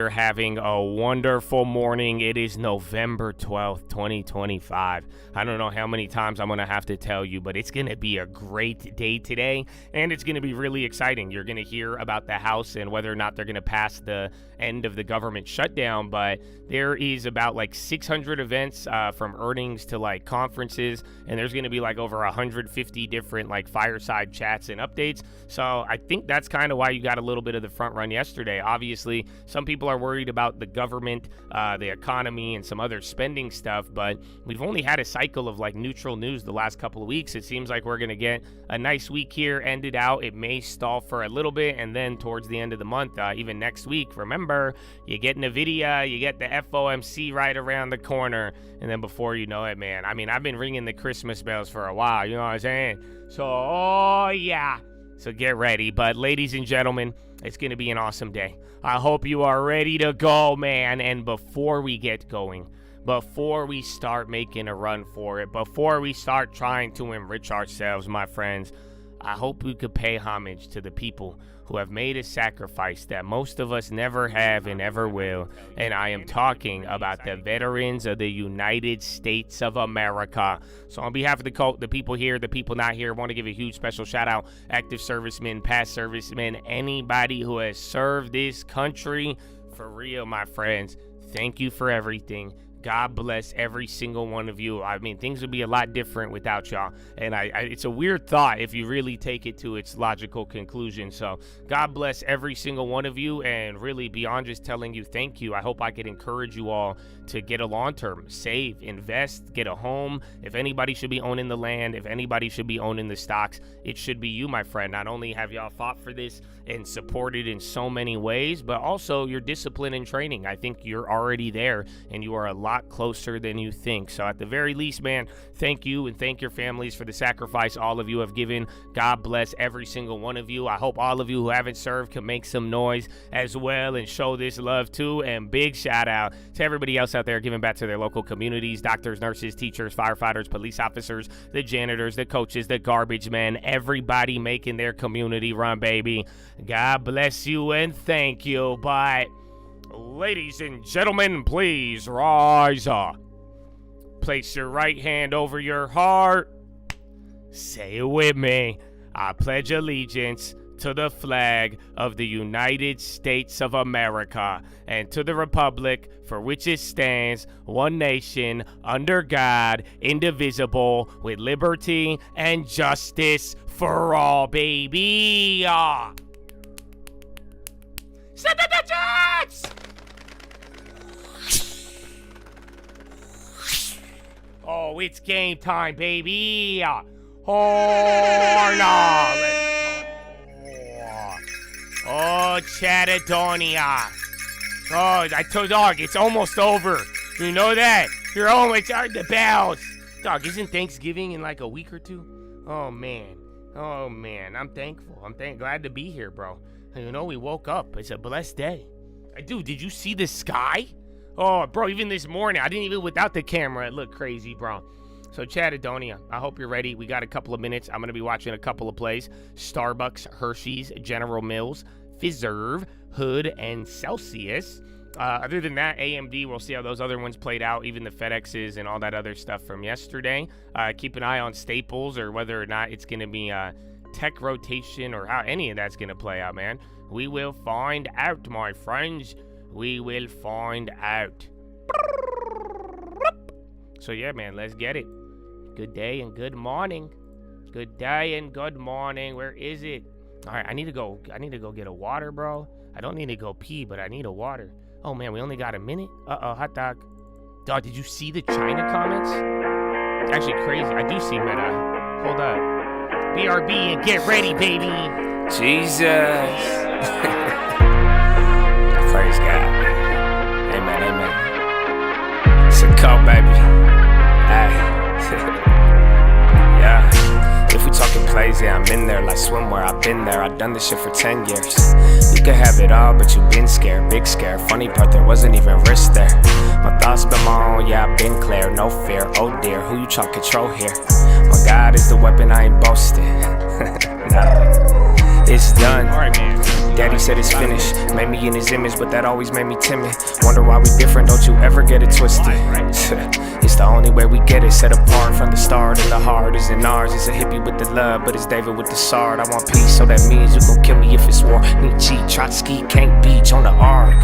You're having a wonderful morning. It is November 12th, 2025. I don't know how many times I'm going to have to tell you, but it's going to be a great day today, and it's going to be really exciting. You're going to hear about the House and whether or not they're going to pass the end of the government shutdown, but there is about like 600 events from earnings to like conferences, and there's going to be like over 150 different like fireside chats and updates. So I think that's kind of why you got a little bit of the front run yesterday. Obviously, some people are worried about the government, the economy, and some other spending stuff, but we've only had a cycle of like neutral news the last couple of weeks. It seems like we're going to get a nice week here ended out. It may stall for a little bit, and then towards the end of the month, even next week, remember, you get NVIDIA, you get the FOMC right around the corner, and then before you know it, man, I mean, I've been ringing the Christmas bells for a while, you know what I'm saying? So, oh yeah. So get ready. But ladies and gentlemen, it's going to be an awesome day. I hope you are ready to go, man. And before we get going, before we start making a run for it, before we start trying to enrich ourselves, my friends, I hope we could pay homage to the people who have made a sacrifice that most of us never have and ever will. And I am talking about the veterans of the United States of America. So on behalf of the people here, the people not here, I want to give a huge special shout out. Active servicemen, past servicemen, anybody who has served this country. For real, my friends, thank you for everything. God bless every single one of you. I mean, things would be a lot different without y'all. And it's a weird thought if you really take it to its logical conclusion. So God bless every single one of you. And really, beyond just telling you thank you, I hope I could encourage you all to get a long-term, save, invest, get a home. If anybody should be owning the land, if anybody should be owning the stocks, it should be you, my friend. Not only have y'all fought for this and supported in so many ways, but also your discipline and training. I think you're already there, and you are a lot closer than you think. So at the very least, man, thank you, and thank your families for the sacrifice all of you have given. God bless every single one of you. I hope all of you who haven't served can make some noise as well and show this love too. And big shout out to everybody else out there giving back to their local communities: doctors, nurses, teachers, firefighters, police officers, the janitors, the coaches, the garbage men, everybody making their community run, baby. God bless you and thank you. But ladies and gentlemen, please rise up. Place your right hand over your heart. Say it with me. I pledge allegiance to the flag of the United States of America and to the republic for which it stands, one nation, under God, indivisible, with liberty and justice for all, baby. Set the digits! Oh, it's game time, baby. Oh, no. Let's go. Oh, Chatadonia. Oh, I told dog, it's almost over. You know that? You're almost at the bells. Dog, isn't Thanksgiving in like a week or two? Oh, man. Oh, man. I'm thankful. Glad to be here, bro. You know, we woke up. It's a blessed day. Dude, did you see the sky? Oh, bro, even this morning, I didn't even, without the camera, it looked crazy, bro. So, Chatadonia, I hope you're ready. We got a couple of minutes. I'm going to be watching a couple of plays. Starbucks, Hershey's, General Mills, Fiserv, Hood, and Celsius. Other than that, AMD, we'll see how those other ones played out, even the FedExes and all that other stuff from yesterday. Keep an eye on Staples or whether or not it's going to be tech rotation or how any of that's going to play out, man. We will find out, my friends. We will find out. So yeah, man, let's get it. Good day and good morning. Good day and good morning. Where is it? All right, I need to go get a water, bro. I don't need to go pee, but I need a water. Oh man, we only got a minute. Hot dog. Dog, did you see the China comments? It's actually crazy. I do see Meta. Hold up. BRB and get ready, baby. Jesus. Praise God. Amen, amen. It's a cult, baby. Yeah. If we talking plays, yeah, I'm in there like swimwear. I've been there. I've done this shit for 10 years. You can have it all, but you been scared. Big scare. Funny part, there wasn't even risk there. My thoughts been my own, yeah, I've been clear. No fear. Oh dear, who you try to control here? My God is the weapon, I ain't boasting. Nah. it's done. All right, man. Daddy said it's finished. Made me in his image, but that always made me timid. Wonder why we different, don't you ever get it twisted. It's the only way we get it, set apart from the start. And the heart isn't ours. It's a hippie with the love, but it's David with the sword. I want peace, so that means you gon' kill me if it's war. Nietzsche, Trotsky, can't beach on the arc.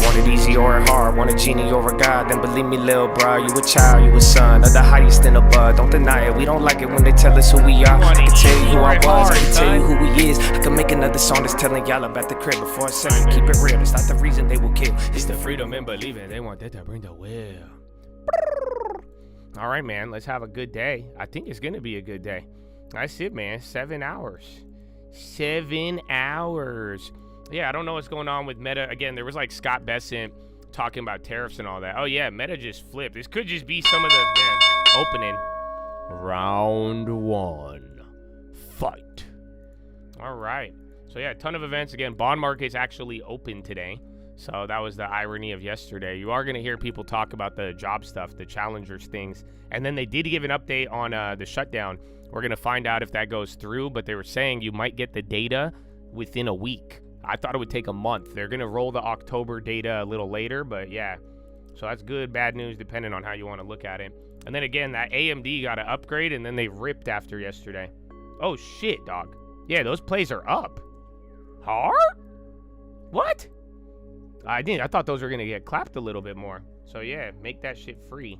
Want it easy or hard, want a genie or a god, then believe me, lil' bro, you a child, you a son of the highest in the bud. Don't deny it, we don't like it when they tell us who we are. I can tell you who I was, I can tell you who he is. I can make another song that's telling y'all about the crib before it's second. Keep it real, it's not the reason they will kill. It's the freedom and believing. They want that to bring the will. All right, man, let's have a good day. I think it's gonna be a good day. That's it, man. 7 hours. 7 hours. Yeah, I don't know what's going on with Meta. Again, there was like Scott Bessent talking about tariffs and all that. Oh, yeah, Meta just flipped. This could just be some of the opening. Round 1. Fight. All right. So, yeah, a ton of events. Again, bond market's actually open today. So that was the irony of yesterday. You are going to hear people talk about the job stuff, the challengers things. And then they did give an update on the shutdown. We're going to find out if that goes through. But they were saying you might get the data within a week. I thought it would take a month. They're going to roll the October data a little later, but yeah. So that's good, bad news, depending on how you want to look at it. And then again, that AMD got an upgrade, and then they ripped after yesterday. Oh, shit, dog. Yeah, those plays are up. Hard? What? I thought those were going to get clapped a little bit more. So yeah, make that shit free.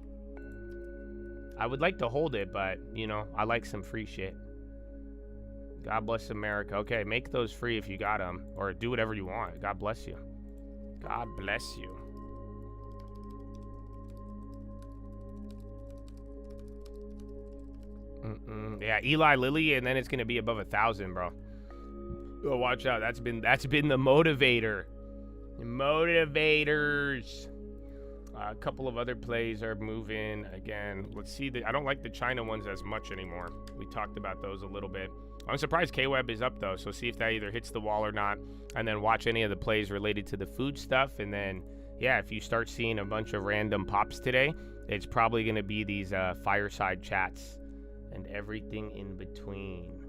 I would like to hold it, but, you know, I like some free shit. God bless America. Okay, make those free if you got them. Or do whatever you want. God bless you. God bless you. Yeah, Eli Lilly, and then it's going to be above 1,000, bro. Oh, watch out. That's been the motivator. Motivators. A couple of other plays are moving. Again, let's see. I don't like the China ones as much anymore. We talked about those a little bit. I'm surprised K-Web is up, though, so see if that either hits the wall or not, and then watch any of the plays related to the food stuff, and then, yeah, if you start seeing a bunch of random pops today, it's probably going to be these fireside chats and everything in between.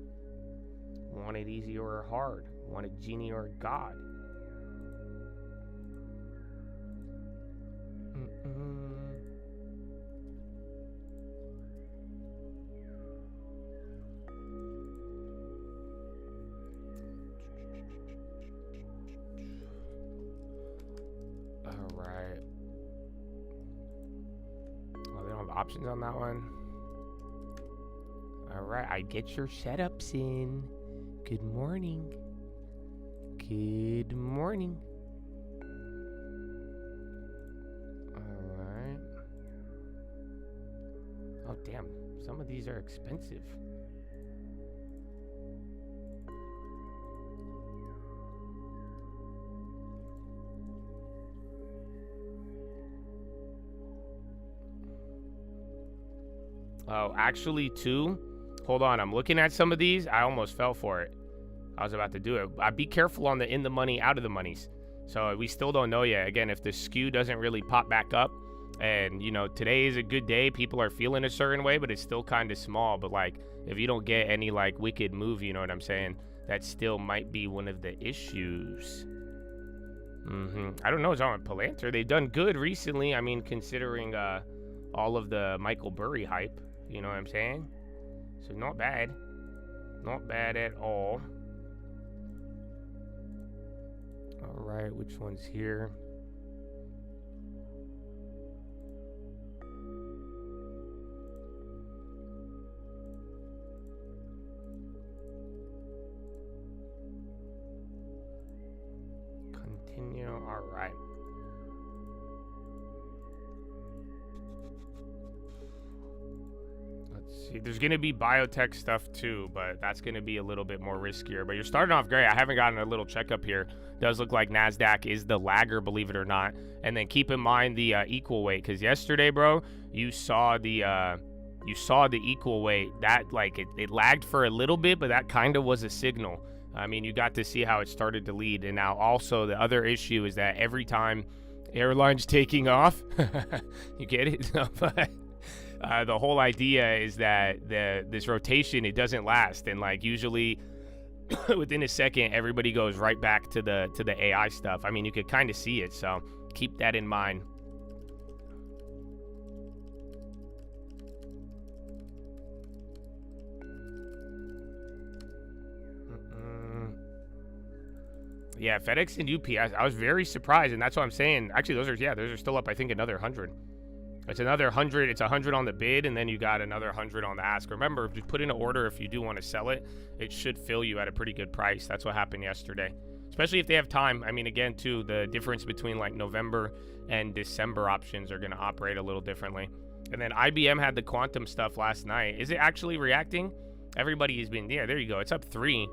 Want it easy or hard? Want a genie or a god? Alright. Oh, they don't have options on that one. Alright, I get your setups in. Good morning. Good morning. Alright. Oh, damn. Some of these are expensive. Oh, actually, too. Hold on. I'm looking at some of these. I almost fell for it. I was about to do it. I'd be careful on the in the money, out of the monies. So we still don't know yet. Again, if the skew doesn't really pop back up, and, you know, today is a good day, people are feeling a certain way, but it's still kind of small. But, like, if you don't get any, like, wicked move, you know what I'm saying, that still might be one of the issues. I don't know. It's on Palantir. They've done good recently. I mean, considering all of the Michael Burry hype, you know what I'm saying? So not bad. Not bad at all. All right, which one's here? Continue. All right. Let's see. There's going to be biotech stuff too, but that's going to be a little bit more riskier. But you're starting off great. I haven't gotten a little checkup here. Does look like NASDAQ is the lagger, believe it or not. And then keep in mind the equal weight, because yesterday, bro, you saw the equal weight. That, like, it lagged for a little bit, but that kind of was a signal. I mean, you got to see how it started to lead. And now also the other issue is that every time airlines taking off, you get it? But the whole idea is that this rotation, it doesn't last. And, like, usually within a second, everybody goes right back to the AI stuff. I mean, you could kind of see it, so keep that in mind. Yeah, FedEx and UPS. I was very surprised, and that's what I'm saying. Actually, those are still up. I think another 100. It's another 100. It's 100 on the bid, and then you got another 100 on the ask. Remember, just put in an order if you do want to sell it. It should fill you at a pretty good price. That's what happened yesterday, especially if they have time. I mean, again, too, the difference between like November and December options are going to operate a little differently. And then IBM had the quantum stuff last night. Is it actually reacting? Everybody has been, yeah, there you go. It's up 3.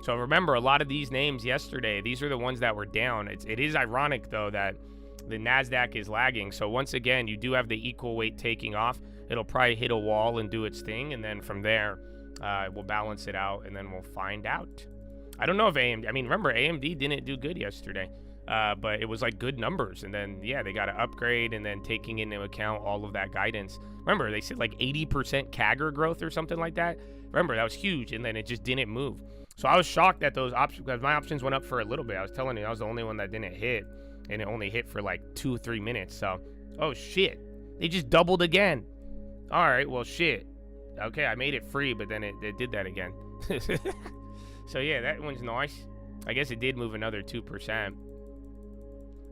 So remember, a lot of these names yesterday, these are the ones that were down. It is ironic, though, that the NASDAQ is lagging. So once again, you do have the equal weight taking off. It'll probably hit a wall and do its thing. And then from there, we'll balance it out, and then we'll find out. I don't know if AMD, I mean, remember, AMD didn't do good yesterday. But it was like good numbers. And then, yeah, they got to upgrade, and then taking into account all of that guidance. Remember, they said like 80% CAGR growth or something like that. Remember, that was huge, and then it just didn't move. So I was shocked that those options, because my options went up for a little bit. I was telling you, I was the only one that didn't hit, and it only hit for like 2 or 3 minutes. So, oh shit, they just doubled again. All right, well, shit. Okay, I made it free, but then it did that again. So yeah, that one's nice. I guess it did move another 2%.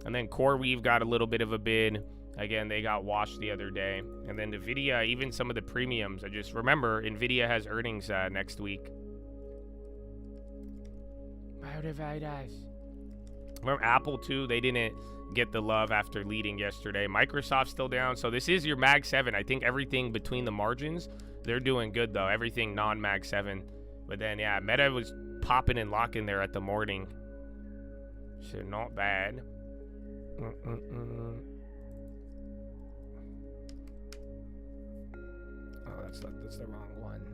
And then CoreWeave got a little bit of a bid. Again, they got washed the other day. And then NVIDIA, even some of the premiums. I just remember, NVIDIA has earnings next week. Remember Apple too, they didn't get the love after leading yesterday. Microsoft's still down. So this is your Mag 7. I think everything between the margins, they're doing good though. Everything non-Mag 7. But then yeah, Meta was popping and locking there at the morning. So not bad. Oh, that's the wrong one.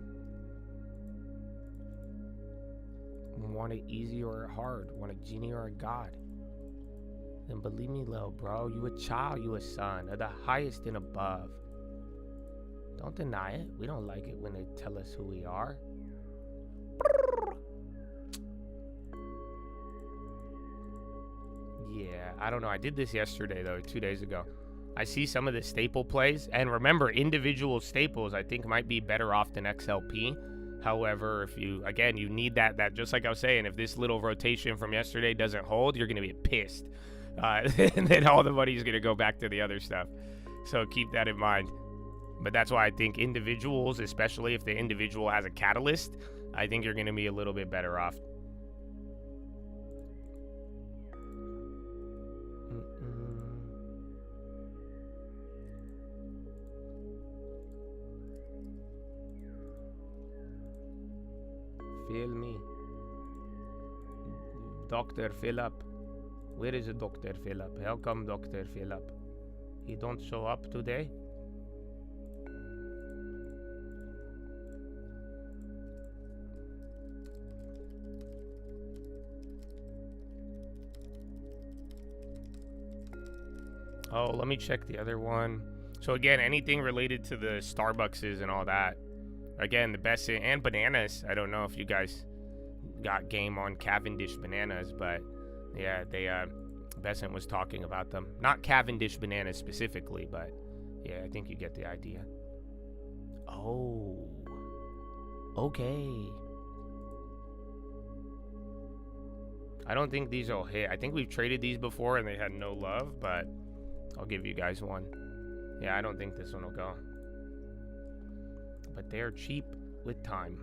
Want it easy or hard? Want a genie or a god? Then believe me, little bro, you a child, you a son of the highest and above. Don't deny it. We don't like it when they tell us who we are. Yeah, I don't know. I did this yesterday, though, 2 days ago. I see some of the staple plays, and remember, individual staples, I think, might be better off than XLP. However, if you, again, you need that just like I was saying, if this little rotation from yesterday doesn't hold, you're going to be pissed. And then all the money's going to go back to the other stuff. So keep that in mind. But that's why I think individuals, especially if the individual has a catalyst, I think you're going to be a little bit better off. Feel me. Dr. Philip. Where is Dr. Philip? How come Dr. Philip? He don't show up today? Oh, let me check the other one. So again, anything related to the Starbuckses and all that. Again, the best and bananas. I don't know if you guys got game on Cavendish bananas, but yeah, they Besant was talking about them. Not Cavendish bananas specifically, but yeah, I think you get the idea. Oh, okay. I don't think these will hit. I think we've traded these before and they had no love, but I'll give you guys one. Yeah, I don't think this one will go. But they're cheap with time.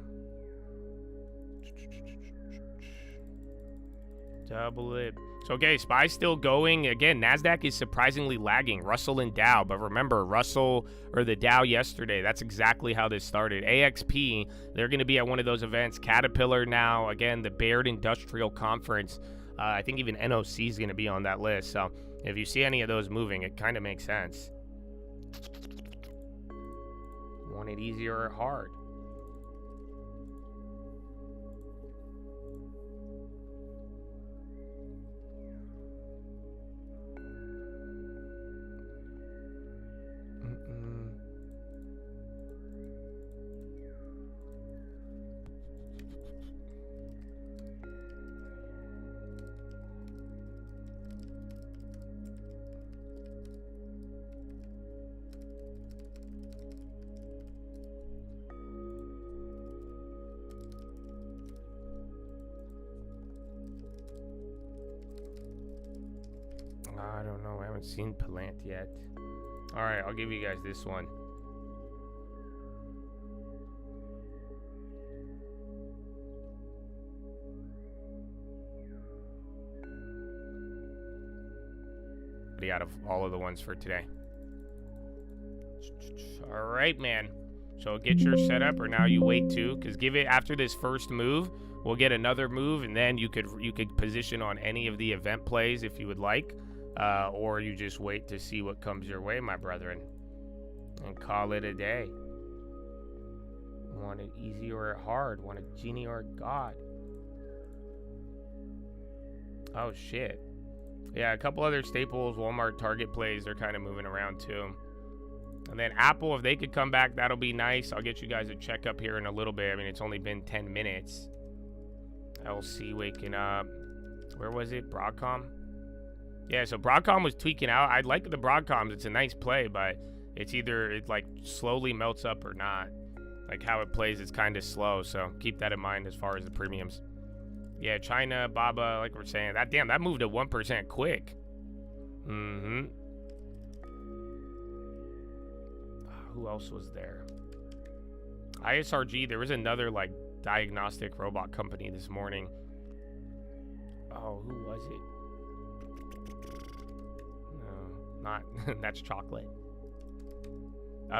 Double it. So, okay, SPY's still going. Again, NASDAQ is surprisingly lagging. Russell and Dow. But remember, Russell or the Dow yesterday, that's exactly how this started. AXP, they're going to be at one of those events. Caterpillar now. Again, the Baird Industrial Conference. I think even NOC is going to be on that list. So, if you see any of those moving, it kind of makes sense. Want it easy or hard? I don't know. I haven't seen Plant yet. All right, I'll give you guys this one. Out of all of the ones for today. All right, man. So get your setup, or now you wait too, because give it after this first move, we'll get another move, and then you could position on any of the event plays if you would like, or you just wait to see what comes your way, my brethren, and call it a day. Want it easy or hard? Want a genie or a god? Oh shit. Yeah, a couple other staples, Walmart, Target plays, they're kind of moving around too. And then Apple, if they could come back, that'll be nice. I'll get you guys a checkup here in a little bit. I mean, it's only been 10 minutes. LC waking up. Where was it? Broadcom? Yeah, so Broadcom was tweaking out. I like the Broadcoms. It's a nice play, but it's either it like slowly melts up or not. Like how it plays is kind of slow, so keep that in mind as far as the premiums. Yeah, China, Baba, like we're saying. That moved at 1% quick. Who else was there? ISRG, there was another like diagnostic robot company this morning. Oh, who was it? No, not that's chocolate.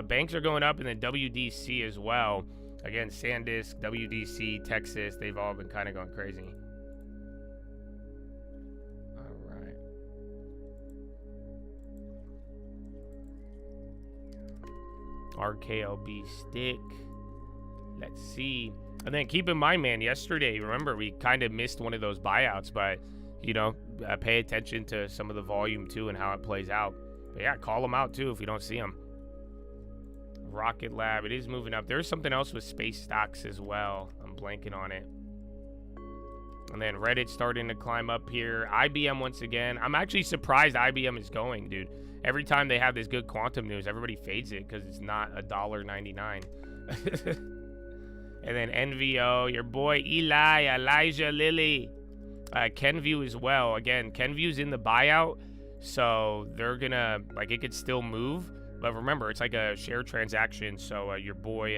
Banks are going up, and then WDC as well. Again, SanDisk, WDC, Texas, they've all been kind of going crazy. All right. RKLB stick. Let's see. And then keep in mind, man, yesterday, remember, we kind of missed one of those buyouts, but, you know, pay attention to some of the volume, too, and how it plays out. But, yeah, call them out, too, if you don't see them. Rocket Lab, it is moving up. There's something else with space stocks as well. I'm blanking on it. And then Reddit starting to climb up here. IBM once again. I'm actually surprised IBM is going, dude. Every time they have this good quantum news, everybody fades it because it's not $1.99. And then NVO, your boy Elijah Lilly. Kenview as well. Again, Kenview's in the buyout, so they're gonna, like, it could still move. But remember, it's like a share transaction, so your boy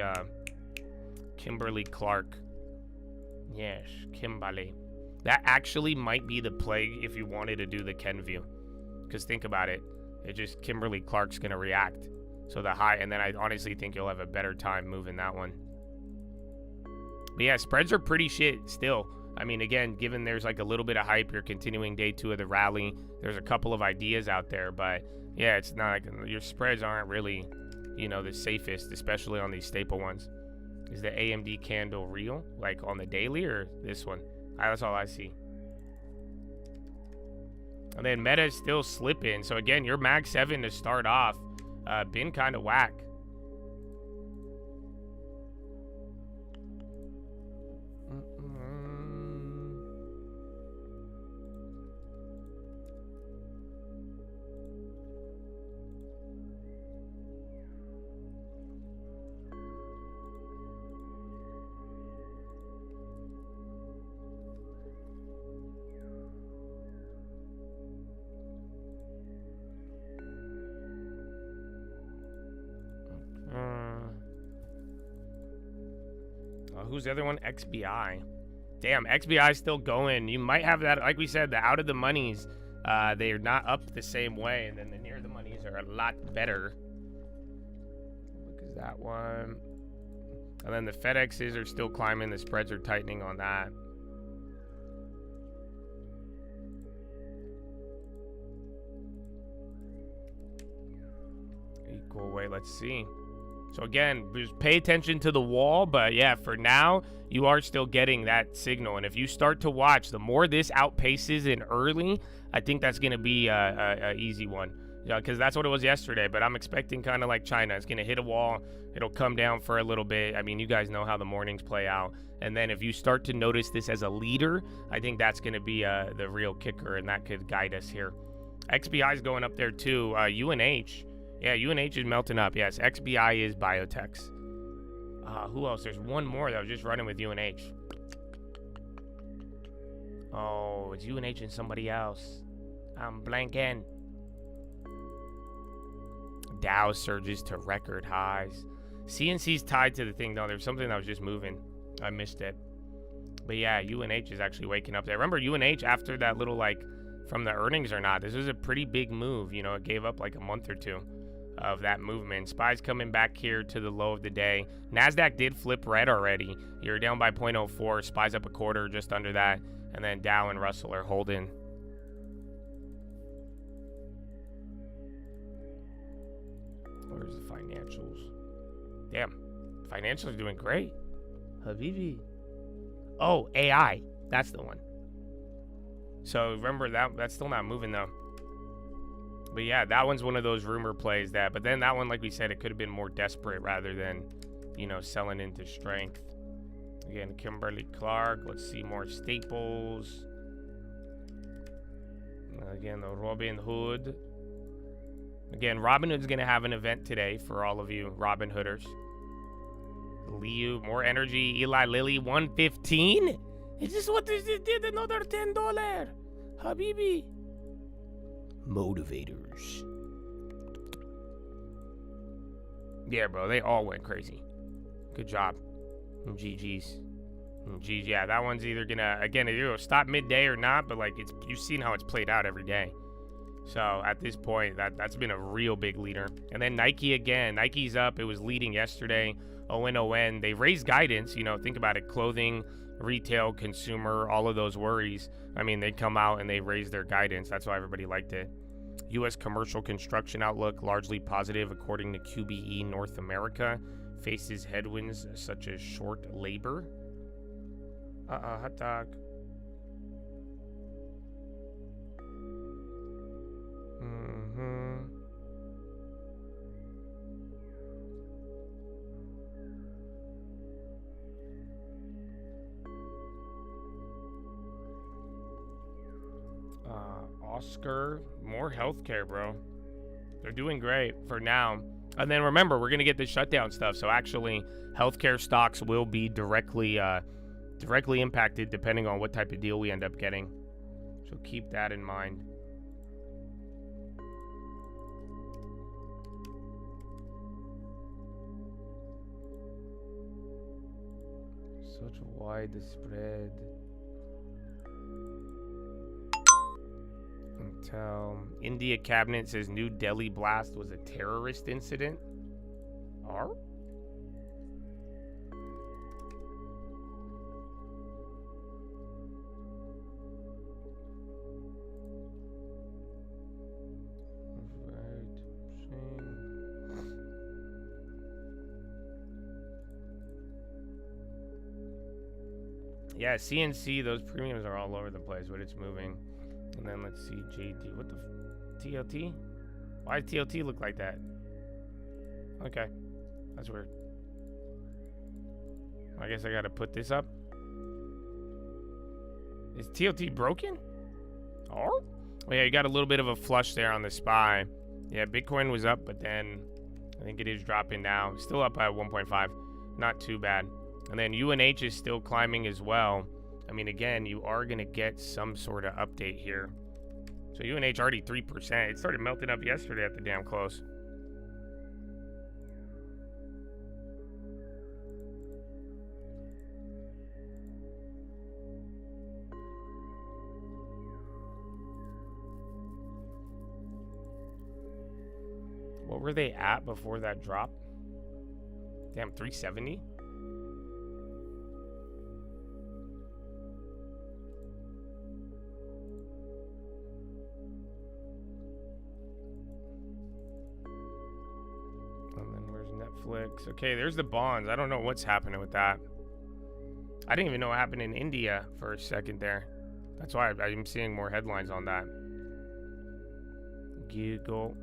Kimberly Clark. Yes, Kimberly. That actually might be the play if you wanted to do the Kenview. Because think about it. It just, Kimberly Clark's going to react. So the high, and then I honestly think you'll have a better time moving that one. But yeah, spreads are pretty shit still. I mean, again, given there's like a little bit of hype, you're continuing day 2 of the rally. There's a couple of ideas out there, but yeah, it's not like your spreads aren't really, you know, the safest, especially on these staple ones. Is the AMD candle real, like on the daily, or this one? That's all I see. And then Meta is still slipping. So again, your Mag 7 to start off, been kind of whack. Who's the other one? XBI. Damn, XBI is still going. You might have that, like we said, the out of the monies, they are not up the same way, and then the near the monies are a lot better. Look at that one. And then the FedExes are still climbing. The spreads are tightening on that. Equal weight. Let's see. So again, just pay attention to the wall, but yeah, for now, you are still getting that signal. And if you start to watch, the more this outpaces in early, I think that's going to be a easy one. Yeah, because that's what it was yesterday, but I'm expecting kind of like China. It's going to hit a wall. It'll come down for a little bit. I mean, you guys know how the mornings play out. And then if you start to notice this as a leader, I think that's going to be the real kicker, and that could guide us here. XBI is going up there too. UNH. Yeah, UNH is melting up. Yes, XBI is biotechs. Who else? There's one more that was just running with UNH. Oh, it's UNH and somebody else. I'm blanking. Dow surges to record highs. CNC's tied to the thing, though. There's something that was just moving. I missed it. But yeah, UNH is actually waking up there. Remember UNH after that little, like, from the earnings or not, this was a pretty big move. You know, it gave up like a month or two of that movement. SPY's coming back here to the low of the day. NASDAQ did flip red already. You're down by 0.04. SPY's up a quarter, just under that. And then Dow and Russell are holding. Where's the financials? Damn, financials are doing great. Habibi. Oh, AI. That's the one. So remember that's still not moving though. But yeah, that one's one of those rumor plays that. But then that one, like we said, it could have been more desperate rather than, you know, selling into strength. Again, Kimberly Clark. Let's see more staples. Again, the Robin Hood. Again, Robinhood's going to have an event today for all of you Robin Hooders. Liu, more energy. Eli Lilly, 115. Is this what this did? Another $10. Habibi. Motivators. Yeah, bro, they all went crazy. Good job. GG's. GG. Yeah, that one's either going to, again, it'll stop midday or not, but like you've seen how it's played out every day. So at this point, that's been a real big leader. And then Nike again. Nike's up. It was leading yesterday. ON. They raised guidance. You know, think about it. Clothing, retail, consumer, all of those worries. I mean, they come out and they raised their guidance. That's why everybody liked it. U.S. commercial construction outlook largely positive according to QBE North America. Faces headwinds such as short labor. Hot dog. Oscar, more healthcare, bro. They're doing great for now. And then remember, we're gonna get the shutdown stuff. So actually, healthcare stocks will be directly impacted depending on what type of deal we end up getting. So keep that in mind. Such a wide spread. Until India cabinet says New Delhi blast was a terrorist incident. Are? Yeah, CNC, those premiums are all over the place, but it's moving. And then let's see, JD. What the TLT? Why does TLT look like that? Okay. That's weird. I guess I gotta put this up. Is TLT broken? Oh? Oh yeah, you got a little bit of a flush there on the SPY. Yeah, Bitcoin was up, but then I think it is dropping now. Still up by 1.5. Not too bad. And then UNH is still climbing as well. I mean, again, you are going to get some sort of update here. So UNH already 3%. It started melting up yesterday at the damn close. What were they at before that drop? Damn, 370? Netflix. Okay, there's the bonds. I don't know what's happening with that. I didn't even know what happened in India for a second there. That's why I'm seeing more headlines on that. Google.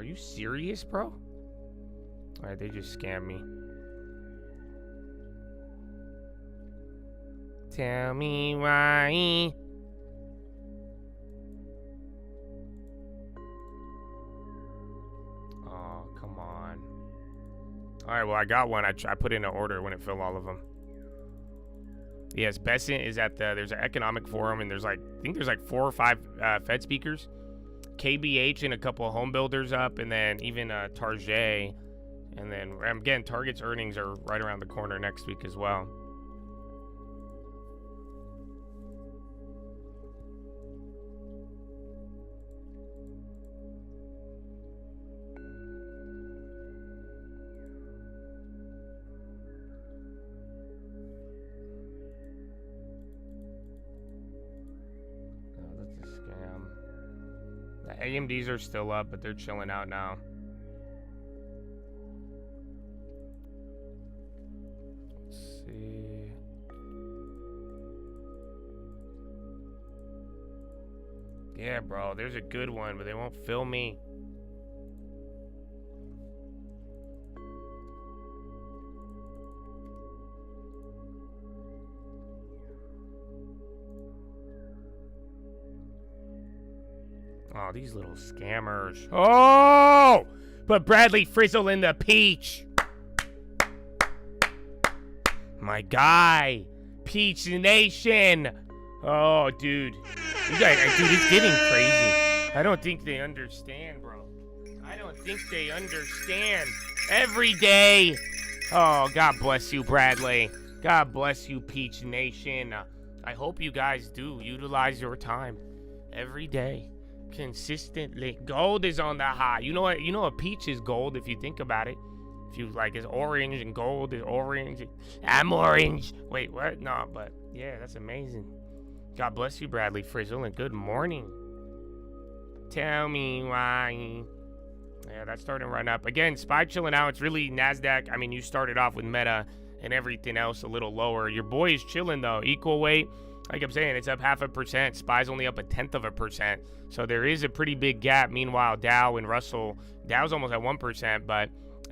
Are you serious, bro? Alright, they just scammed me. Tell me why. Oh, come on. Alright, well, I got one. I put in an order when it filled all of them. Yes, Besant is at there's an economic forum, and I think there's like 4 or 5 Fed speakers. KBH and a couple of home builders up, and then even Target. And then, again, Target's earnings are right around the corner next week as well. That's a scam. The AMDs are still up, but they're chilling out now. Let's see. Yeah, bro, there's a good one, but they won't fill me. Oh, these little scammers. Oh! Put Bradley Frizzle in the peach. My guy. Peach Nation. Oh, dude. You guys, dude, it's getting crazy. I don't think they understand, bro. I don't think they understand. Every day. Oh, God bless you, Bradley. God bless you, Peach Nation. I hope you guys do utilize your time every day. Consistently. Gold is on the high. You know what? You know a peach is gold if you think about it. If you like, it's orange and gold is orange. I'm orange. Wait, what? No, but yeah, that's amazing. God bless you, Bradley Frizzle, and good morning. Tell me why. Yeah, that's starting to run up. Again, SPY chilling out. It's really NASDAQ. I mean, you started off with Meta and everything else a little lower. Your boy is chilling, though. Equal weight. Like I'm saying, it's up 0.5%. SPY's only up 0.1%. So there is a pretty big gap. Meanwhile, Dow and Russell, Dow's almost at 1%, but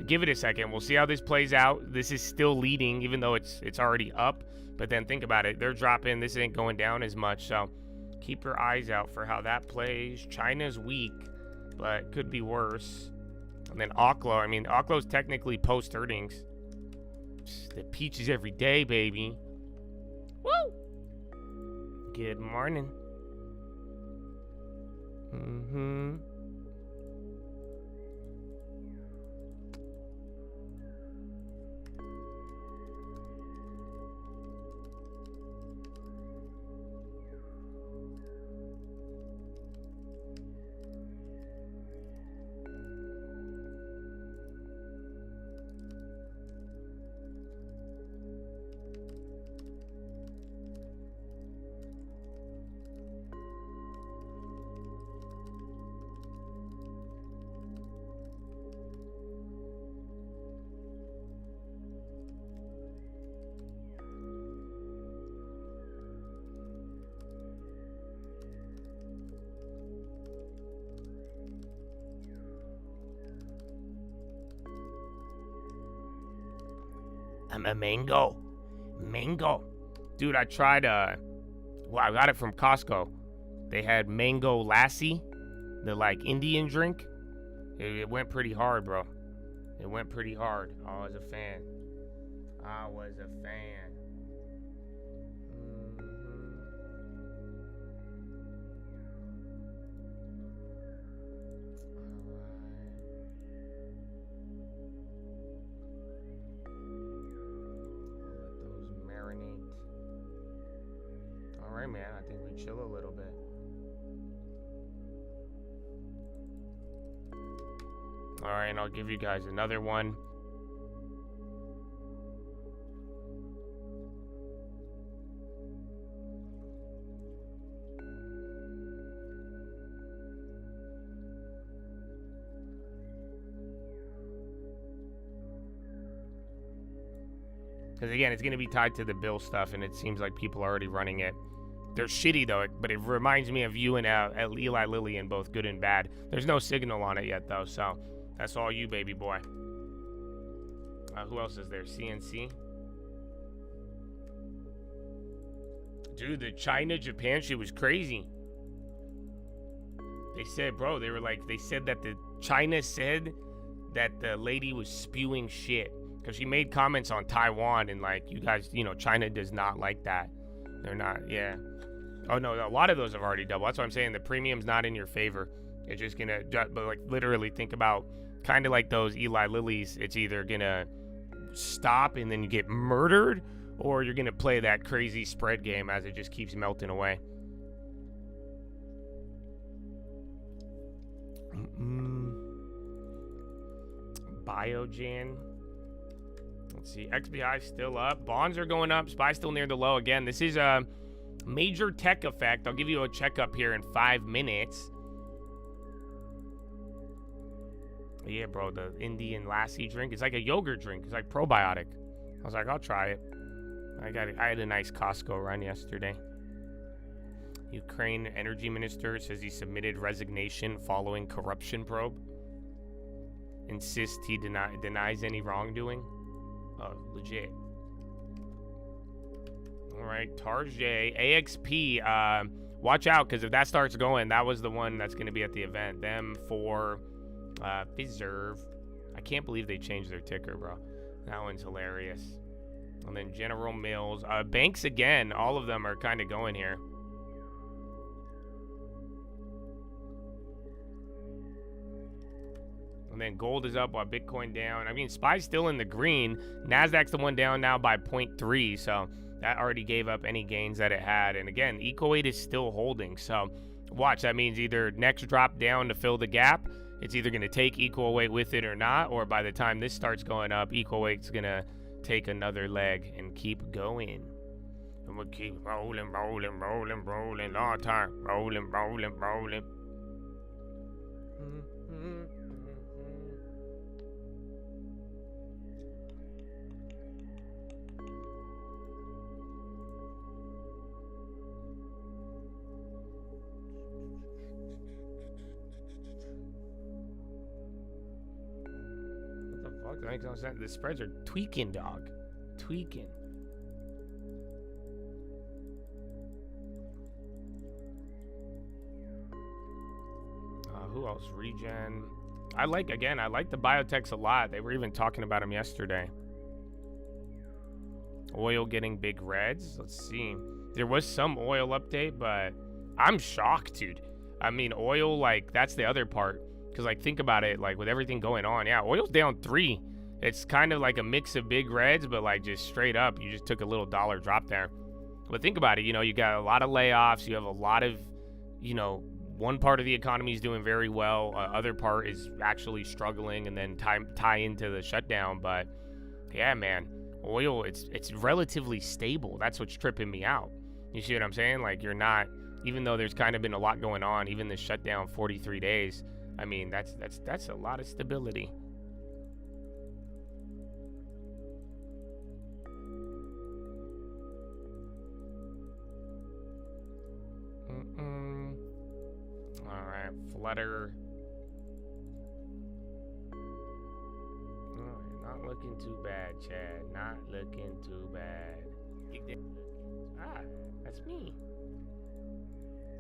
give it a second. We'll see how this plays out. This is still leading, even though it's already up. But then think about it. They're dropping. This ain't going down as much. So keep your eyes out for how that plays. China's weak, but could be worse. And then Oklo. I mean, Oklo's technically post-earnings. The peaches every day, baby. Woo! Good morning. I'm a mango. Mango. Dude, I tried, well, I got it from Costco. They had mango lassi, the, like, Indian drink. It went pretty hard, bro. It went pretty hard. I was a fan. I was a fan. Alright, man, I think we chill a little bit. Alright, and I'll give you guys another one. Because again, it's going to be tied to the bill stuff, and it seems like people are already running it. They're shitty though, but it reminds me of you and Eli Lilly in both good and bad. There's no signal on it yet though, so that's all you, baby boy. Who else is there? CNC. Dude, the China-Japan shit was crazy. They said, bro, they said that China said that the lady was spewing shit because she made comments on Taiwan and like, you guys, China does not like that. They're not, yeah. Oh no, a lot of those have already doubled. That's what I'm saying. The premium's not in your favor. It's just gonna, but like literally think about kind of like those Eli Lillies. It's either gonna stop and then you get murdered, or you're gonna play that crazy spread game as it just keeps melting away. Biogen. Let's see. XBI still up. Bonds are going up. SPY still near the low again. This is a major tech effect. I'll give you a checkup here in 5 minutes. Yeah, bro, the Indian lassi drink. It's like a yogurt drink. It's like probiotic. I was like, I'll try it. I had a nice Costco run yesterday. Ukraine energy minister says he submitted resignation following corruption probe. Insists he denies any wrongdoing. Oh, legit. All right, Tarjay, AXP. Watch out, because if that starts going, that was the one that's going to be at the event. Them for Preserve. I can't believe they changed their ticker, bro. That one's hilarious. And then General Mills. Banks again. All of them are kind of going here. And then gold is up while Bitcoin down. I mean, SPY's still in the green. NASDAQ's the one down now by 0.3. So that already gave up any gains that it had. And again, Eco8 is still holding. So watch. That means either next drop down to fill the gap. It's either going to take Eco8 with it or not. Or by the time this starts going up, Eco8's going to take another leg and keep going. And we'll keep rolling, rolling, rolling, rolling. Long time. Rolling, rolling, rolling. That makes no sense. The spreads are tweaking, dog. Tweaking. Who else? Regen. I like the biotechs a lot. They were even talking about them yesterday. Oil getting big reds. Let's see. There was some oil update, but I'm shocked, dude. I mean, oil, like, that's the other part. Because, like, think about it, like, with everything going on. Yeah, oil's down 3. It's kind of like a mix of big reds, but, like, just straight up, you just took a little dollar drop there. But think about it, you got a lot of layoffs. You have a lot of, one part of the economy is doing very well. Other part is actually struggling, and then tie into the shutdown. But, yeah, man, oil, it's relatively stable. That's what's tripping me out. You see what I'm saying? Like, you're not, even though there's kind of been a lot going on, even the shutdown, 43 days, I mean, that's a lot of stability. All right, Flutter. Oh, you're not looking too bad, Chad. Not looking too bad. Ah, that's me.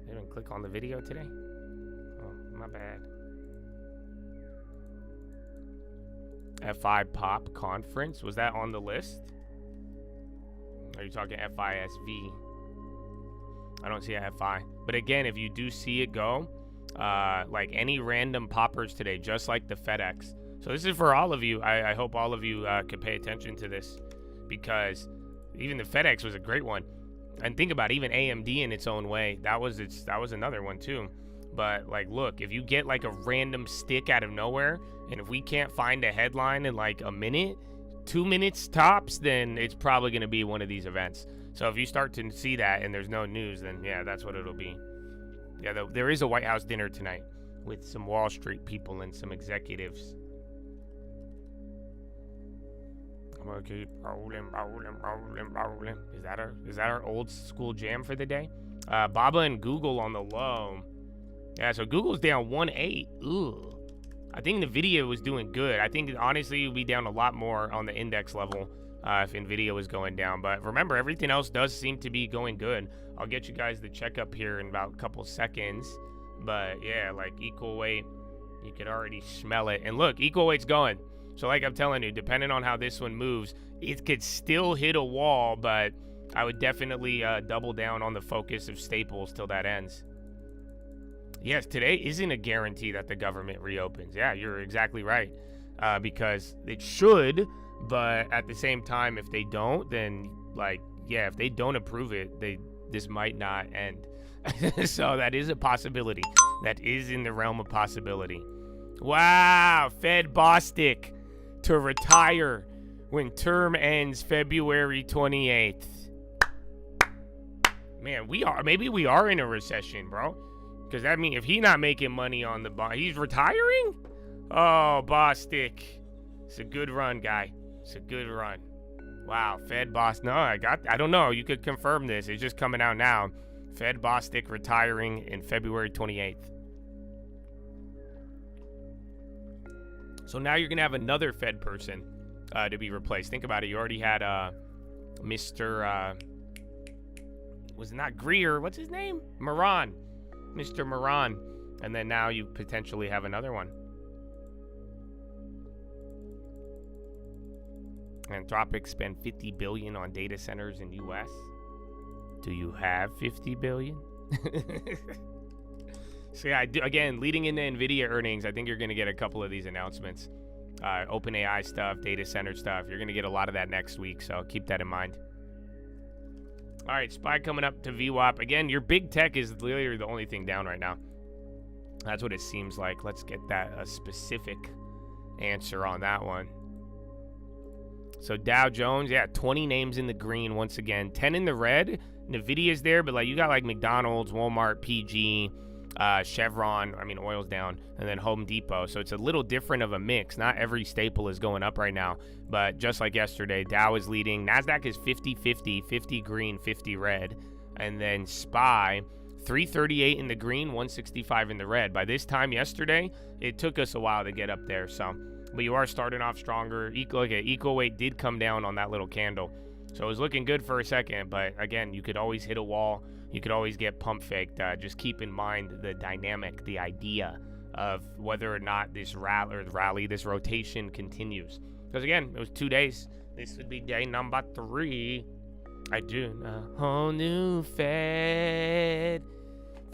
You didn't click on the video today? Oh, my bad. FI Pop Conference, was that on the list? Are you talking FISV? I don't see a FI. But again, if you do see it go, like any random poppers today, just like the FedEx. So this is for all of you. I hope all of you could pay attention to this, because even the FedEx was a great one. And think about it, even AMD in its own way. That was another one too. But like, look, if you get like a random stick out of nowhere, and if we can't find a headline in like a minute, 2 minutes tops, then it's probably going to be one of these events. So if you start to see that and there's no news, then yeah, that's what it'll be. Yeah, there is a White House dinner tonight with some Wall Street people and some executives. I'm gonna keep rolling. Is that our old school jam for the day? Baba and Google on the low. Yeah, so Google's down 1.8. Ooh. I think NVIDIA was doing good. I think, honestly, it would be down a lot more on the index level if NVIDIA was going down. But remember, everything else does seem to be going good. I'll get you guys the checkup here in about a couple seconds. But, yeah, like equal weight, you could already smell it. And look, equal weight's going. So like I'm telling you, depending on how this one moves, it could still hit a wall, but I would definitely double down on the focus of staples till that ends. Yes, today isn't a guarantee that the government reopens. Yeah, you're exactly right. Because it should, but at the same time, if they don't, then if they don't approve it, this might not end. So that is a possibility. That is in the realm of possibility. Wow, Fed Bostic to retire when term ends February 28th. Man, maybe we are in a recession, bro. Because that means if he's not making money on the bond, he's retiring? Oh, Bostic. It's a good run, guy. It's a good run. Wow, Fed Boss. No, I don't know. You could confirm this. It's just coming out now. Fed Bostic retiring in February 28th. So now you're going to have another Fed person to be replaced. Think about it. You already had Mr. Was it not Greer? What's his name? Moran. Mr. Moran. And then now you potentially have another one. Anthropic spend $50 billion on data centers in U.S. Do you have $50 billion? So yeah, again, leading into NVIDIA earnings, I think you're going to get a couple of these announcements. OpenAI stuff, data center stuff. You're going to get a lot of that next week, so keep that in mind. All right, SPY coming up to VWAP. Again, your big tech is literally the only thing down right now. That's what it seems like. Let's get a specific answer on that one. So Dow Jones, 20 names in the green once again. 10 in the red. NVIDIA's there, but you got McDonald's, Walmart, PG, Chevron, oil's down, and then Home Depot. So it's a little different of a mix. Not every staple is going up right now, but just like yesterday, Dow is leading. NASDAQ is 50-50, 50 green, 50 red. And then SPY, 338 in the green, 165 in the red. By this time yesterday, it took us a while to get up there. But you are starting off stronger. Equal weight did come down on that little candle. So it was looking good for a second, but again, you could always hit a wall. You could always get pump faked. Just keep in mind the dynamic, the idea of whether or not this this rotation continues. Because again, it was 2 days. This would be day number 3. I do a whole new Fed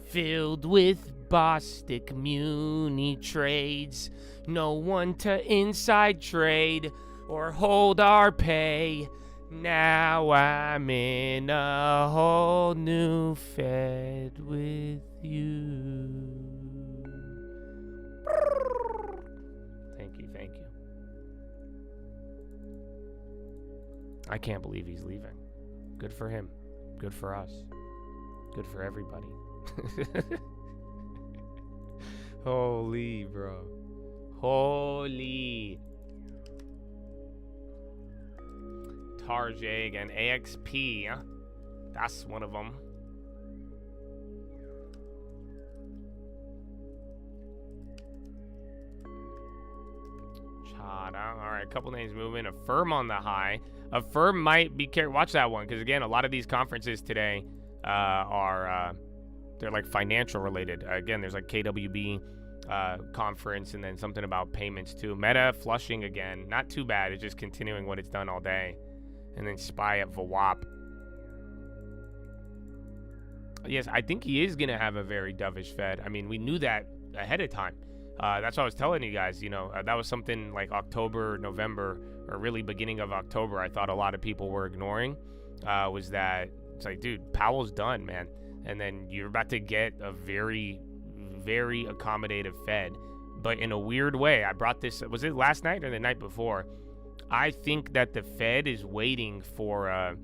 filled with Bostic muni trades. No one to inside trade or hold our pay. Now I'm in a whole new Fed with you. Thank you. I can't believe he's leaving. Good for him. Good for us. Good for everybody. Holy, bro. Holy. Tarjay and AXP, huh? That's one of them. Chada. All right, a couple names moving. Affirm on the high. Affirm might be careful. Watch that one, because again, a lot of these conferences today are they're financial related. Again, there's KWB conference, and then something about payments too. Meta flushing again. Not too bad. It's just continuing what it's done all day. And then SPY at VWAP. Yes, I think he is going to have a very dovish Fed. We knew that ahead of time. That's what I was telling you guys. That was something like October, November, or really beginning of October. I thought a lot of people were ignoring. Was that it's dude, Powell's done, man. And then you're about to get a very, very accommodative Fed. But in a weird way, I brought this, was it last night or the night before? I think that the Fed is waiting for,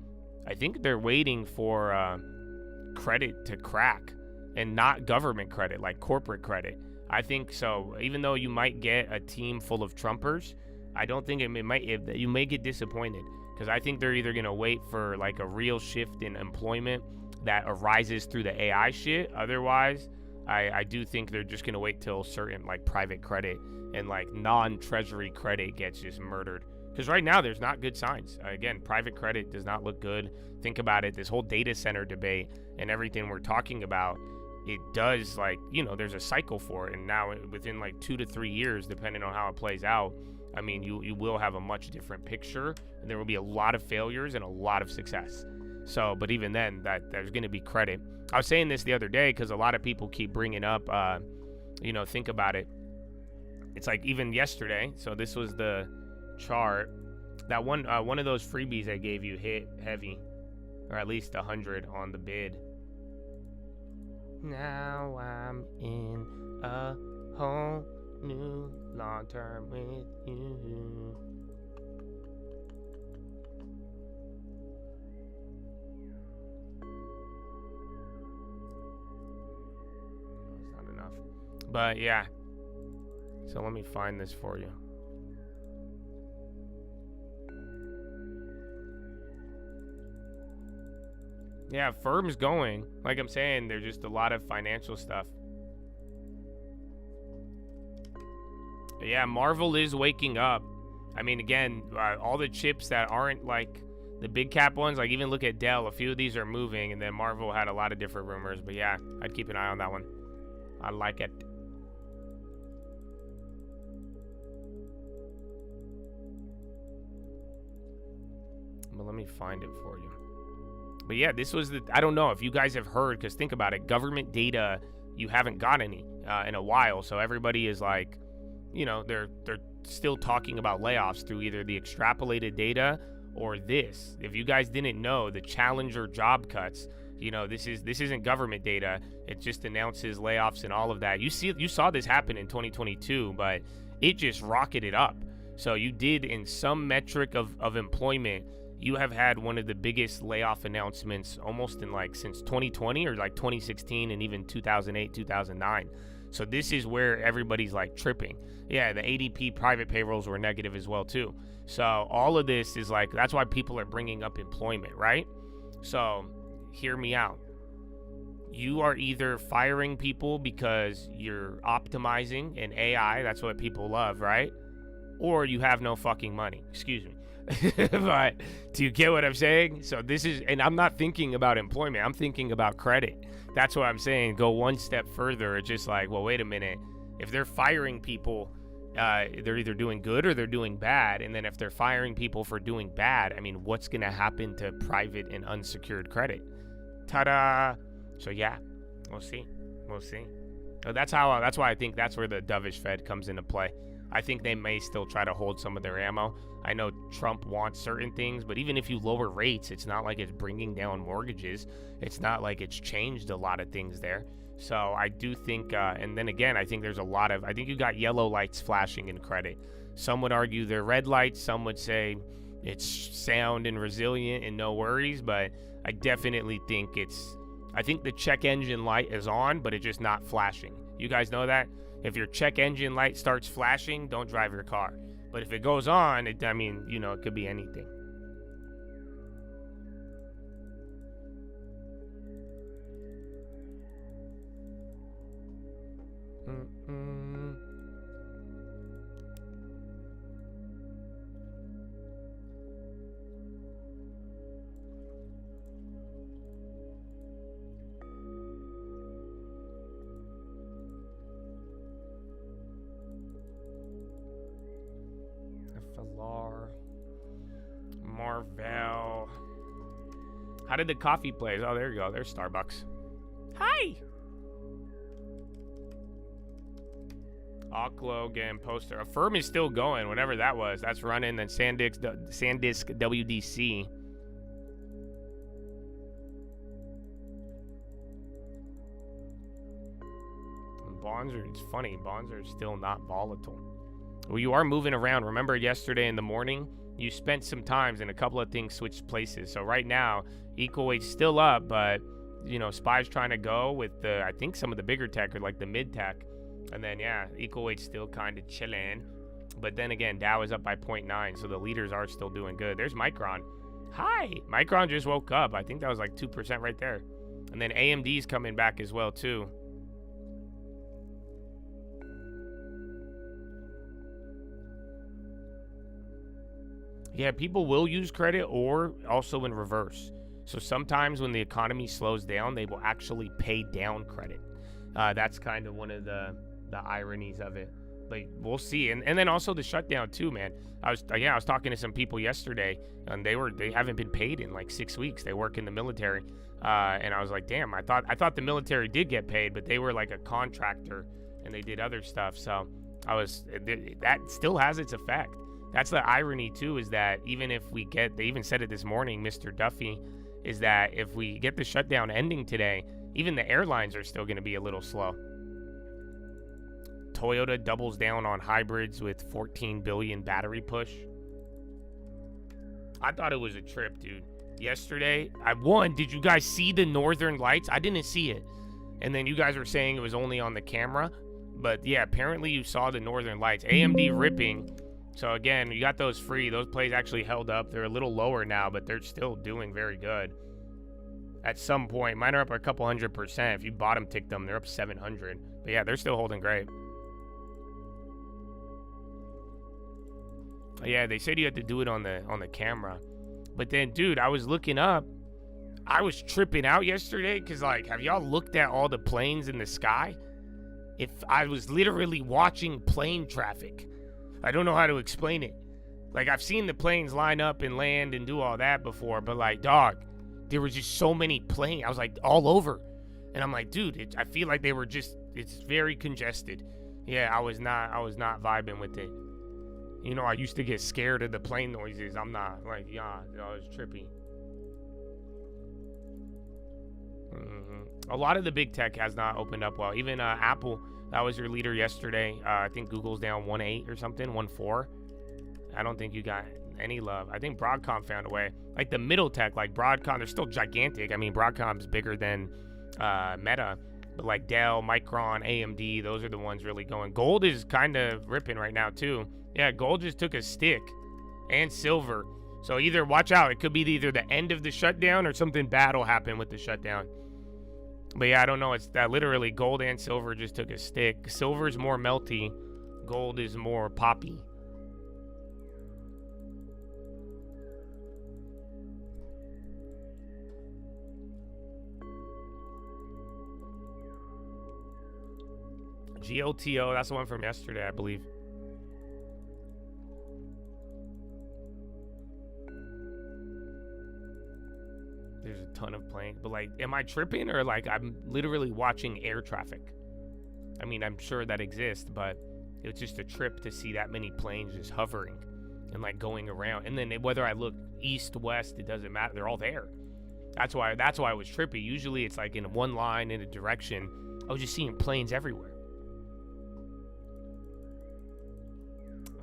credit to crack, and not government credit, like corporate credit. I think so. Even though you might get a team full of Trumpers, I don't think you may get disappointed, because I think they're either gonna wait for like a real shift in employment that arises through the AI shit. Otherwise, I do think they're just gonna wait till certain like private credit and like non-treasury credit gets just murdered. Because right now there's not good signs. Again, private credit does not look good. Think about it. This whole data center debate and everything we're talking about, it does, like, there's a cycle for it. And now within like 2 to 3 years, depending on how it plays out, I mean, you will have a much different picture, and there will be a lot of failures and a lot of success. So, but even then, that there's going to be credit. I was saying this the other day because a lot of people keep bringing up, think about it. It's like even yesterday. So this was the chart. That one of those freebies I gave you hit heavy, or at least 100 on the bid. Now I'm in a whole new long term with you. That's not enough. But yeah. So let me find this for you. Yeah, firm's going. Like I'm saying, there's just a lot of financial stuff. But yeah, Marvel is waking up. I mean, again, all the chips that aren't like the big cap ones, like even look at Dell. A few of these are moving, and then Marvel had a lot of different rumors. But yeah, I'd keep an eye on that one. I like it. But let me find it for you. But yeah, this was I don't know if you guys have heard, because think about it, government data, you haven't got any in a while. So everybody is like, they're still talking about layoffs through either the extrapolated data or this. If you guys didn't know, the Challenger job cuts, this isn't government data. It just announces layoffs and all of that. You saw this happen in 2022, but it just rocketed up. So you did, in some metric of employment, you have had one of the biggest layoff announcements almost in like since 2020 or like 2016 and even 2008, 2009. So this is where everybody's like tripping. Yeah, the ADP private payrolls were negative as well too. So all of this is like, that's why people are bringing up employment, right? So hear me out. You are either firing people because you're optimizing in AI, that's what people love, right? Or you have no fucking money. Excuse me. But do you get what I'm saying? So this is, and I'm not thinking about employment, I'm thinking about credit. That's what I'm saying. Go one step further. It's just like, well, wait a minute. If they're firing people, they're either doing good or they're doing bad. And then if they're firing people for doing bad, I mean, what's going to happen to private and unsecured credit? Ta-da! So yeah, we'll see. So that's why I think that's where the dovish Fed comes into play. I think they may still try to hold some of their ammo. I know Trump wants certain things, but even if you lower rates, it's not like it's bringing down mortgages. It's not like it's changed a lot of things there. So I do think, and then again, I think there's I think you got yellow lights flashing in credit. Some would argue they're red lights. Some would say it's sound and resilient and no worries, but I definitely think I think the check engine light is on, but it's just not flashing. You guys know that? If your check engine light starts flashing, don't drive your car. But if it goes on, it could be anything. Marvel. How did the coffee plays? Oh, there you go. There's Starbucks. Hi. Logan poster. A firm is still going, whatever that was. That's running. Then SanDisk WDC. It's funny. Bonds are still not volatile. Well, you are moving around. Remember yesterday in the morning, you spent some times and a couple of things switched places. So right now, equal weight's still up, but SPY's trying to go with I think some of the bigger tech or like the mid tech. And then yeah, equal weight's still kind of chilling. But then again, Dow is up by 0.9, so the leaders are still doing good. There's Micron. Hi. Micron just woke up. I think that was like 2% right there. And then AMD's coming back as well, too. Yeah, people will use credit or also in reverse. So sometimes when the economy slows down, they will actually pay down credit. That's kind of one of the ironies of it. But we'll see. And then also the shutdown too, man. I was talking to some people yesterday, and they haven't been paid in like 6 weeks. They work in the military, and I was like, damn. I thought the military did get paid, but they were like a contractor and they did other stuff. So that still has its effect. That's the irony too, is that even if we get, they even said it this morning, Mr. Duffy, is that if we get the shutdown ending today, even the airlines are still going to be a little slow. Toyota doubles down on hybrids with 14 billion battery push. I thought it was a trip, dude. Yesterday, did you guys see the Northern Lights? I didn't see it. And then you guys were saying it was only on the camera. But yeah, apparently you saw the Northern Lights. AMD ripping. So again, you got those free. Those plays actually held up. They're a little lower now, but they're still doing very good. At some point, mine are up a couple 100%. If you bottom tick them, they're up 700. But yeah, they're still holding great. Yeah, they said you had to do it on the camera. But then, dude, I was looking up. I was tripping out yesterday because, like, have y'all looked at all the planes in the sky? If I was literally watching plane traffic. I don't know how to explain it. Like, I've seen the planes line up and land and do all that before, but like, dog, there was just so many planes. I was like, all over. And I'm like, dude, I feel like they were just, it's very congested. Yeah, I was not vibing with it. You know, I used to get scared of the plane noises. I'm not, like, yeah, I was trippy. A lot of the big tech has not opened up well. Even Apple, that was your leader yesterday. I think Google's down 1.8 or something, 1.4. I don't think you got any love. I think Broadcom found a way. Like the middle tech, like Broadcom, they're still gigantic. I mean, Broadcom's bigger than Meta. But like Dell, Micron, AMD, those are the ones really going. Gold is kind of ripping right now too. Yeah, gold just took a stick, and silver. So either, watch out, it could be either the end of the shutdown or something bad will happen with the shutdown. But yeah, I don't know. It's that literally gold and silver just took a stick. Silver's more melty. Gold is more poppy. GLTO, that's the one from yesterday, I believe. There's a ton of planes, but like, am I tripping, or like I'm literally watching air traffic? I mean, I'm sure that exists, but it's just a trip to see that many planes just hovering and like going around. And then whether I look east, west, it doesn't matter. They're all there. That's why it was trippy. Usually it's like in one line in a direction. I was just seeing planes everywhere.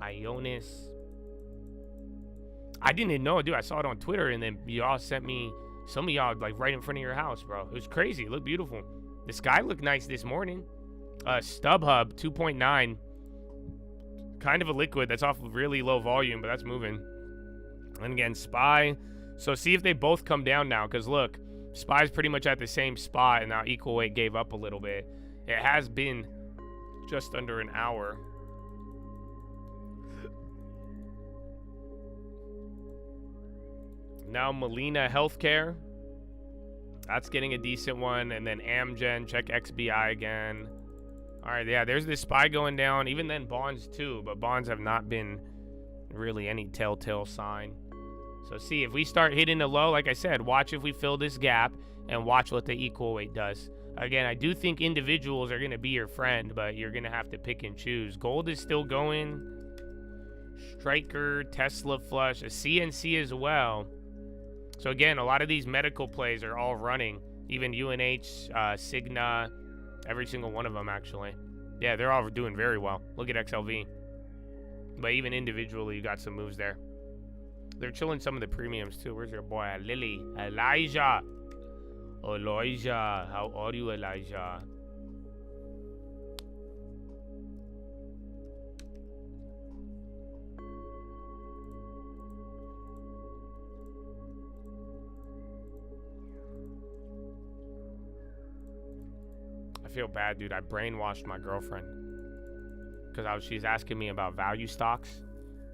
Ionis. I didn't know, dude. I saw it on Twitter, and then y'all sent me, some of y'all, like right in front of your house, bro. It was crazy. It looked beautiful. The sky looked nice this morning. StubHub 2.9. Kind of a liquid. That's off of really low volume, but that's moving. And again, SPY. So see if they both come down now, because look, SPY's pretty much at the same spot, and now equal weight gave up a little bit. It has been just under an hour. Now Molina Healthcare, that's getting a decent one. And then Amgen, check XBI again. All right, yeah, there's this SPY going down. Even then bonds too, but bonds have not been really any telltale sign. So see, if we start hitting a low, like I said, watch if we fill this gap and watch what the equal weight does. Again, I do think individuals are going to be your friend, but you're going to have to pick and choose. Gold is still going. Stryker, Tesla flush, a CNC as well. So again, a lot of these medical plays are all running. Even UNH, Cigna, every single one of them actually. Yeah, they're all doing very well. Look at XLV. But even individually, you got some moves there. They're chilling some of the premiums too. Where's your boy? Lily. Elijah. Elijah. How are you, Elijah? feel bad, dude. I brainwashed my girlfriend because she's asking me about value stocks,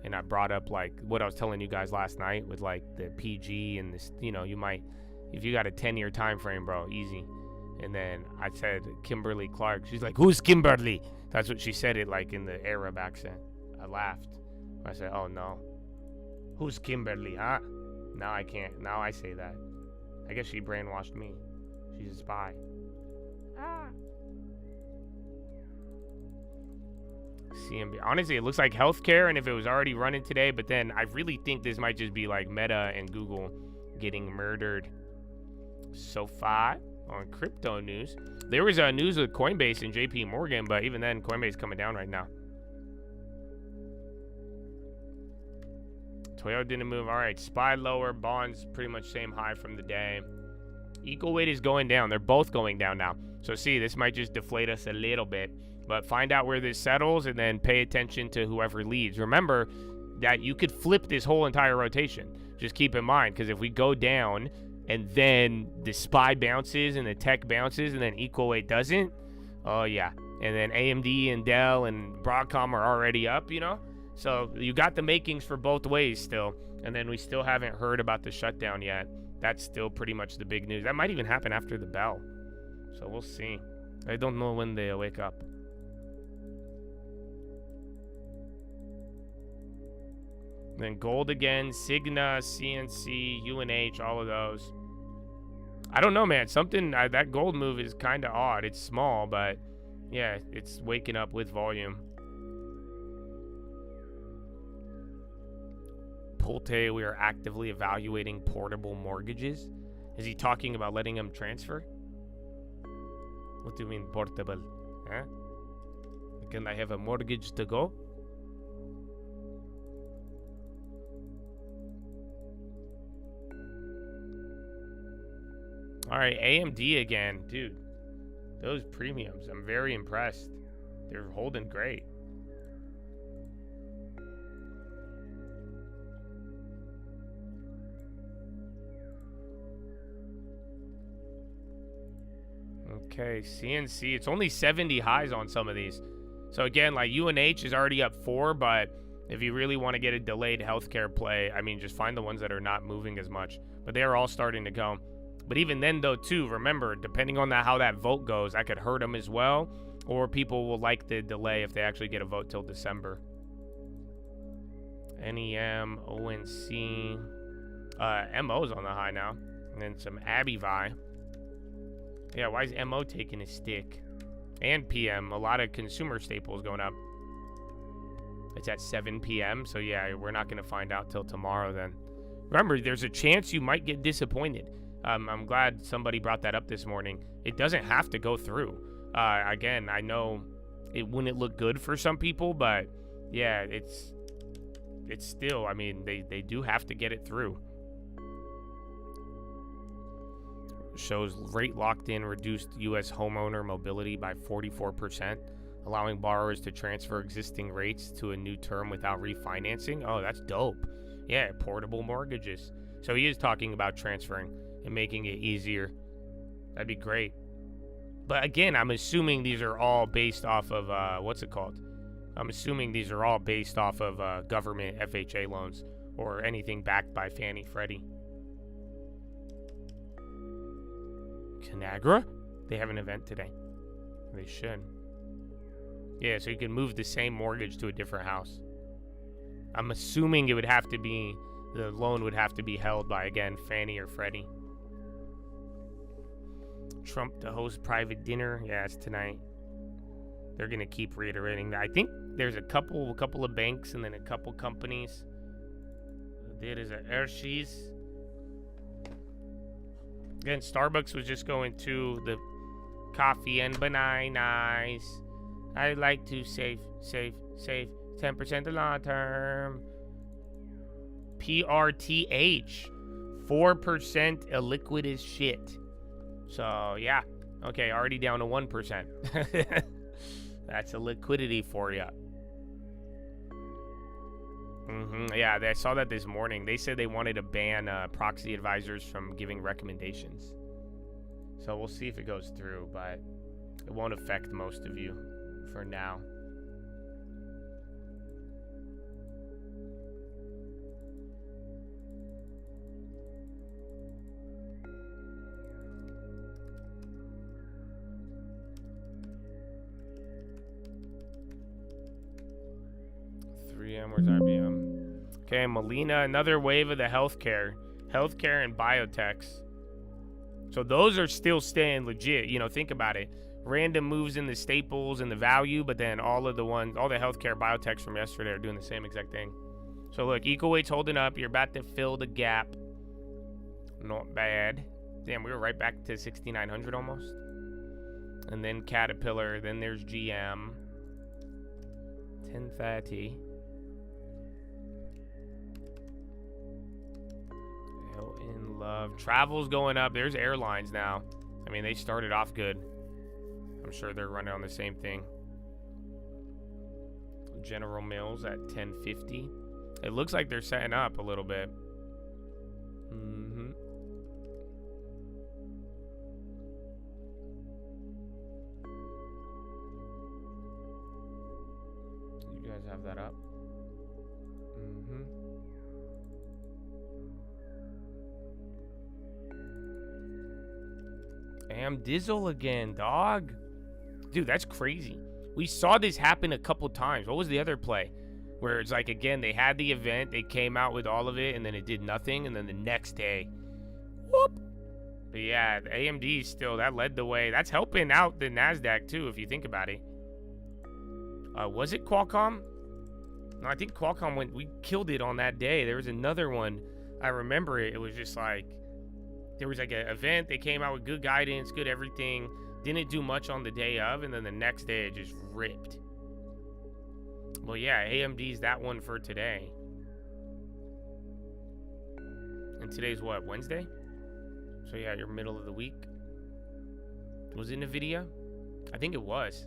and I brought up like what I was telling you guys last night with like the PG and this. You know, you might, if you got a 10-year time frame, bro, easy. And then I said Kimberly Clark. She's like, "Who's Kimberly?" That's what she said, it like in the Arab accent. I laughed. I said, "Oh no, who's Kimberly, huh?" Now I can't. Now I say that. I guess she brainwashed me. She's a spy. CMB. Honestly, it looks like healthcare, and if it was already running today, but then I really think this might just be like Meta and Google getting murdered. SoFi on crypto news. There was news with Coinbase and JP Morgan, but even then, Coinbase coming down right now. Toyota didn't move. All right, SPY lower, bonds pretty much same high from the day. Equal weight is going down. They're both going down now. So see, this might just deflate us a little bit, but find out where this settles and then pay attention to whoever leads. Remember that you could flip this whole entire rotation. Just keep in mind, because if we go down and then the SPY bounces and the tech bounces and then equal weight doesn't, oh yeah. And then AMD and Dell and Broadcom are already up, you know? So you got the makings for both ways still. And then we still haven't heard about the shutdown yet. That's still pretty much the big news. That might even happen after the bell. So we'll see. I don't know when they wake up. Then gold again, Cigna, CNC, UNH, all of those. I don't know, man. Something, that gold move is kind of odd. It's small, but yeah, it's waking up with volume. Pulte, we are actively evaluating portable mortgages. Is he talking about letting them transfer? What do you mean portable? Huh? Can I have a mortgage to go? All right, AMD again. Dude, those premiums, I'm very impressed. They're holding great. Okay, CNC, it's only 70 highs on some of these. So again, like UNH is already up 4, but if you really want to get a delayed healthcare play, I mean, just find the ones that are not moving as much. But they are all starting to go. But even then, though, too, remember, depending on how that vote goes, that could hurt them as well. Or people will like the delay if they actually get a vote till December. NEM, ONC. MO's on the high now. And then some ABVI. Yeah, why is MO taking a stick? And PM, a lot of consumer staples going up. It's at 7 p.m., so yeah, we're not going to find out till tomorrow then. Remember, there's a chance you might get disappointed. I'm glad somebody brought that up this morning. It doesn't have to go through. Again, I know it wouldn't look good for some people, but yeah, it's still, I mean, they do have to get it through. Shows rate locked in reduced U.S. homeowner mobility by 44%, allowing borrowers to transfer existing rates to a new term without refinancing. Oh, that's dope. Yeah, portable mortgages. So he is talking about transferring and making it easier. That'd be great. But again, I'm assuming these are all based off of, what's it called? I'm assuming these are all based off of government FHA loans or anything backed by Fannie Freddie. Conagra? They have an event today. They should. Yeah, so you can move the same mortgage to a different house. I'm assuming it would have to be, the loan would have to be held by, again, Fannie or Freddie. Trump to host private dinner. Yeah, it's tonight. They're going to keep reiterating that. I think there's a couple of banks and then a couple companies. There is a Hershey's. Again, Starbucks was just going to the coffee and bananas. I like to save 10% the long term. PRTH, 4% illiquid as shit. So yeah, okay, already down to 1%. That's a liquidity for you. Yeah, I saw that this morning. They said they wanted to ban proxy advisors from giving recommendations. So we'll see if it goes through, but It won't affect most of you for now. Where's IBM? Okay, Molina, another wave of the healthcare and biotechs. So those are still staying legit. You know, think about it. Random moves in the staples and the value, but then all the healthcare biotechs from yesterday are doing the same exact thing. So look, equal weight's holding up. You're about to fill the gap. Not bad. Damn, we were right back to 6,900 almost. And then Caterpillar. Then there's GM. 1030. Hilton, Love. Travel's going up. There's airlines now. I mean, they started off good. I'm sure they're running on the same thing. General Mills at 1050. It looks like they're setting up a little bit. You guys have that up? Am Dizzle again, dog. Dude, that's crazy. We saw this happen a couple times. What was the other play? Where it's like, again, they had the event, they came out with all of it, and then it did nothing, and then the next day, whoop. But yeah, the AMD still, that led the way. That's helping out the NASDAQ too, if you think about it. Was it Qualcomm? No, I think Qualcomm we killed it on that day. There was another one. I remember it. It was just like, there was like an event. They came out with good guidance, good everything. Didn't do much on the day of, and then the next day it just ripped. Well, yeah, AMD's that one for today. And today's what, Wednesday? So yeah, you're middle of the week. Was it NVIDIA? I think it was.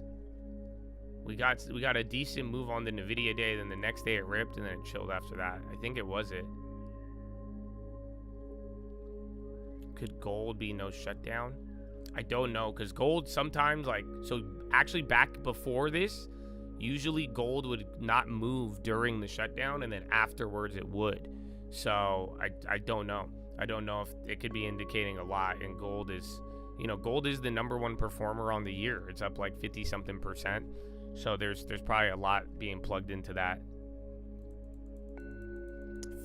We got a decent move on the NVIDIA day, then the next day it ripped, and then it chilled after that. I think it was it. Could gold be no shutdown? I don't know, because gold sometimes, like, so actually back before this, usually gold would not move during the shutdown, and then afterwards it would. So I don't know. I don't know if it could be indicating a lot. And gold is, you know, gold is the #1 performer on the year. It's up like 50-something%. So there's probably a lot being plugged into that.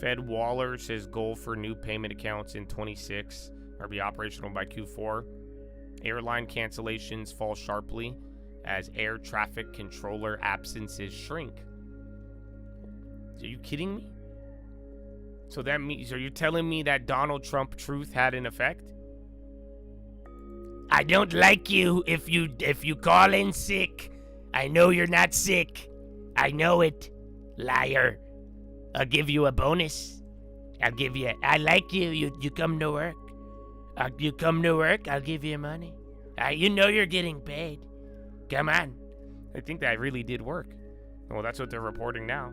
Fed Waller says goal for new payment accounts in 26 are be operational by Q4. Airline cancellations fall sharply as air traffic controller absences shrink. Are you kidding me? So that means, are you telling me that Donald Trump truth had an effect? I don't like you if you call in sick. I know you're not sick. I know it. Liar. I'll give you a bonus. I like you. You come to work. You come to work, I'll give you money. You know you're getting paid. Come on. I think that really did work. Well, that's what they're reporting now.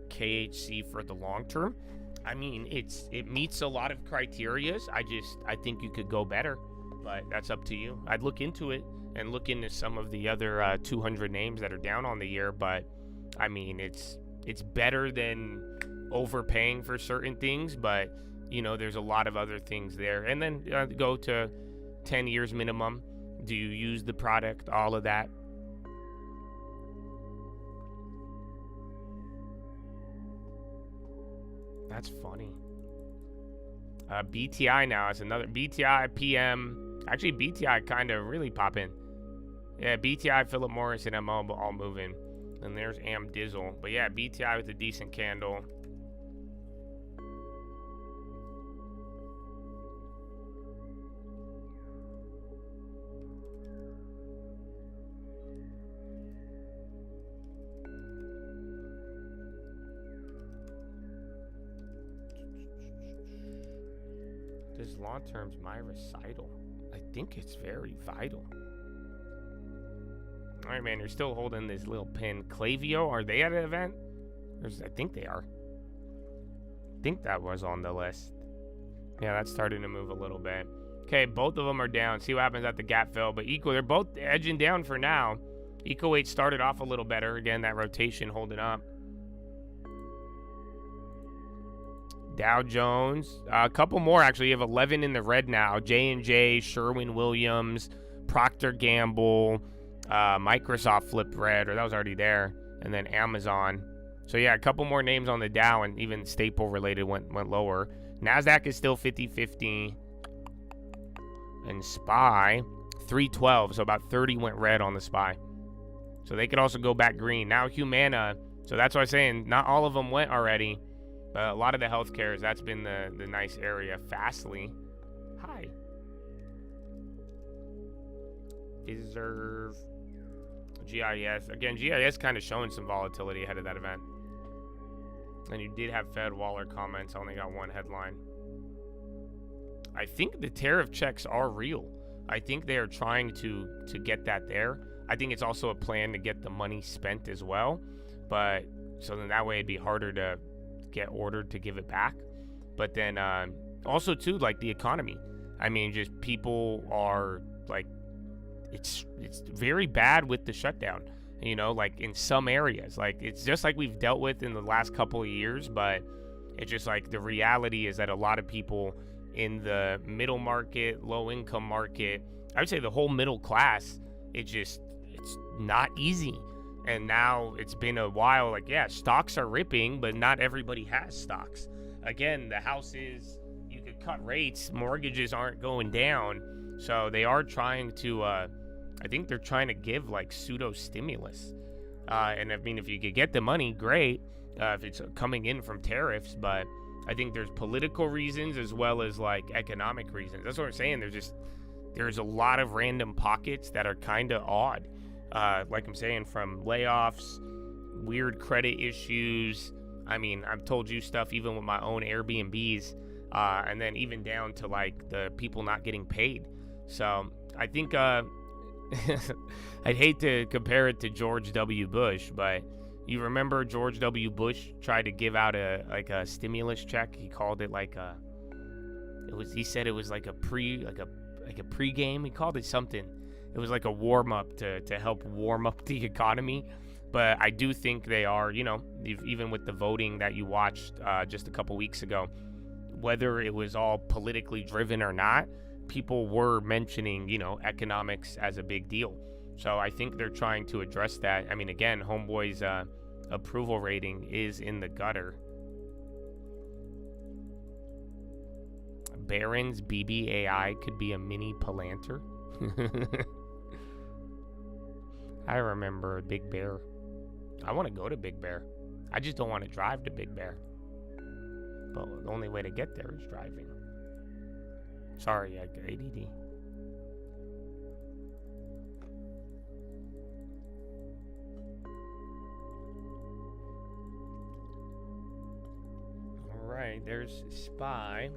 KHC for the long term. I mean, it meets a lot of criterias. I think you could go better, but that's up to you. I'd look into it and look into some of the other 200 names that are down on the year, but I mean, it's better than overpaying for certain things, but you know, there's a lot of other things there. And then go to 10 years minimum. Do you use the product? All of that. That's funny. BTI now is another BTI PM. Actually, BTI kind of really popping. Yeah, BTI, Philip Morris, and MO all moving. And there's Am Dizzle. But yeah, BTI with a decent candle. This long term's my recital. I think it's very vital. All right, man, you're still holding this little pin. Clavio, are they at an event? I think they are. I think that was on the list. Yeah, that's starting to move a little bit. Okay, both of them are down. See what happens at the gap fill. But Eco, they're both edging down for now. Eco 8 started off a little better. Again, that rotation holding up. Dow Jones, a couple more actually. You have 11 in the red now. J&J, Sherwin-Williams, Procter Gamble, Microsoft flipped red, or that was already there, and then Amazon. So yeah, a couple more names on the Dow, and even staple related went lower. Nasdaq is still 50-50, and SPY 312. So about 30 went red on the SPY. So they could also go back green. Now Humana. So that's what I'm saying. Not all of them went already. But a lot of the healthcare, that's been the nice area. Fastly. Hi. Deserve. GIS. Again, GIS kind of showing some volatility ahead of that event. And you did have Fed Waller comments. Only got one headline. I think the tariff checks are real. I think they are trying to get that there. I think it's also a plan to get the money spent as well. But so then that way it'd be harder to get ordered to give it back. But then also too, like the economy, I mean, just people are like, it's very bad with the shutdown, you know, like in some areas. Like it's just like we've dealt with in the last couple of years, but it's just like the reality is that a lot of people in the middle market, low income market, I would say the whole middle class, it's not easy. And now it's been a while, like, yeah, stocks are ripping, but not everybody has stocks. Again, the houses, you could cut rates, mortgages aren't going down. So they are trying to, I think they're trying to give like pseudo stimulus. And I mean, if you could get the money, great, if it's coming in from tariffs. But I think there's political reasons as well as like economic reasons. That's what I'm saying. There's a lot of random pockets that are kind of odd. Like I'm saying, from layoffs, weird credit issues. I mean, I've told you stuff even with my own Airbnbs, and then even down to like the people not getting paid. So I think I'd hate to compare it to George W. Bush, but you remember George W. Bush tried to give out a stimulus check. He called it he said it was like a pregame. He called it something. It was like a warm-up to help warm up the economy. But I do think they are, you know, even with the voting that you watched just a couple weeks ago, whether it was all politically driven or not, people were mentioning, you know, economics as a big deal. So I think they're trying to address that. I mean, again, Homeboy's approval rating is in the gutter. Barron's BBAI could be a mini Palantir. I remember Big Bear. I want to go to Big Bear. I just don't want to drive to Big Bear. But the only way to get there is driving. Sorry, I got ADD. All right, there's SPY.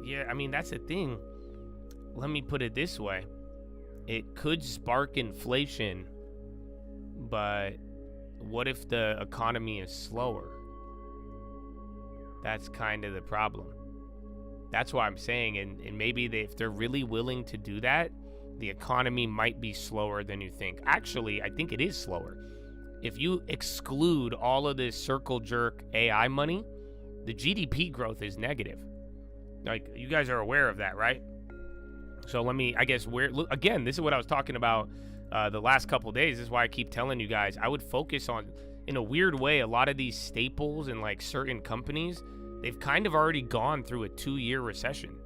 Yeah, I mean, that's the thing. Let me put it this way. It could spark inflation, but what if the economy is slower? That's kind of the problem. That's why I'm saying, and maybe if they're really willing to do that, the economy might be slower than you think. Actually, I think it is slower. If you exclude all of this circle jerk AI money, the GDP growth is negative. Like, you guys are aware of that, right? So again, this is what I was talking about the last couple days. This is why I keep telling you guys, I would focus on, in a weird way, a lot of these staples and like certain companies, they've kind of already gone through a 2-year recession.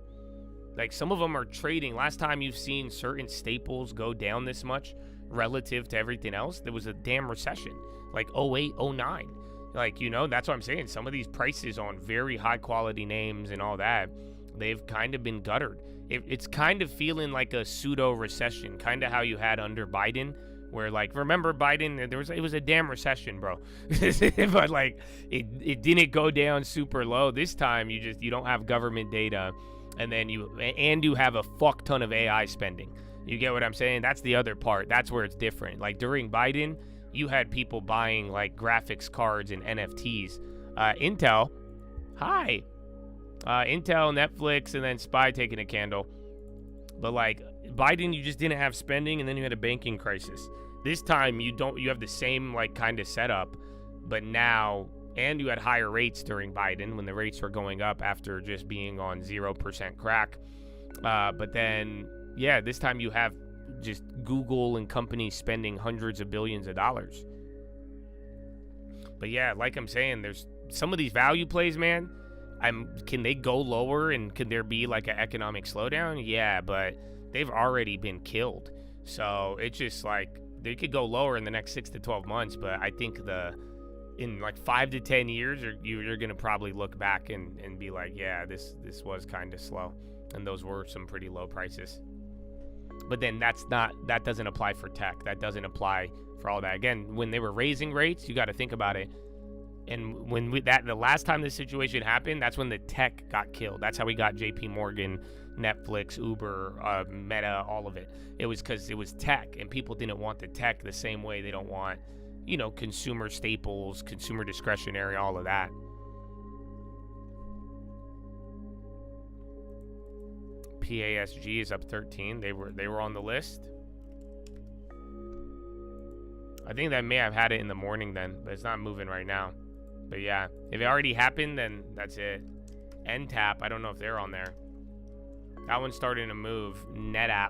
Like some of them are trading. Last time you've seen certain staples go down this much relative to everything else, there was a damn recession, like 08, 09. Like, you know, that's what I'm saying. Some of these prices on very high quality names and all that, they've kind of been guttered. It's kind of feeling like a pseudo recession, kind of how you had under Biden, where like, remember Biden, it was a damn recession, bro. But like it didn't go down super low. This time you don't have government data, and then you have a fuck ton of AI spending. You get what I'm saying? That's the other part. That's where it's different. Like during Biden, you had people buying like graphics cards and NFTs. Intel, hi. Intel, Netflix, and then SPY taking a candle. But like Biden, you just didn't have spending, and then you had a banking crisis. This time you have the same like kind of setup, but now, and you had higher rates during Biden when the rates were going up after just being on 0% crack. But then, yeah, this time you have just Google and companies spending hundreds of billions of dollars. But yeah, like I'm saying, there's some of these value plays, man. Can they go lower, and can there be like an economic slowdown? Yeah, but they've already been killed. So it's just like they could go lower in the next 6 to 12 months. But I think in like 5 to 10 years, you're gonna probably look back and be like, yeah, this was kind of slow, and those were some pretty low prices. But then that doesn't apply for tech. That doesn't apply for all that. Again, when they were raising rates, you got to think about it. And when the last time this situation happened, that's when the tech got killed. That's how we got JP Morgan, Netflix, Uber, Meta, all of it. It was because it was tech, and people didn't want the tech the same way they don't want, consumer staples, consumer discretionary, all of that. PASG is up 13. They were on the list. I think that may have had it in the morning then, but it's not moving right now. But yeah, if it already happened, then that's it. NTAP, I don't know if they're on there. That one's starting to move. NetApp.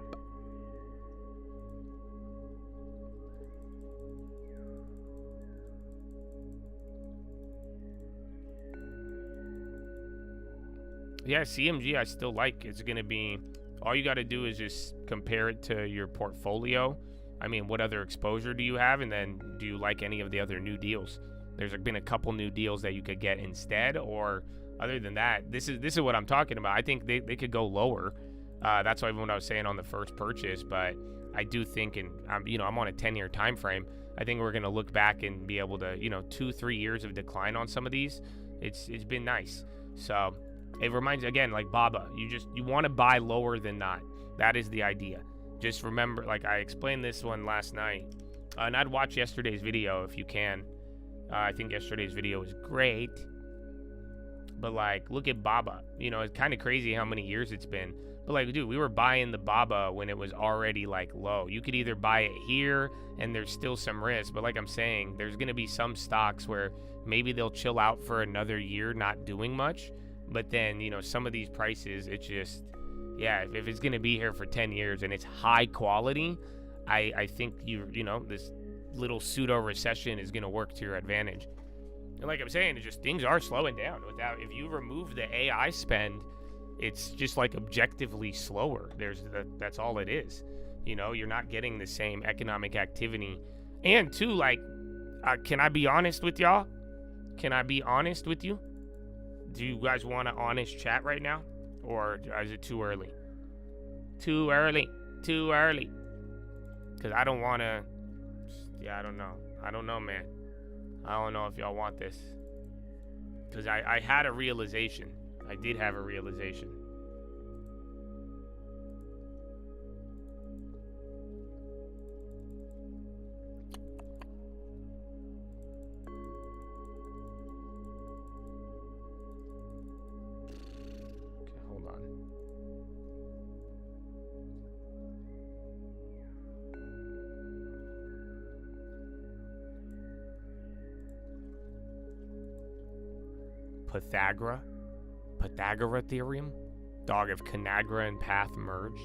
Yeah, CMG I still like. It's going to be, all you got to do is just compare it to your portfolio. I mean, what other exposure do you have? And then do you like any of the other new deals? There's been a couple new deals that you could get instead, or other than that, this is what I'm talking about. I think they could go lower. That's why what I was saying on the first purchase, but I do think, and I'm on a 10-year time frame. I think we're going to look back and be able to, 2-3 years of decline on some of these. It's been nice. So it reminds, again, like Baba, you want to buy lower than not. That is the idea. Just remember, like I explained this one last night, and I'd watch yesterday's video if you can. I think yesterday's video was great, but like, look at Baba. It's kind of crazy how many years it's been. But like, dude, we were buying the Baba when it was already like low. You could either buy it here, and there's still some risk. But like I'm saying, there's gonna be some stocks where maybe they'll chill out for another year, not doing much. But then, some of these prices, it's just, yeah, if it's gonna be here for 10 years and it's high quality, I think this little pseudo recession is going to work to your advantage. And like I'm saying, it's just things are slowing down. If you remove the AI spend, it's just like objectively slower. That's all it is. You're not getting the same economic activity. And two, like, can I be honest with y'all? Can I be honest with you? Do you guys want an honest chat right now? Or is it too early? Too early. Because I don't want to... Yeah, I don't know, man. I don't know if y'all want this. Because I had a realization. I did have a realization. Okay, hold on. Pythagora theorem? Dog, if Conagra and Path merged.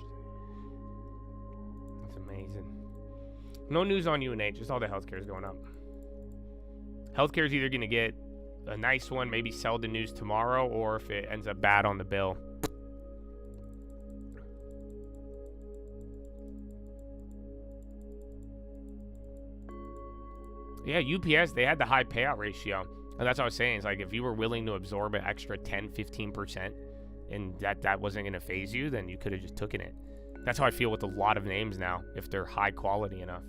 That's amazing. No news on UNH, just all the healthcare is going up. Healthcare is either going to get a nice one, maybe sell the news tomorrow, or if it ends up bad on the bill. Yeah, UPS, they had the high payout ratio. And that's what I was saying. It's like, if you were willing to absorb an extra 10-15% and that wasn't going to phase you, then you could have just taken it. That's how I feel with a lot of names now, if they're high quality enough.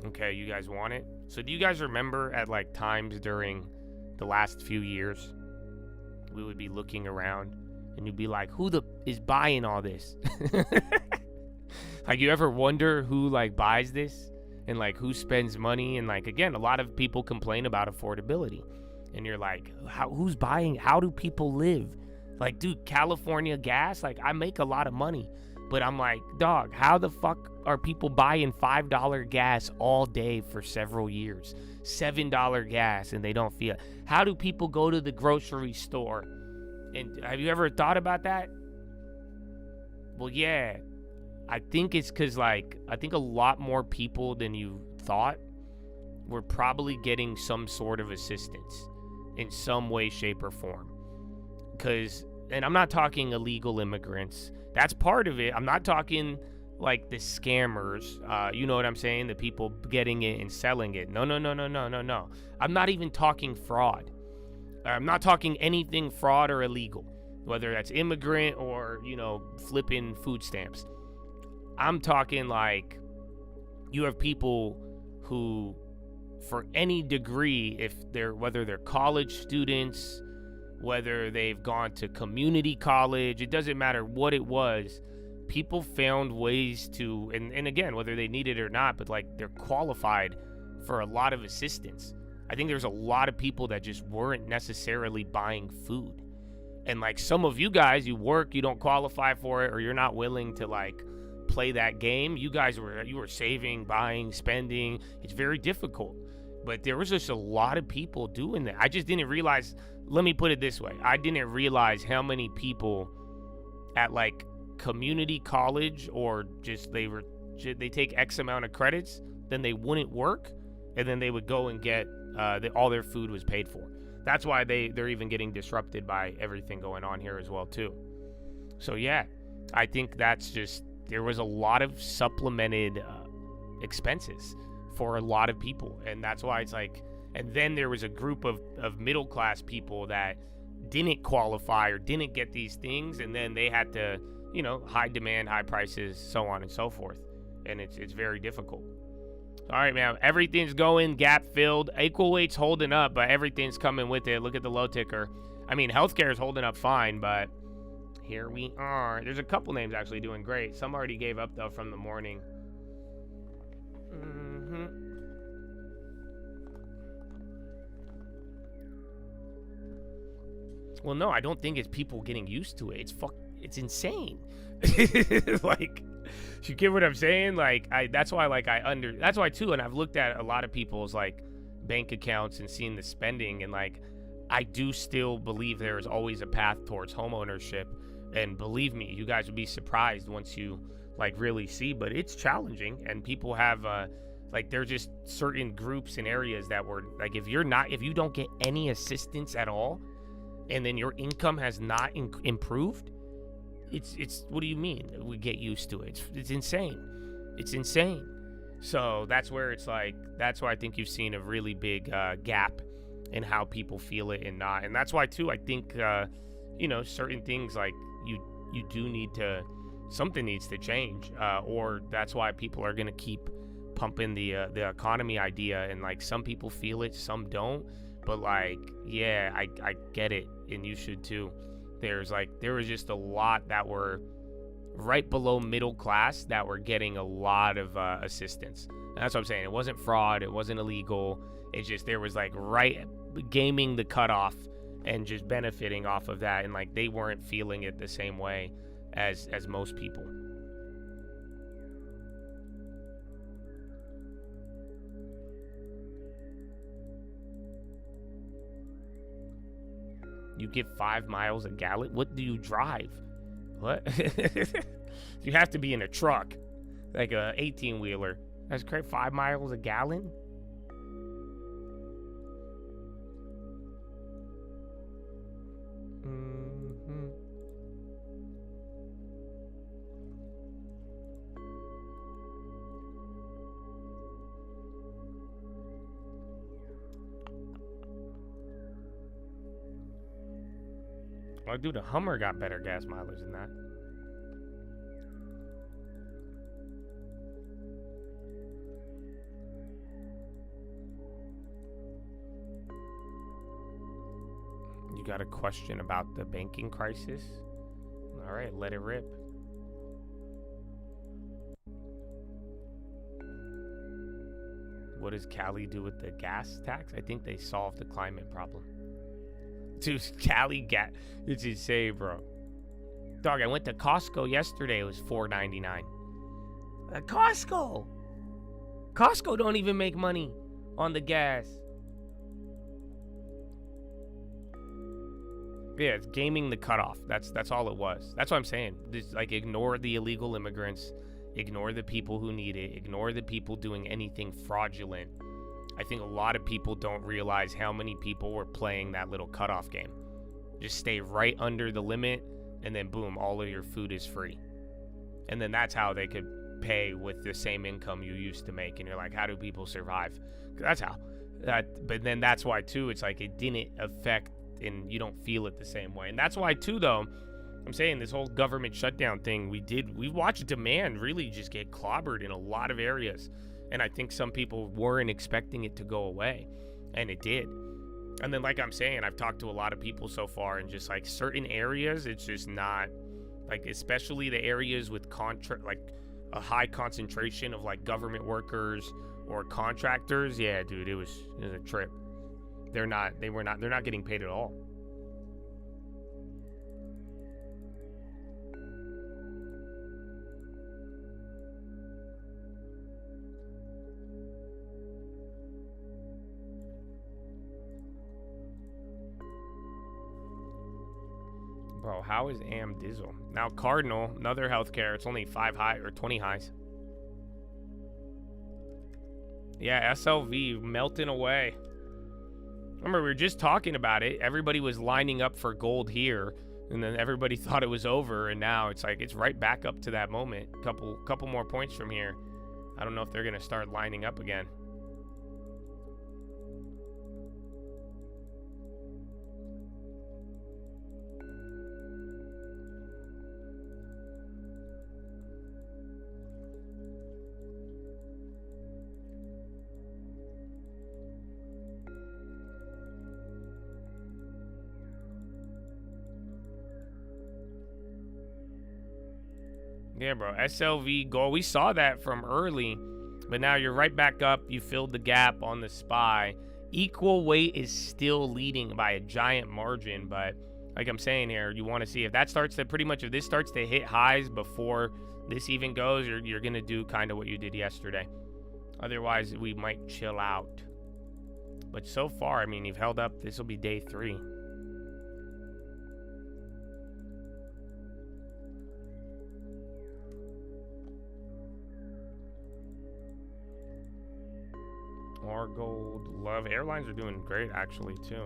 Okay, you guys want it? So do you guys remember at like times during the last few years, we would be looking around and you'd be like, who is buying all this? Like, you ever wonder who like buys this? and like who spends money. And like, again, a lot of people complain about affordability, and you're like, who's buying? How do people live? Like, dude, California gas, like I make a lot of money, but I'm like, dog, how the fuck are people buying $5 gas all day for several years? $7 gas, and they don't feel it. How do people go to the grocery store? And have you ever thought about that? Well, yeah, I think it's because, like, I think a lot more people than you thought were probably getting some sort of assistance in some way, shape, or form. Because, and I'm not talking illegal immigrants. That's part of it. I'm not talking like the scammers. You know what I'm saying? The people getting it and selling it. No. I'm not even talking fraud. I'm not talking anything fraud or illegal, whether that's immigrant or, you know, flipping food stamps. I'm talking like you have people who, for any degree, whether they're college students, whether they've gone to community college, it doesn't matter what it was, people found ways to, and again, whether they need it or not, but like they're qualified for a lot of assistance. I think there's a lot of people that just weren't necessarily buying food. And like some of you guys, you work, you don't qualify for it, or you're not willing to like play that game. You were saving, buying, spending. It's very difficult. But there was just a lot of people doing that. I just didn't realize, let me put it this way. I didn't realize how many people at like community college, or just they take X amount of credits, then they wouldn't work, and then they would go and get all their food was paid for. That's why they're even getting disrupted by everything going on here as well too. So yeah, I think that's just, there was a lot of supplemented expenses for a lot of people, and that's why it's like, and then there was a group of middle class people that didn't qualify or didn't get these things, and then they had to, you know, high demand, high prices, so on and so forth, and it's very difficult. All right, man, everything's going gap filled. Equal weight's holding up, but everything's coming with it. Look at the low ticker. I mean, healthcare is holding up fine, but here we are. There's a couple names actually doing great. Some already gave up though from the morning. Well, no, I don't think it's people getting used to it. It's insane. Like, you get what I'm saying? Like, that's why too, and I've looked at a lot of people's like bank accounts and seen the spending, and like, I do still believe there is always a path towards home ownership. And believe me, you guys would be surprised once you like really see, but it's challenging, and people have like, there are just certain groups and areas that were like, if you don't get any assistance at all, and then your income has not improved, it's what do you mean we get used to it? It's insane. So that's where it's like, that's why I think you've seen a really big gap in how people feel it and not. And that's why too, I think you know, certain things like you do need to, something needs to change, or that's why people are gonna keep pumping the economy idea, and like some people feel it, some don't. But like, yeah, I get it, and you should too. There was just a lot that were right below middle class that were getting a lot of assistance. And that's what I'm saying. It wasn't fraud. It wasn't illegal. It's just there was like right gaming the cutoff and just benefiting off of that. And like they weren't feeling it the same way as most people. You get 5 miles a gallon? What do you drive? What? You have to be in a truck, like a 18-wheeler. That's great. 5 miles a gallon? Well, dude, the Hummer got better gas mileage than that. You got a question about the banking crisis? All right, let it rip. What does Cali do with the gas tax? I think they solved the climate problem. Dude, Cali gas. It's insane, bro. Dog, I went to Costco yesterday. It was $4.99. Costco don't even make money on the gas. Yeah, it's gaming the cutoff. That's all it was. That's what I'm saying. Just, like, ignore the illegal immigrants. Ignore the people who need it. Ignore the people doing anything fraudulent. I think a lot of people don't realize how many people were playing that little cutoff game. Just stay right under the limit, and then boom, all of your food is free. And then that's how they could pay with the same income you used to make. And you're like, how do people survive? That's how. But then that's why, too, it's like it didn't affect, and you don't feel it the same way. And that's why, too, though, I'm saying this whole government shutdown thing, we watched demand really just get clobbered in a lot of areas. And I think some people weren't expecting it to go away, and it did. And then, like I'm saying, I've talked to a lot of people so far, and just like certain areas, it's just not, like, especially the areas with like a high concentration of like government workers or contractors. Yeah, dude, it was a trip. They're not getting paid at all. Bro, how is AM Dizzle? Now Cardinal, another healthcare. It's only 5 high or 20 highs. Yeah, SLV melting away. Remember, we were just talking about it. Everybody was lining up for gold here, and then everybody thought it was over, and now it's like it's right back up to that moment. Couple more points from here. I don't know if they're gonna start lining up again. Yeah, bro. SLV gold. We saw that from early, but now you're right back up. You filled the gap on the SPY. Equal weight is still leading by a giant margin, but like I'm saying here, you want to see if that starts to if this starts to hit highs before this even goes, you're going to do kind of what you did yesterday. Otherwise, we might chill out. But so far, I mean, you've held up. This will be day 3. More gold. Love. Airlines are doing great, actually, too.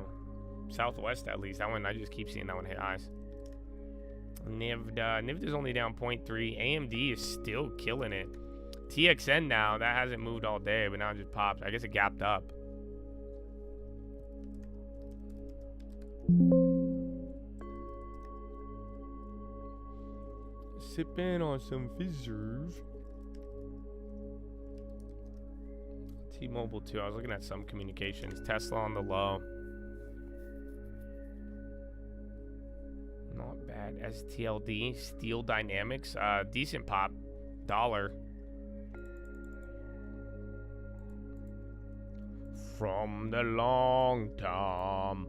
Southwest, at least. That one, I just keep seeing that one hit highs. NIVD is only down 0.3. AMD is still killing it. TXN now, that hasn't moved all day, but now it just pops. I guess it gapped up. Sipping on some fizzers. T-Mobile too. I was looking at some communications. Tesla on the low. Not bad. STLD. Steel Dynamics. Decent pop. Dollar. From the long term.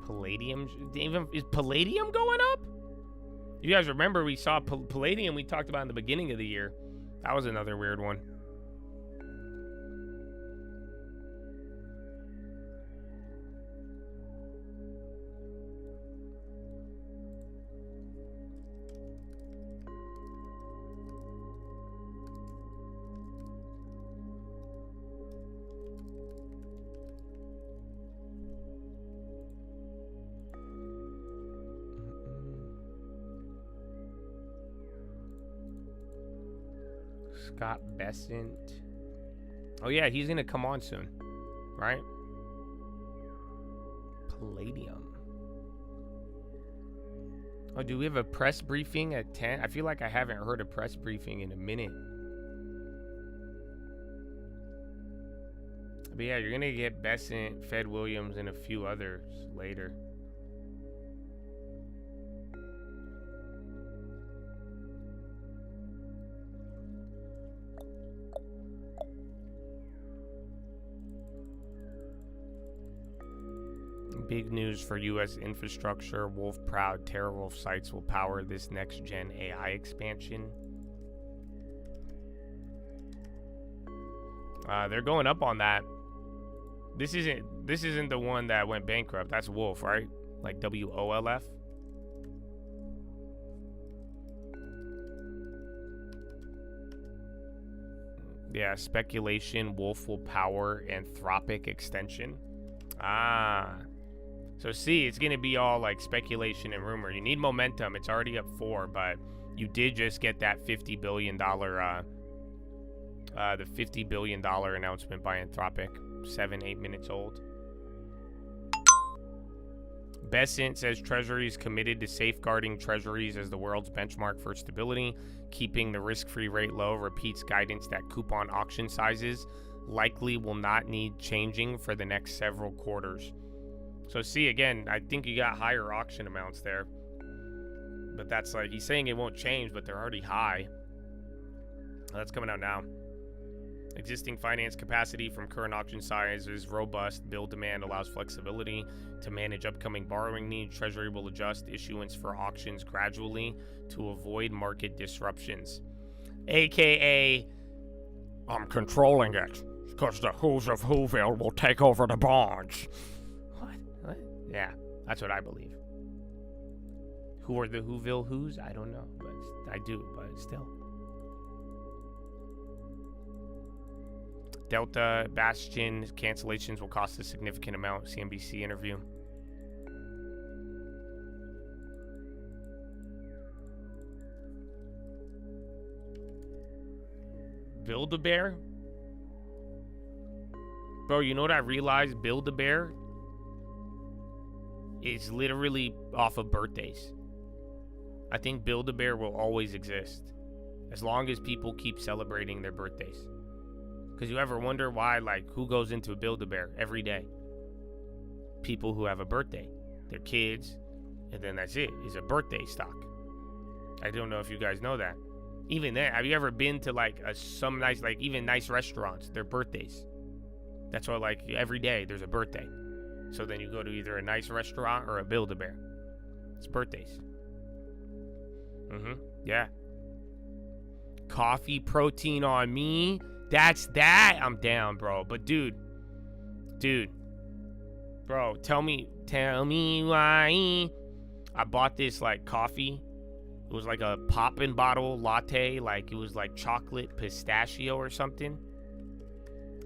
Palladium, is Palladium going up? You guys remember we saw Palladium we talked about in the beginning of the year. That was another weird one. Scott Bessent. Oh yeah, he's gonna come on soon, right? Palladium. Oh, do we have a press briefing at 10? I feel like I haven't heard a press briefing in a minute. But yeah, you're gonna get Besant, Fed Williams, and a few others later. Big news for U.S. infrastructure. Wolf-proud TerraWolf sites will power this next-gen AI expansion. They're going up on that. This isn't the one that went bankrupt. That's Wolf, right? Like WOLF. Yeah, speculation. Wolf will power Anthropic extension. So see, it's going to be all like speculation and rumor. You need momentum. It's already up 4, but you did just get that $50 billion, the $50 billion announcement by Anthropic, 7-8 minutes old. Besant says Treasury is committed to safeguarding treasuries as the world's benchmark for stability, keeping the risk-free rate low, repeats guidance that coupon auction sizes likely will not need changing for the next several quarters. So see, again, I think you got higher auction amounts there. But that's like, he's saying it won't change, but they're already high. That's coming out now. Existing finance capacity from current auction size is robust. Bill demand allows flexibility to manage upcoming borrowing needs. Treasury will adjust issuance for auctions gradually to avoid market disruptions. AKA, I'm controlling it because the Who's of Whoville will take over the bonds. What? Yeah, that's what I believe. Who are the Whoville Who's? I don't know, but I do, but still. Delta Bastion cancellations will cost a significant amount. CNBC interview. Build-A-Bear? Bro, you know what I realized? Build-A-Bear is literally off of birthdays. I think Build-A-Bear will always exist as long as people keep celebrating their birthdays. Because you ever wonder why, like, who goes into a Build-A-Bear every day? People who have a birthday. Their kids, and then that's it. It's a birthday stock. I don't know if you guys know that. Even then, have you ever been to, like, some nice, like, even nice restaurants? Their birthdays. That's why, like, every day there's a birthday. So then you go to either a nice restaurant or a Build-A-Bear. It's birthdays. Yeah. Coffee protein on me. That's that. I'm down, bro. But dude, bro, tell me why I bought this like coffee. It was like a poppin' bottle latte, like it was like chocolate pistachio or something.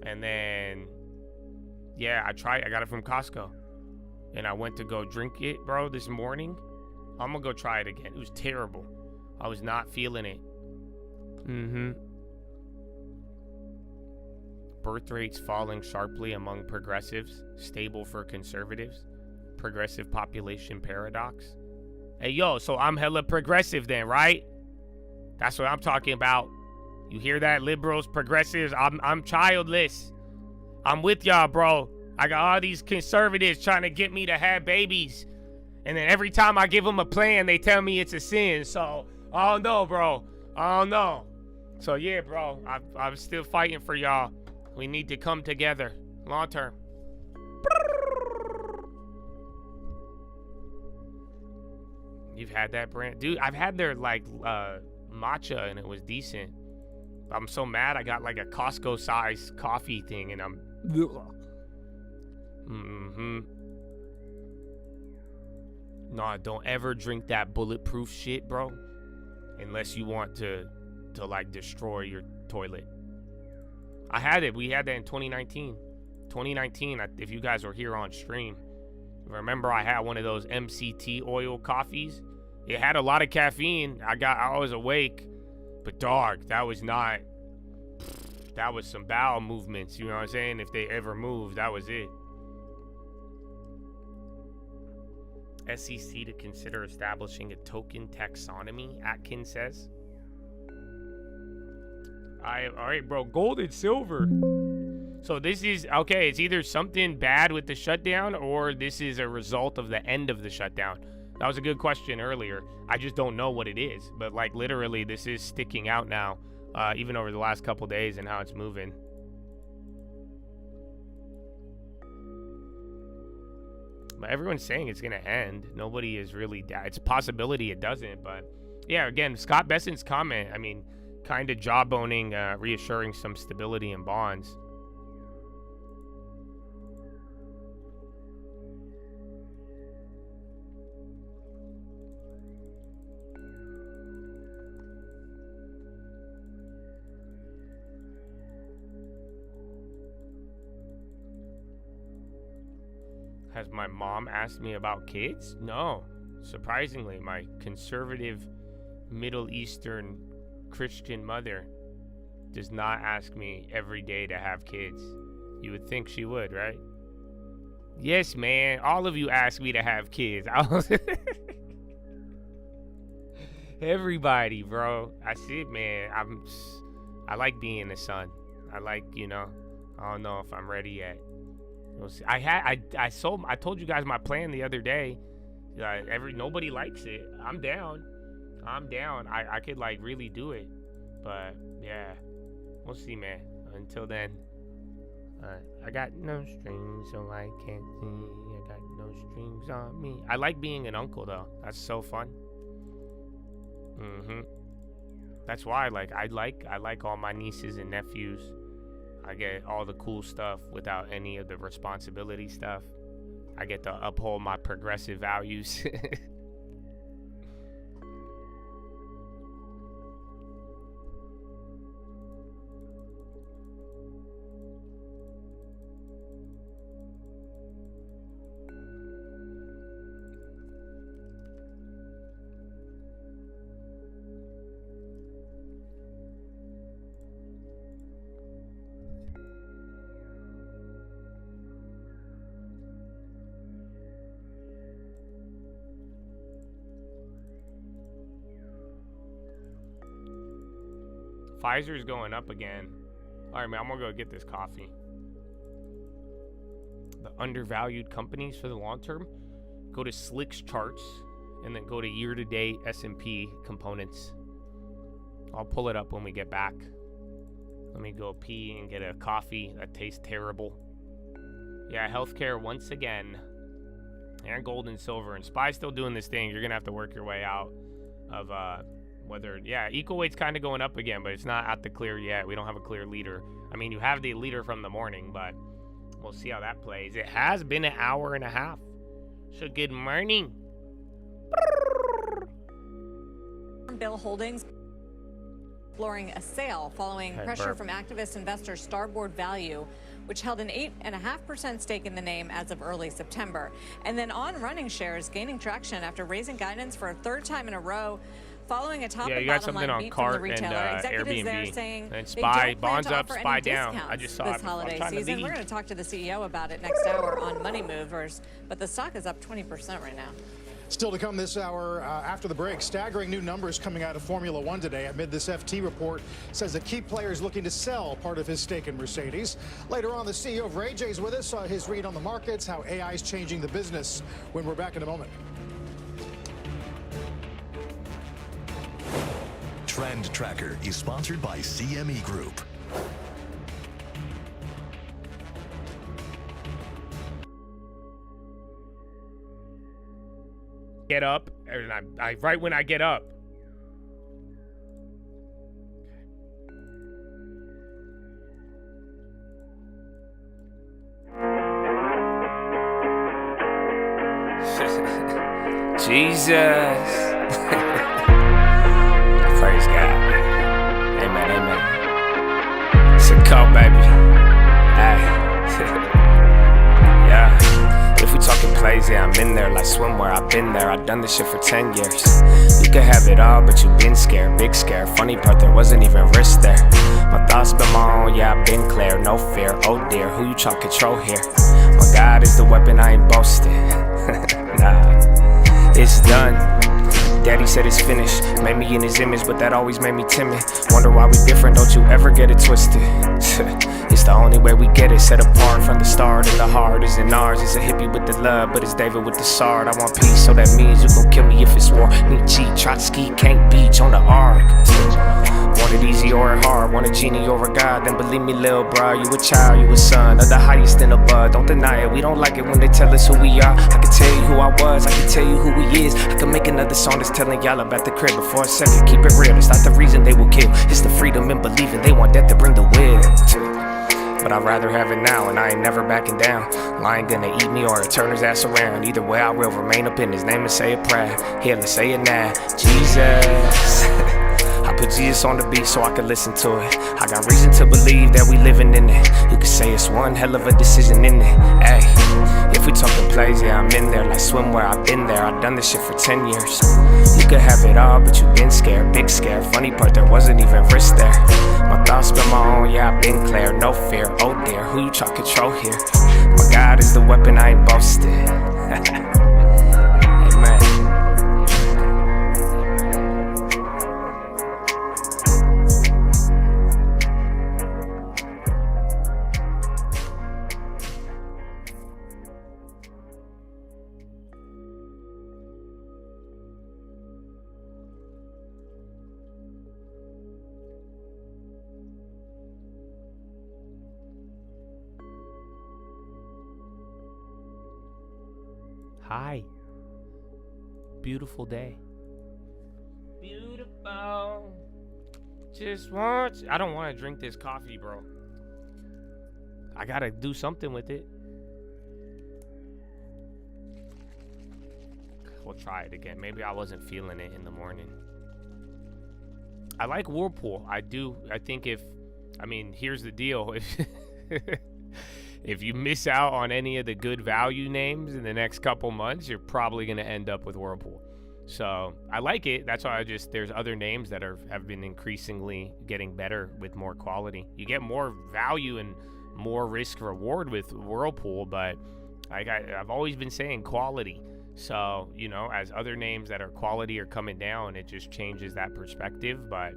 And then, yeah, I got it from Costco, and I went to go drink it, bro, this morning. I'm gonna go try it again. It was terrible. I was not feeling it. Birth rates falling sharply among progressives, stable for conservatives. Progressive population paradox. Hey, yo, so I'm hella progressive then, right? That's what I'm talking about. You hear that, liberals, progressives? I'm childless. I'm with y'all, bro. I got all these conservatives trying to get me to have babies. And then every time I give them a plan, they tell me it's a sin. So, I don't know, bro. I don't know. So, yeah, bro, I'm still fighting for y'all. We need to come together long term. You've had that brand? Dude, I've had their like matcha and it was decent. I'm so mad I got like a Costco size coffee thing and I'm Nah, don't ever drink that bulletproof shit, bro. Unless you want to like destroy your toilet. I had it. We had that in 2019. 2019, if you guys were here on stream. Remember I had one of those MCT oil coffees? It had a lot of caffeine. I was awake. But dog, that was some bowel movements, you know what I'm saying? If they ever moved, that was it. SEC to consider establishing a token taxonomy, Atkins says. All right, bro. Gold and silver. So this is, okay, it's either something bad with the shutdown or this is a result of the end of the shutdown. That was a good question earlier. I just don't know what it is. But like literally this is sticking out now, even over the last couple days and how it's moving. But everyone's saying it's going to end. Nobody is really, it's a possibility it doesn't. But yeah, again, Scott Besson's comment, I mean, kind of jawboning, reassuring some stability in bonds. Has my mom asked me about kids? No. Surprisingly, my conservative Middle Eastern Christian mother does not ask me every day to have kids. You would think she would, right? Yes, man. All of you ask me to have kids. Everybody, bro. That's it, man. I like being a son. I like, you know, I don't know if I'm ready yet. We'll see. I told you guys my plan the other day. Nobody likes it. I'm down. I could like really do it, but yeah, we'll see, man. Until then, I got no strings, so I can't sing. I got no strings on me. I like being an uncle though. That's so fun. That's why I like all my nieces and nephews. I get all the cool stuff without any of the responsibility stuff. I get to uphold my progressive values. Pfizer's going up again. All right, man, I'm gonna go get this coffee. The undervalued companies for the long term. Go to Slick's charts and then go to year-to-date S&P components. I'll pull it up when we get back. Let me go pee and get a coffee that tastes terrible. Yeah, healthcare once again. And gold and silver. And SPY's still doing this thing. You're gonna have to work your way out of whether, yeah, equal weight's kind of going up again, but it's not at the clear yet. We don't have a clear leader. I mean, you have the leader from the morning, but we'll see how that plays. It has been an hour and a half. So good morning. Bill Holdings exploring a sale following pressure from activist investor Starboard Value, which held an 8.5% stake in the name as of early September. And then On Running shares gaining traction after raising guidance for a third time in a row. Following a top and bottom line beat from the retailer, executives there saying and SPY bonds up, SPY down. I just saw this holiday season. We're going to talk to the CEO about it next hour on Money Movers, but the stock is up 20% right now. Still to come this hour after the break, staggering new numbers coming out of Formula One today amid this FT report says that key players looking to sell part of his stake in Mercedes. Later on, the CEO of Ray J's with us, his read on the markets, how AI is changing the business, when we're back in a moment. Trend Tracker is sponsored by CME Group. Get up, and I right when I get up. Jesus. Praise God. Amen, amen. It's a call, baby. Hey. Yeah. If we talking plays, yeah, I'm in there like swimwear. I've been there. I've done this shit for 10 years. You could have it all, but you been scared. Big scare. Funny part, there wasn't even risk there. My thoughts been my own, yeah, I've been clear. No fear. Oh dear, who you trying to control here? My God is the weapon, I ain't boasting. Nah, it's done. Daddy said it's finished. Made me in his image, but that always made me timid. Wonder why we different, don't you ever get it twisted. It's the only way we get it, set apart from the start. And the heart isn't ours, it's a hippie with the love, but it's David with the sword. I want peace, so that means you gon' kill me if it's war. Nietzsche, Trotsky, can't beach on the arc. Want it easy or hard, want a genie or a god, then believe me, lil' bro, you a child, you a son of the highest in the bud. Don't deny it, we don't like it when they tell us who we are. I can tell you who I was, I can tell you who he is. I can make another song that's telling y'all about the crib, but for a second, keep it real, it's not the reason they will kill. It's the freedom in believing they want death to bring the will. But I'd rather have it now, and I ain't never backing down. Lion gonna eat me or turn his ass around. Either way, I will remain up in his name and say a prayer. Here, let's say it now, Jesus. I put Jesus on the beat so I can listen to it. I got reason to believe that we living in it. You could say it's one hell of a decision in it. Ay, if we talking plays, yeah, I'm in there like swimwear. I've been there, I've done this shit for 10 years. You could have it all, but you been scared, big scare. Funny part, there wasn't even risk there. My thoughts been my own, yeah, I've been clear, no fear. Oh dear, who you try to control here? My God is the weapon, I ain't boasting. Amen. Hi. Beautiful day. Beautiful. Just want. I don't want to drink this coffee, bro. I gotta do something with it. We'll try it again. Maybe I wasn't feeling it in the morning. I like Whirlpool. I do. I think here's the deal. If you miss out on any of the good value names in the next couple months, you're probably going to end up with Whirlpool. So I like it. That's why there's other names that have been increasingly getting better with more quality. You get more value and more risk reward with Whirlpool, but I've always been saying quality. So, as other names that are quality are coming down, it just changes that perspective. But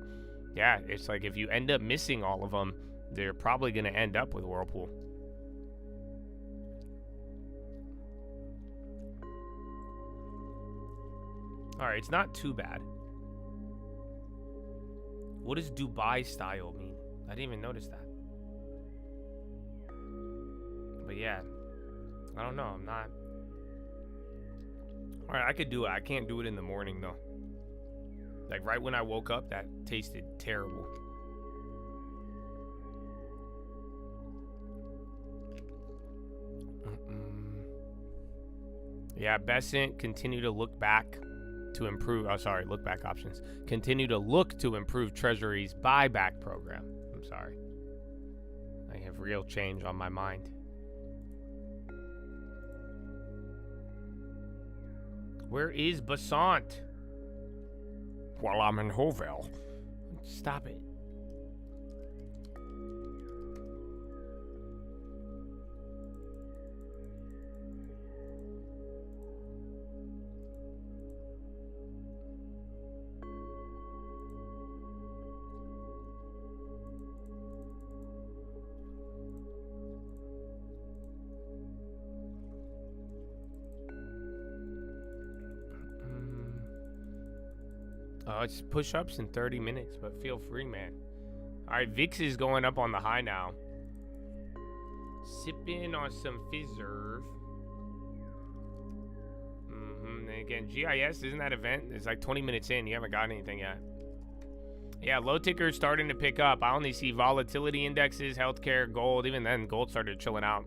yeah, it's like if you end up missing all of them, they're probably going to end up with Whirlpool. All right, it's not too bad. What does Dubai style mean? I didn't even notice that. But yeah, I don't know. I'm not. All right, I could do it. I can't do it in the morning though. Like right when I woke up, that tasted terrible. Yeah, Besant, continue to look back to improve. Look back options. Continue to look to improve Treasury's buyback program. I'm sorry. I have real change on my mind. Where is Besant? Well, I'm in Hovell. Stop it. It's push-ups in 30 minutes, but feel free, man. All right, VIX is going up on the high now. Sipping on some Fizzerv. And again, GIS, isn't that event? It's like 20 minutes in. You haven't got anything yet. Yeah, low ticker is starting to pick up. I only see volatility indexes, healthcare, gold. Even then, gold started chilling out.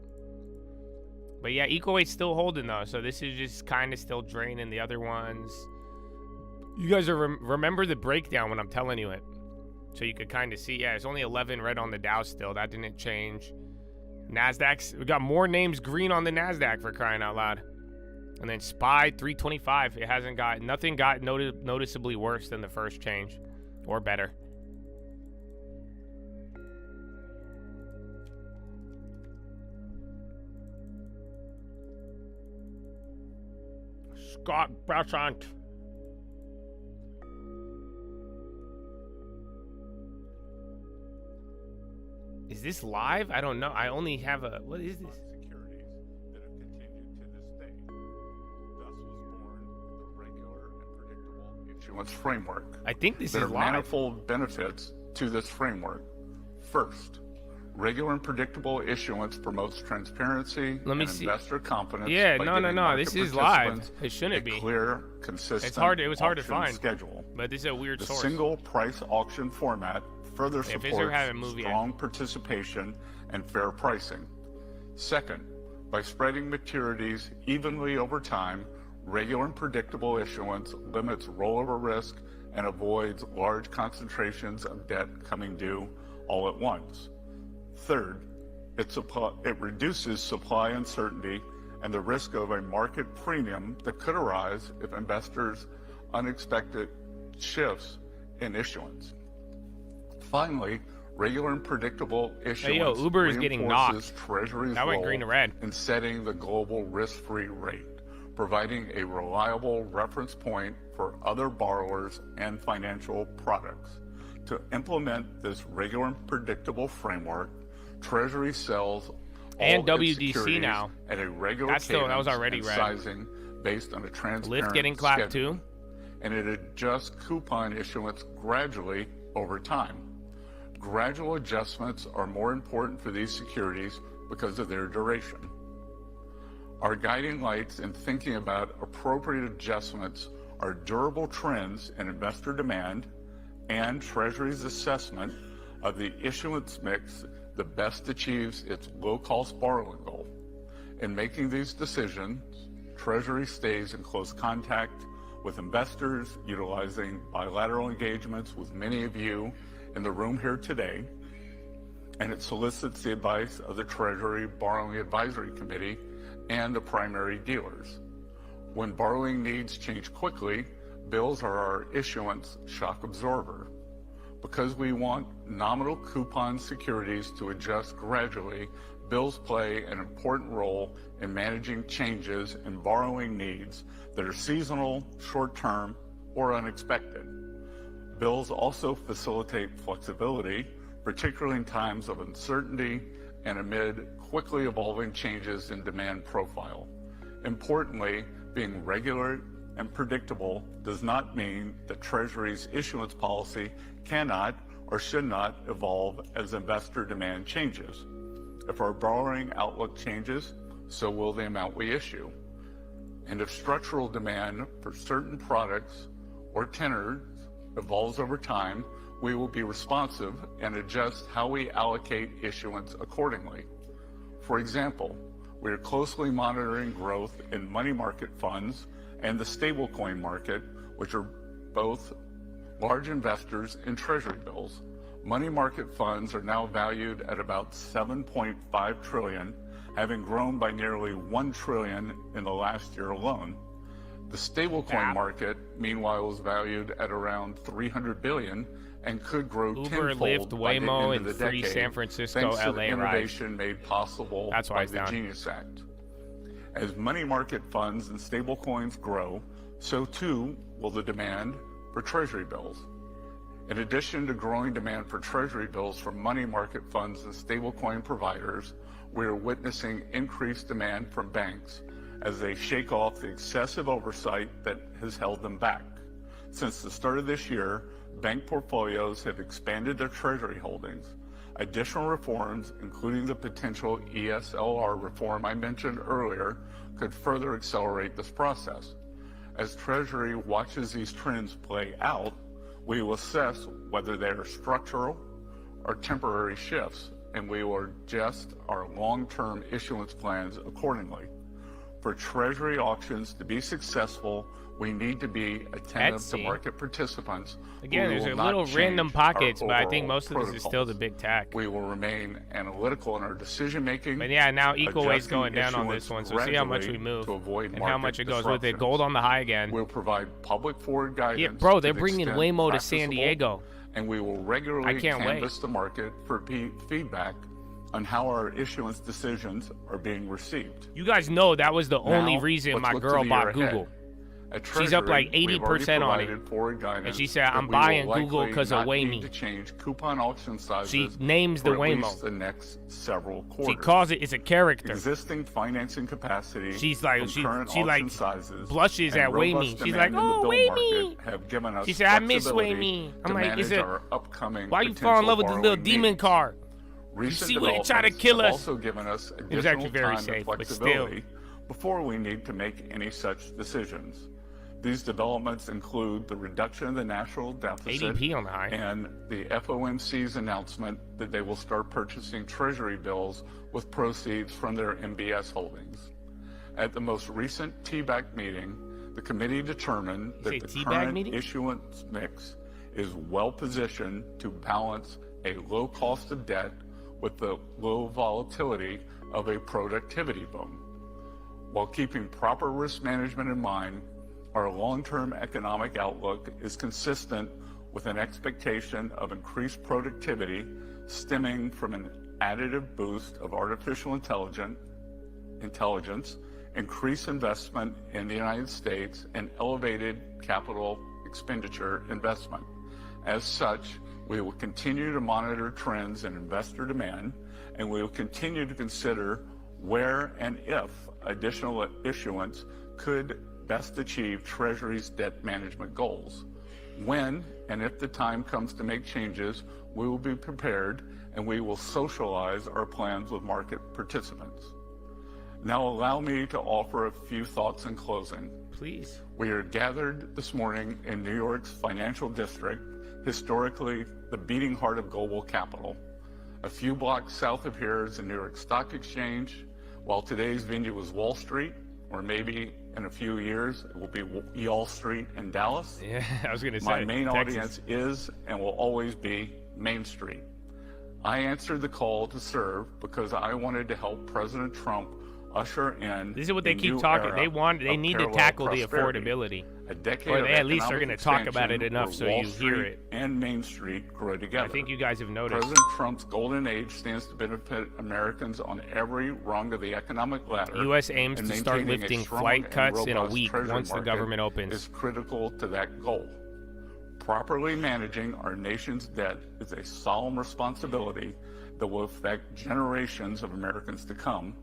But yeah, eco weight's still holding, though. So this is just kind of still draining the other ones. You guys are remember the breakdown when I'm telling you it. So you could kind of see, yeah, it's only 11 red on the Dow still. That didn't change. NASDAQ's, we got more names green on the NASDAQ for crying out loud. And then SPY 325. It hasn't got, nothing got noticeably worse than the first change. Or better. Scott Besant. Is this live? I don't know. I only have a, what is this? Securities that have continued to this day. Thus was born the regular and predictable issuance framework. I think this There is are live. manifold benefits to this framework. First, regular and predictable issuance promotes transparency Let me and see. investor confidence. Yeah, by no. giving market This is live. participants It shouldn't a be. clear, consistent It's hard. It was hard to auction find. schedule. But this is a weird The source. single price auction format further If supports Israel had a movie, strong participation and fair pricing. Second, by spreading maturities evenly over time, regular and predictable issuance limits rollover risk and avoids large concentrations of debt coming due all at once. Third, it reduces supply uncertainty and the risk of a market premium that could arise if investors' unexpected shifts in issuance. Finally, regular and predictable issuance Uber is getting reinforces knocked. Treasury's That went role green to red. in setting the global risk-free rate, providing a reliable reference point for other borrowers and financial products. To implement this regular and predictable framework, Treasury sells all And its WDC securities now. at a regular That was cadence already and red. sizing based on a transparent Lyft getting clapped schedule. too. And it adjusts coupon issuance gradually over time. Gradual adjustments are more important for these securities because of their duration. Our guiding lights in thinking about appropriate adjustments are durable trends in investor demand and Treasury's assessment of the issuance mix that best achieves its low-cost borrowing goal. In making these decisions, Treasury stays in close contact with investors, utilizing bilateral engagements with many of you in the room here today, and it solicits the advice of the Treasury Borrowing Advisory Committee and the primary dealers. When borrowing needs change quickly, bills are our issuance shock absorber. Because we want nominal coupon securities to adjust gradually, bills play an important role in managing changes in borrowing needs that are seasonal, short-term, or unexpected. Bills also facilitate flexibility, particularly in times of uncertainty and amid quickly evolving changes in demand profile. Importantly, being regular and predictable does not mean that Treasury's issuance policy cannot or should not evolve as investor demand changes. If our borrowing outlook changes, so will the amount we issue. And if structural demand for certain products or tenors evolves over time, we will be responsive and adjust how we allocate issuance accordingly. For example, we are closely monitoring growth in money market funds and the stablecoin market, which are both large investors in Treasury bills. Money market funds are now valued at about $7.5 trillion, having grown by nearly $1 trillion in the last year alone. The stablecoin market, meanwhile, is valued at around $300 billion and could grow Uber, tenfold Lyft, by the Waymo, end and of the free decade, San Francisco, thanks to the LA innovation made possible That's why by it's the down. Genius Act. As money market funds and stablecoins grow, so too will the demand for Treasury bills. In addition to growing demand for Treasury bills from money market funds and stablecoin providers, we are witnessing increased demand from banks as they shake off the excessive oversight that has held them back. Since the start of this year, bank portfolios have expanded their Treasury holdings. Additional reforms, including the potential ESLR reform I mentioned earlier, could further accelerate this process. As Treasury watches these trends play out, we will assess whether they are structural or temporary shifts, and we will adjust our long-term issuance plans accordingly. For Treasury auctions to be successful, we need to be attentive to market participants. Again, there's a little random pockets, but I think most of this is still the big tech. We will remain analytical in our decision making. But yeah, now equal weight's going down on this one, so see how much we move and how much it goes with it. Gold on the high again. We'll provide public forward guidance. Yeah, bro, they're bringing Waymo to San Diego. And we will regularly canvass the market for feedback on how our issuance decisions are being received. You guys know that was the only reason let's my look to girl the bought year ahead. Google. At She's up like Treasury, we've already 80% on it. provided forward guidance And she said, that I'm we buying will Google likely 'cause of not need Wayme. to change coupon auction sizes She names the for at Waymo. least the next several quarters. She calls it's a character. Existing financing capacity. She's like, from she current like auction sizes blushes and at robust Wayme. She's demand like, in the oh, bill Wayme. market have given us She said, I miss flexibility Wayme. I'm to like, manage is it? our upcoming Why you fall in love with this little potential demon borrowing car? Recent see when they try to developments kill have us? also given us It was actually additional very time safe, and but still. flexibility before we need to make any such decisions. These developments include the reduction of the national deficit ADP on the high. and the FOMC's announcement that they will start purchasing Treasury bills with proceeds from their MBS holdings. At the most recent TBAC meeting, the committee determined say that the TBAC current meeting? issuance mix is well positioned to balance a low cost of debt with the low volatility of a productivity boom. While keeping proper risk management in mind, our long-term economic outlook is consistent with an expectation of increased productivity stemming from an additive boost of artificial intelligence, increased investment in the United States, and elevated capital expenditure investment. As such, we will continue to monitor trends in investor demand, and we will continue to consider where and if additional issuance could best achieve Treasury's debt management goals. When and if the time comes to make changes, we will be prepared and we will socialize our plans with market participants. Now allow me to offer a few thoughts in closing. Please. We are gathered this morning in New York's financial district, historically the beating heart of global capital. A few blocks south of here is the New York Stock Exchange, while today's venue is Wall Street, or maybe in a few years it will be Y'all Street in Dallas. Yeah, I was going to say My main Texas. audience is and will always be Main Street. I answered the call to serve because I wanted to help President Trump usher in. This is what they a keep new talking. era They of need to parallel tackle the prosperity. affordability. A decade Or of they at least are economic gonna talk about it expansion enough where so Wall you hear Street it. and Main Street grow together. I think you guys have noticed. President Trump's golden age stands to benefit Americans on every rung of the economic ladder. U.S. aims and to start maintaining a lifting strong flight and cuts in a robust week treasury once the market government opens. is critical to that goal. Properly managing our nation's debt is a solemn responsibility that will affect generations of Americans to come.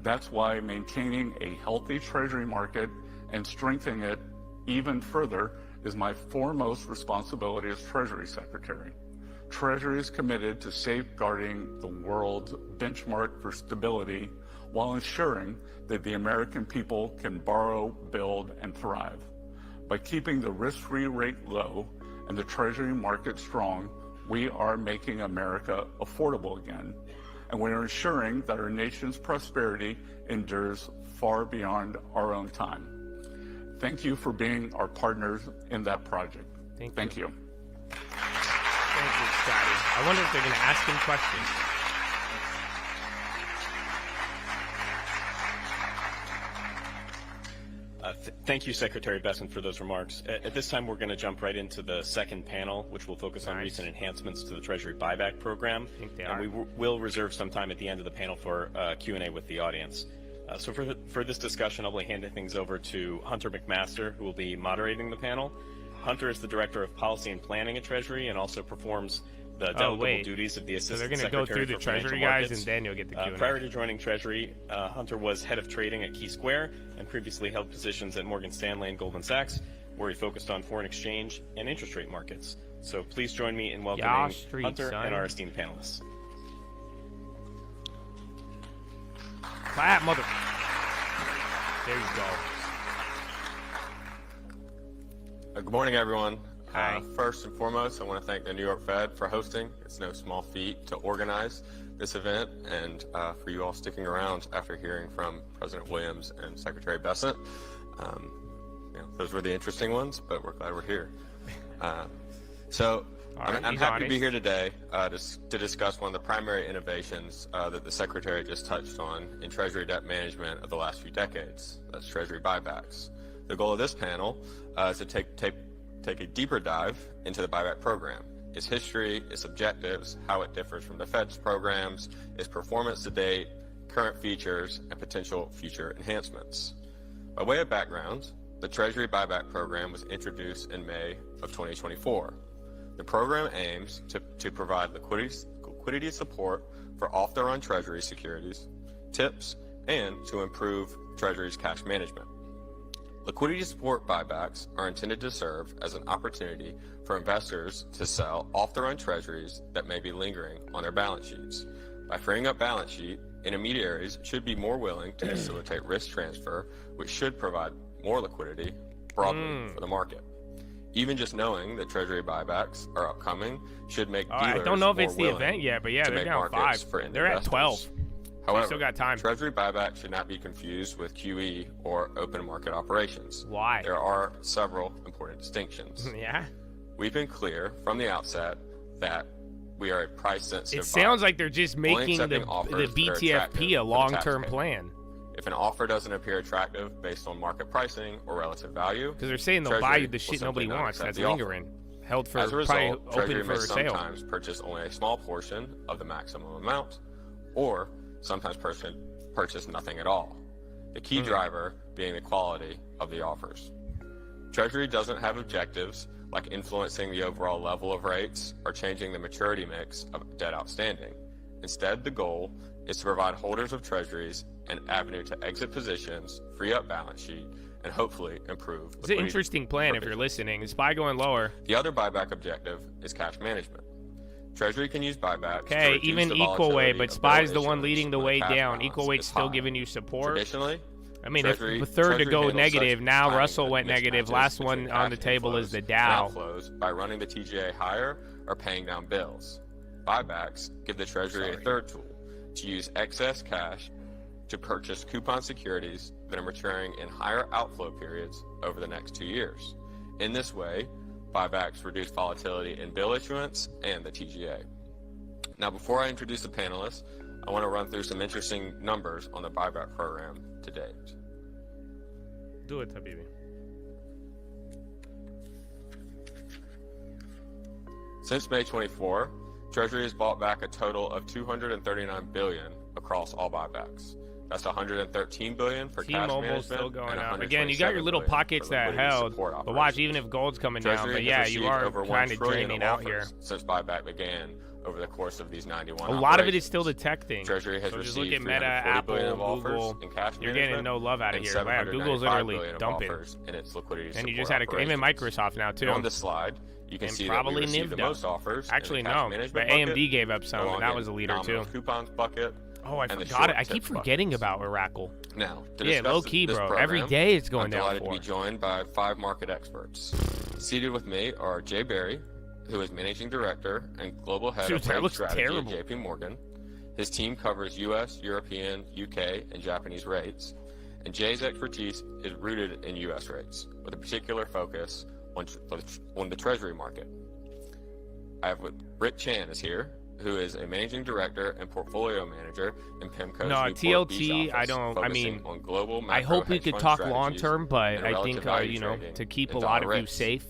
That's why maintaining a healthy treasury market and strengthening it even further is my foremost responsibility as Treasury Secretary. Treasury is committed to safeguarding the world's benchmark for stability while ensuring that the American people can borrow, build, and thrive. By keeping the risk-free rate low and the Treasury market strong, we are making America affordable again, and we are ensuring that our nation's prosperity endures far beyond our own time. Thank you for being our partners in that project. Thank you. Thank you, Scotty. I wonder if they're going to ask him questions. Thank you, Secretary Besson, for those remarks. At this time, we're going to jump right into the second panel, which will focus on recent enhancements to the Treasury buyback program. And we will reserve some time at the end of the panel for Q&A with the audience. So for this discussion, I'll be handing things over to Hunter McMaster, who will be moderating the panel. Hunter is the Director of Policy and Planning at Treasury and also performs the delegable duties of the Assistant So they're going to Secretary go through the for Treasury Financial guys, Markets. and then you'll get the Q&A. Prior to joining Treasury, Hunter was head of trading at Key Square and previously held positions at Morgan Stanley and Goldman Sachs, where he focused on foreign exchange and interest rate markets. So please join me in welcoming Hunter and our esteemed panelists. Clap, mother. There you go. Good morning, everyone. Hi. First and foremost, I want to thank the New York Fed for hosting. It's no small feat to organize this event and for you all sticking around after hearing from President Williams and Secretary Bessent. Those were the interesting ones, but we're glad we're here. I'm happy to be here today to discuss one of the primary innovations that the Secretary just touched on in Treasury debt management of the last few decades. That's Treasury buybacks. The goal of this panel is to take a deeper dive into the buyback program, its history, its objectives, how it differs from the Fed's programs, its performance to date, current features, and potential future enhancements. By way of background, the Treasury buyback program was introduced in May of 2024. The program aims to provide liquidity support for off-the-run Treasury securities, TIPS, and to improve Treasury's cash management. Liquidity support buybacks are intended to serve as an opportunity for investors to sell off-the-run Treasuries that may be lingering on their balance sheets. By freeing up balance sheet, intermediaries should be more willing to facilitate risk transfer, which should provide more liquidity broadly for the market. Even just knowing that Treasury buybacks are upcoming should make dealers I don't know if it's the more event yet, but yeah, to they're make down markets 5. for end They're at investors. 12. However, still got time. Treasury buyback should not be confused with QE or open market operations. Why? There are several important distinctions. Yeah. We've been clear from the outset that we are a price-sensitive It sounds like they're just making the BTFP a long-term plan. If an offer doesn't appear attractive based on market pricing or relative value, because they're saying they'll buy you the shit nobody wants that's lingering, held for as a result, open Treasury for may sale. sometimes purchase only a small portion of the maximum amount, or sometimes purchase nothing at all. The key driver being the quality of the offers. Treasury doesn't have objectives like influencing the overall level of rates or changing the maturity mix of debt outstanding. Instead, the goal is to provide holders of Treasuries an avenue to exit positions, free up balance sheet, and hopefully improve liquidity. It's an interesting plan if you're listening. Is SPY going lower? The other buyback objective is cash management. Treasury can use buybacks to reduce even the equal weight, volatility but of SPY is bill the one issuance leading the when way cash down. balance Equal weight's is still high. giving you support. Traditionally, I mean, Treasury, if a third to Treasury go handles negative, such now timing Russell went negative. mismatches Last between one on the cash table is inflows the and Dow. outflows by running the TGA higher or paying down bills. Buybacks give the Treasury a third tool to use excess cash to purchase coupon securities that are maturing in higher outflow periods over the next 2 years. In this way, buybacks reduce volatility in bill issuance and the TGA. Now, before I introduce the panelists, I want to run through some interesting numbers on the buyback program to date. Do it, Habibi. Since May 24, Treasury has bought back a total of $239 billion across all buybacks. That's $113 billion for cash T-Mobile's management still going and up. Again, you got your little $127 billion pockets for that liquidity held, support but watch, even operations. if gold's coming Treasury down, but has yeah, received you are over $1 kind of trillion draining of out here. offers since buyback began over the course of these 91 A lot of it is operations. still the tech thing. Treasury has So just look received at Meta, $340 billion Apple, of offers Google. in cash You're getting management no love out of and here. Wow, Google's literally $795 billion of dumping. offers in its liquidity And you support just had even operations. Microsoft now too. And on this slide, you can And see that probably we received the Nivda. most offers Actually, in the cash no, management but bucket, AMD gave up some, and along that in was a leader nominal too. coupons bucket. Oh, I and the forgot it. short I keep tips forgetting buckets. about Oracle. Now, to Yeah, discuss low key, this bro. program, Every day it's going I'm down delighted 4. to be joined by 5 market experts. Seated with me are Jay Berry, who is Managing Director and Global Head Dude, of that Rate looks Strategy terrible. at JP Morgan. His team covers U.S., European, UK, and Japanese rates. And Jay's expertise is rooted in U.S. rates, with a particular focus on the Treasury market. I have Rick Chan is here, who is a Managing Director and Portfolio Manager in PIMCO's No, Newport Beach TLT, I office, don't- I focusing mean, on global I hope we hedge could fund talk strategies long term, but and I relative think value you know, trading to keep a in lot of dollar you rates. safe,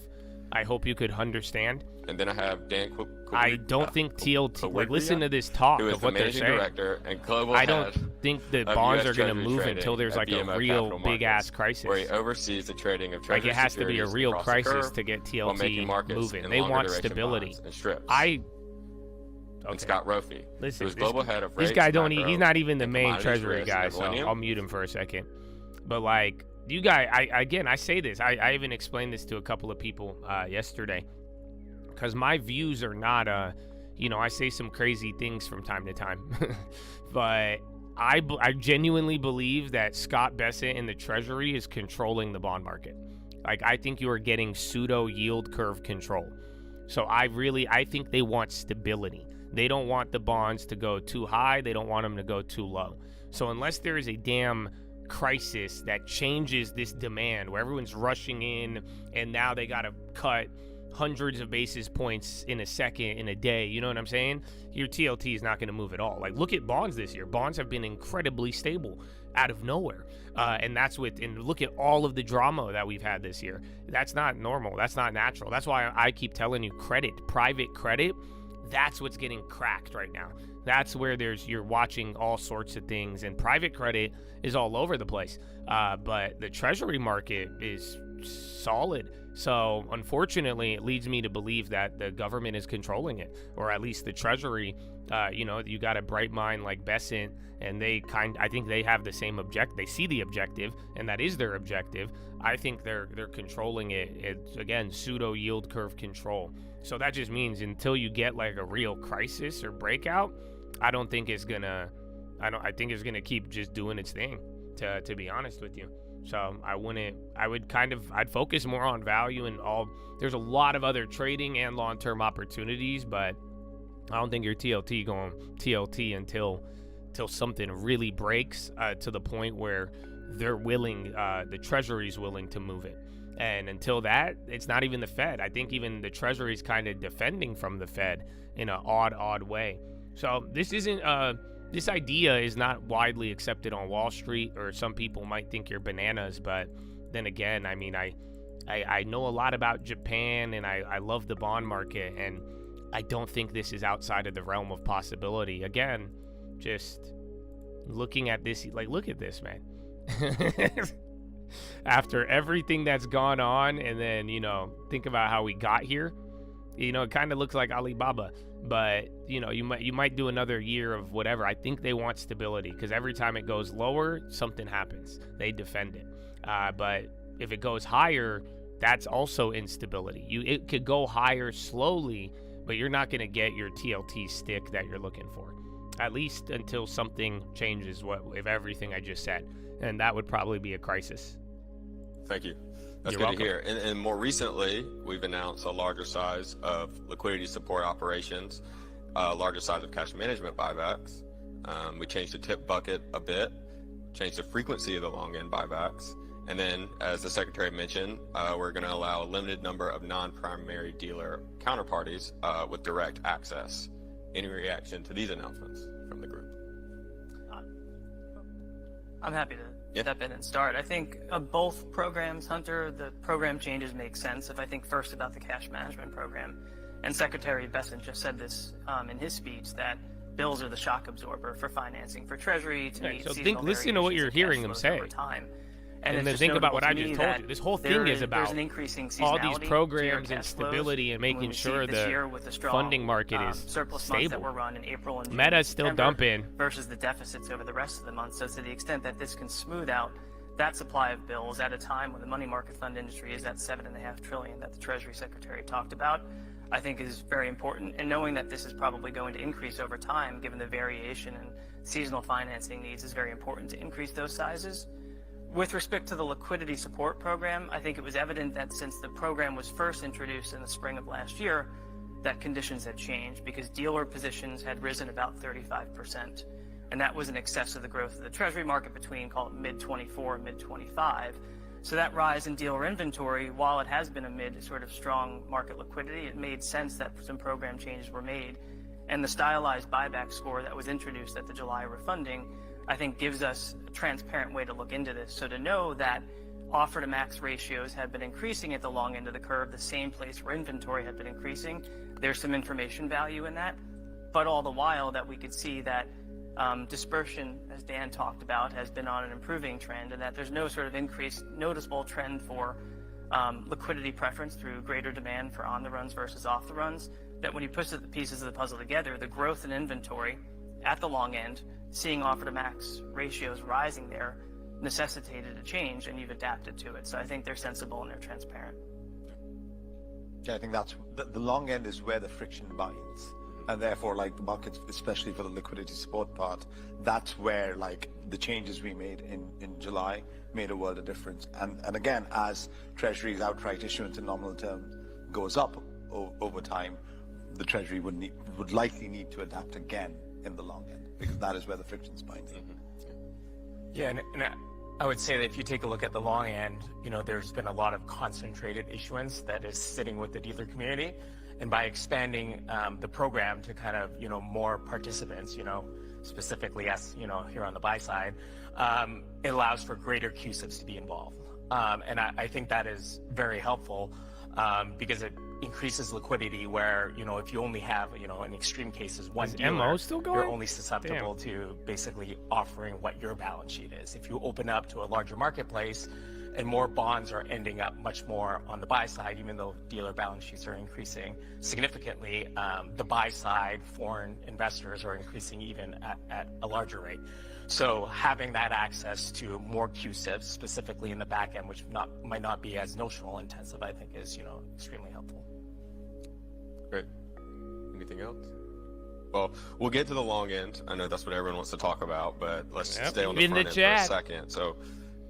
I hope you could understand. And then I have Dan I don't think TLT. Like, listen to this talk who is of the what they're Managing saying. Director and Global I don't Head think the of bonds US are going to Treasury move trading until there's at like a BMO real Capital big ass Markets, crisis. where he oversees the trading of Like, Treasury it has to be a securities real across the crisis curve to get while making TLT markets moving. in They longer want duration stability. bonds and strips. And And Scott Rofi, listen, who is Global Head of this Rates, guy don't. Macro, He's not even the and main Commodities Treasury Risk guy, at so Millennium. I'll mute him for a second. But like, you guys, I say this. I even explained this to a couple of people yesterday, because my views are not I say some crazy things from time to time, but I genuinely believe that Scott Bessent in the Treasury is controlling the bond market. Like, I think you are getting pseudo yield curve control. So I think they want stability. They don't want the bonds to go too high. They don't want them to go too low. So unless there is a damn crisis that changes this demand where everyone's rushing in and now they got to cut hundreds of basis points in a second, in a day, you know what I'm saying? Your TLT is not going to move at all. Like, look at bonds this year. Bonds have been incredibly stable out of nowhere. And look at all of the drama that we've had this year. That's not normal. That's not natural. That's why I keep telling you, private credit, That's what's getting cracked right now. That's where you're watching all sorts of things, and private credit is all over the place. But the Treasury market is solid. So unfortunately, it leads me to believe that the government is controlling it, or at least the Treasury. You got a bright mind like Besant, and I think they have the same objective. They see the objective, and that is their objective. I think they're controlling it. It's, again, pseudo yield curve control. So that just means until you get like a real crisis or breakout, I think it's gonna keep just doing its thing, to be honest with you. So I'd focus more on value and all. There's a lot of other trading and long-term opportunities, but I don't think your TLT going TLT until something really breaks to the point where they're willing, the Treasury's willing to move it. And until that, it's not even the Fed. I think even the Treasury's kind of defending from the Fed in an odd way. So this isn't this idea is not widely accepted on Wall Street, or some people might think you're bananas, but then again, I mean, I know a lot about Japan, and I love the bond market, and I don't think this is outside of the realm of possibility. Again, just looking at this, like, look at this, man. After everything that's gone on, and then, think about how we got here, it kind of looks like Alibaba. But you might do another year of whatever. I think they want stability, because every time it goes lower, something happens. They defend it. But if it goes higher, that's also instability. It could go higher slowly, but you're not going to get your TLT stick that you're looking for, at least until something changes with everything I just said, and that would probably be a crisis. Thank you. That's You're good to welcome. hear. And more recently, we've announced a larger size of liquidity support operations, larger size of cash management buybacks. We changed the tip bucket a bit, changed the frequency of the long end buybacks. And then, as the Secretary mentioned, we're going to allow a limited number of non-primary dealer counterparties with direct access. Any reaction to these announcements from the group? I'm happy to step in and start. I think of both programs, Hunter, the program changes make sense. If I think first about the cash management program, and Secretary Besant just said this in his speech, that bills are the shock absorber for financing for Treasury to meet seasonal listen to what you're hearing them say. Over time. And then think about what I just told you. This whole thing is about an increasing all these programs and stability and making sure the funding market is surplus stable. Months that were run in April and June Meta's still dumping versus the deficits over the rest of the month. So to the extent that this can smooth out that supply of bills at a time when the money market fund industry is at $7.5 trillion that the Treasury Secretary talked about, I think is very important. And knowing that this is probably going to increase over time, given the variation in seasonal financing needs, is very important to increase those sizes. With respect to the liquidity support program, I think it was evident that since the program was first introduced in the spring of last year, that conditions had changed because dealer positions had risen about 35%. And that was in excess of the growth of the Treasury market between, call it, mid-24 and mid-25. So that rise in dealer inventory, while it has been amid sort of strong market liquidity, it made sense that some program changes were made. And the stylized buyback score that was introduced at the July refunding, I think, gives us a transparent way to look into this. So to know that offer to max ratios had been increasing at the long end of the curve, the same place where inventory had been increasing, there's some information value in that. But all the while that we could see that dispersion, as Dan talked about, has been on an improving trend, and that there's no sort of increased noticeable trend for liquidity preference through greater demand for on the runs versus off the runs, that when you put the pieces of the puzzle together, the growth in inventory at the long end, seeing offer to max ratios rising there, necessitated a change, and you've adapted to it. So I think they're sensible and they're transparent. Yeah, I think that's the long end is where the friction binds. And therefore, like, the markets, especially for the liquidity support part, that's where, like, the changes we made in July made a world of difference. And again, as Treasury's outright issuance in nominal terms goes up over time, the Treasury would likely need to adapt again in the long end, because that is where the friction's binding. Yeah, and I would say that if you take a look at the long end, there's been a lot of concentrated issuance that is sitting with the dealer community. And by expanding the program to kind of, more participants, specifically us, here on the buy side, it allows for greater CUSIPs to be involved. And I think that is very helpful because it increases liquidity where, if you only have, in extreme cases, one dealer, MO still going? you're only susceptible to basically offering what your balance sheet is. If you open up to a larger marketplace and more bonds are ending up much more on the buy side, even though dealer balance sheets are increasing significantly, the buy side, foreign investors are increasing even at a larger rate. So having that access to more QSIPs, specifically in the back end, which might not be as notional intensive, I think is, extremely helpful. Great. Anything else? Well, we'll get to the long end. I know that's what everyone wants to talk about, but let's stay on the front end for a second. So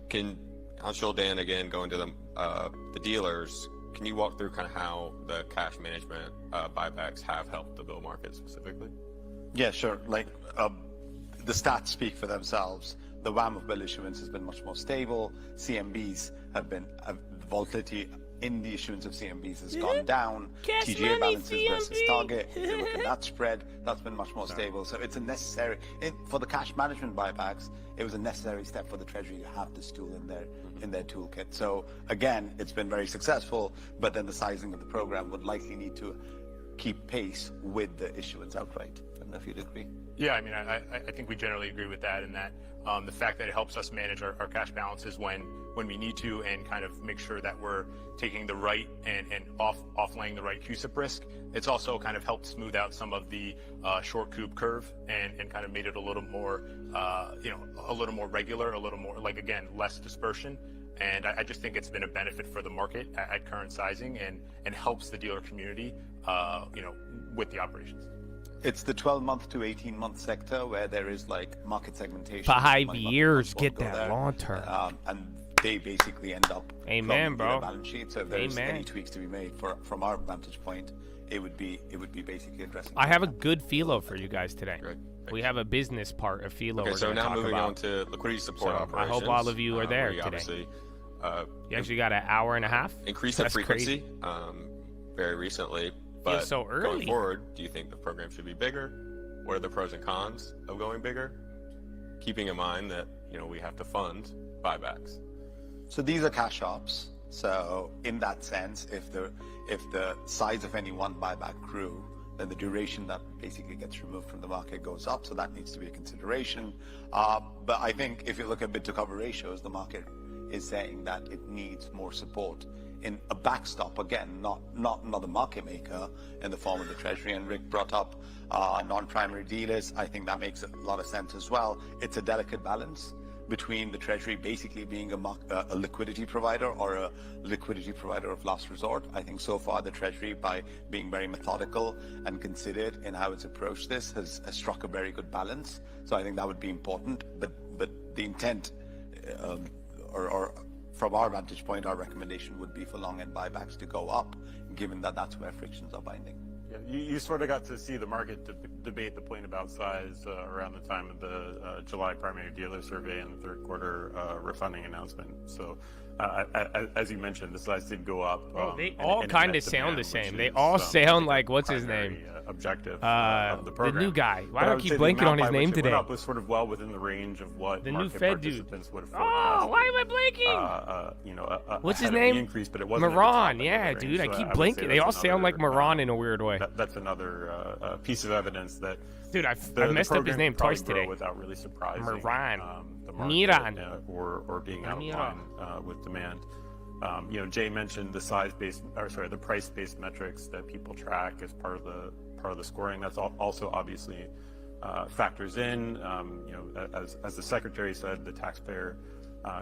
Anshul, Dan, again, going to the dealers, can you walk through kind of how the cash management buybacks have helped the bill market specifically? Yeah, sure. The stats speak for themselves. The WAM of bill issuance has been much more stable. CMBs have been, volatility in the issuance of CMBs has gone down. TGA balances versus target, if you look at that spread, that's been much more stable. So it's a necessary, for the cash management buybacks, it was a necessary step for the Treasury to have this tool in their toolkit. So again, it's been very successful, but then the sizing of the program would likely need to keep pace with the issuance outright. I don't know if you'd agree. Yeah, I mean, I think we generally agree with that, and that the fact that it helps us manage our cash balances when we need to, and kind of make sure that we're taking the right and offlaying the right QSIP risk. It's also kind of helped smooth out some of the short cube curve and kind of made it a little more, a little more regular, a little more again, less dispersion. And I just think it's been a benefit for the market at current sizing and helps the dealer community, with the operations. It's the 12-month to 18-month sector where there is market segmentation. 5 years, get that long term. And they basically end up Amen, bro. Balance sheet. So if there's any tweaks to be made from our vantage point, it would be basically addressing. I have a good philo for you guys today. Great. We have a business part of philo. Okay, so now moving on to liquidity support operations. I hope all of you are there today. You actually got an hour and a half. Increased the frequency very recently. But so early. Going forward, do you think the program should be bigger? What are the pros and cons of going bigger? Keeping in mind that, we have to fund buybacks. So these are cash ops. So in that sense, if the size of any one buyback grew, then the duration that basically gets removed from the market goes up. So that needs to be a consideration. But I think if you look at bid to cover ratios, the market is saying that it needs more support in a backstop, again, not another market maker in the form of the Treasury. And Rick brought up non-primary dealers. I think that makes a lot of sense as well. It's a delicate balance between the Treasury basically being a liquidity provider or a liquidity provider of last resort. I think so far the Treasury, by being very methodical and considered in how it's approached this, has struck a very good balance. So I think that would be important. But the intent, or from our vantage point, our recommendation would be for long-end buybacks to go up, given that that's where frictions are binding. Yeah, you sort of got to see the market debate the point about size around the time of the July primary dealer survey and the third quarter refunding announcement. So as you mentioned, the size did go up. They all kind of sound the same. They all sound like, what's his name? Objective of the program. The new guy. Why do I keep blanking on his name today? It was sort of well within the range of what the market new Fed participants dude would have forecasted. Oh, why am I blanking? What's his name? Increase, but it wasn't Moran. Yeah, dude. I keep blanking. They all sound like Moran in a weird way. That's another piece of evidence that. Dude, I messed up his name twice today. Without really surprising Moran. The market, or being out of line with demand. Jay mentioned the price-based metrics that people track as part of the scoring. That's also obviously factors in. As the secretary said, the taxpayer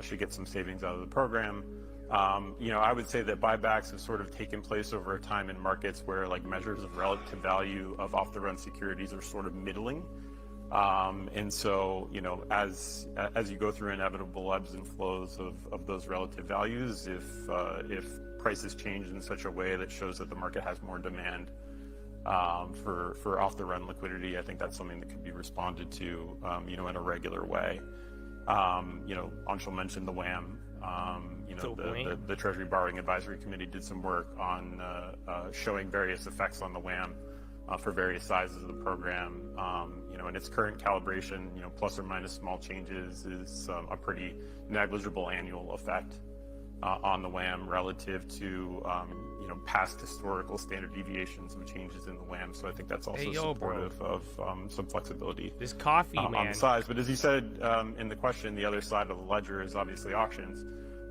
should get some savings out of the program. I would say that buybacks have sort of taken place over a time in markets where measures of relative value of off-the-run securities are sort of middling. And so, as you go through inevitable ebbs and flows of those relative values, if prices change in such a way that shows that the market has more demand for off-the-run liquidity, I think that's something that could be responded to, in a regular way. Anshul mentioned the WAM. The Treasury Borrowing Advisory Committee did some work on showing various effects on the WAM for various sizes of the program. In its current calibration, plus or minus small changes is a pretty negligible annual effect. on the WAM relative to past historical standard deviations of changes in the WAM. So I think that's also supportive of some flexibility. This coffee, man. On the size. But as you said in the question, the other side of the ledger is obviously auctions.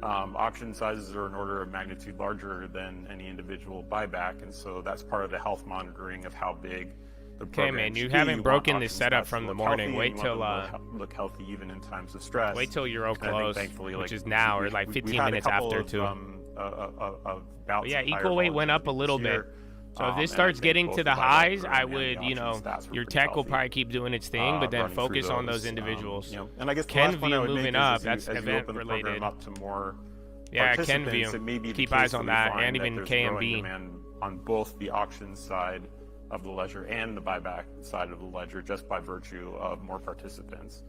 Auction sizes are an order of magnitude larger than any individual buyback, and so that's part of the health monitoring of how big the program. Okay, man, you haven't broken this setup from the morning. Wait till look healthy even in times of stress. Wait till Euro close, thankfully, which is now, or like 15 minutes after too. Yeah, equal weight went up a little bit. So if this starts getting to the highs, I would, your tech will probably keep doing its thing, but then focus on those individuals. And I guess Kenview moving up, that's event related. Yeah, Kenview. Keep eyes on that, and even KMB. On both the auction side of the ledger and the buyback side of the ledger, just by virtue of more participants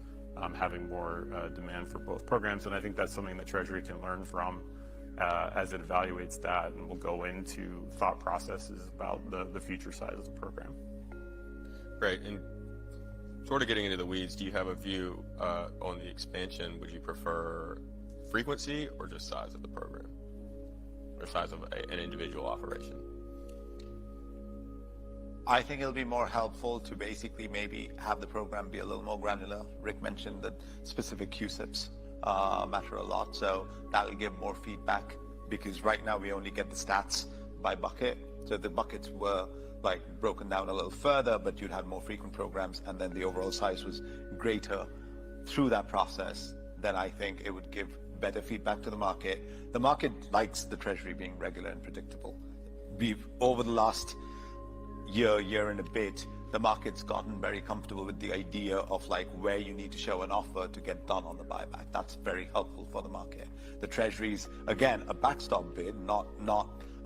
having more demand for both programs. And I think that's something that Treasury can learn from as it evaluates that, and will go into thought processes about the future size of the program. Great. And sort of getting into the weeds, do you have a view on the expansion? Would you prefer frequency or just size of the program, or size of an individual operation? I think it'll be more helpful to basically maybe have the program be a little more granular. Rick mentioned that specific QSIPs matter a lot, so that will give more feedback, because right now we only get the stats by bucket. So the buckets were like broken down a little further, but you'd have more frequent programs, and then the overall size was greater through that process. Then I think it would give better feedback to the market. The market likes the Treasury being regular and predictable. We've, over the last year and a bit, the market's gotten very comfortable with the idea of like where you need to show an offer to get done on the buyback. That's very helpful for the market. The Treasury's, again, a backstop bid, not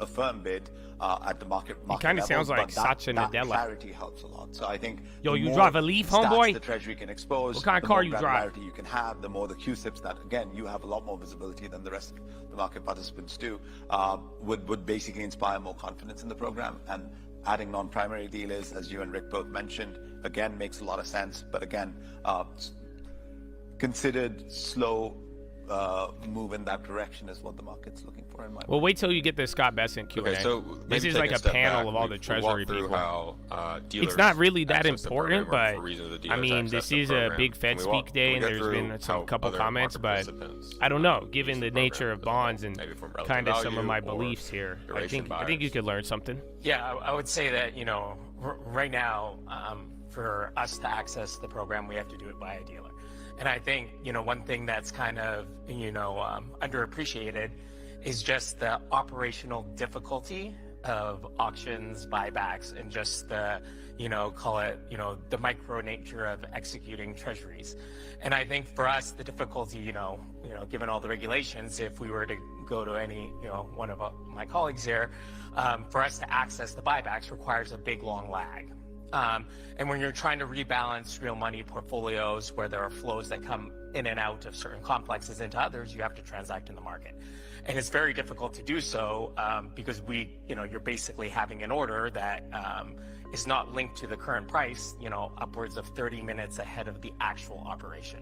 a firm bid at the market It kind of sounds like Satya that Nadella. clarity helps a lot. So I think Yo, you drive a Leaf, homeboy? The Treasury can expose. What kind of car you drive? The more granularity you can have, the more the QSIPs that, again, you have a lot more visibility than the rest of the market participants do, would basically inspire more confidence in the program. And adding non-primary dealers, as you and Rick both mentioned, again, makes a lot of sense. But again, considered slow move in that direction is what the market's looking for in my Well, wait till you get the Scott Besson Q&A. Okay, so this is like a panel of all the Treasury people. How, it's not really that important, but I mean, this is a big Fed speak day, and there's been some couple comments, but I don't know, given the nature of bonds and kind of some of my beliefs here, I think you could learn something. Yeah, I would say that, right now, for us to access the program, we have to do it by a dealer. And I think, one thing that's kind of, underappreciated is just the operational difficulty of auctions, buybacks, and just the, call it, the micro nature of executing treasuries. And I think for us, the difficulty, given all the regulations, if we were to go to any, one of my colleagues here, for us to access the buybacks requires a big, long lag. And when you're trying to rebalance real money portfolios where there are flows that come in and out of certain complexes into others, you have to transact in the market. And it's very difficult to do so because you're basically having an order that is not linked to the current price, upwards of 30 minutes ahead of the actual operation.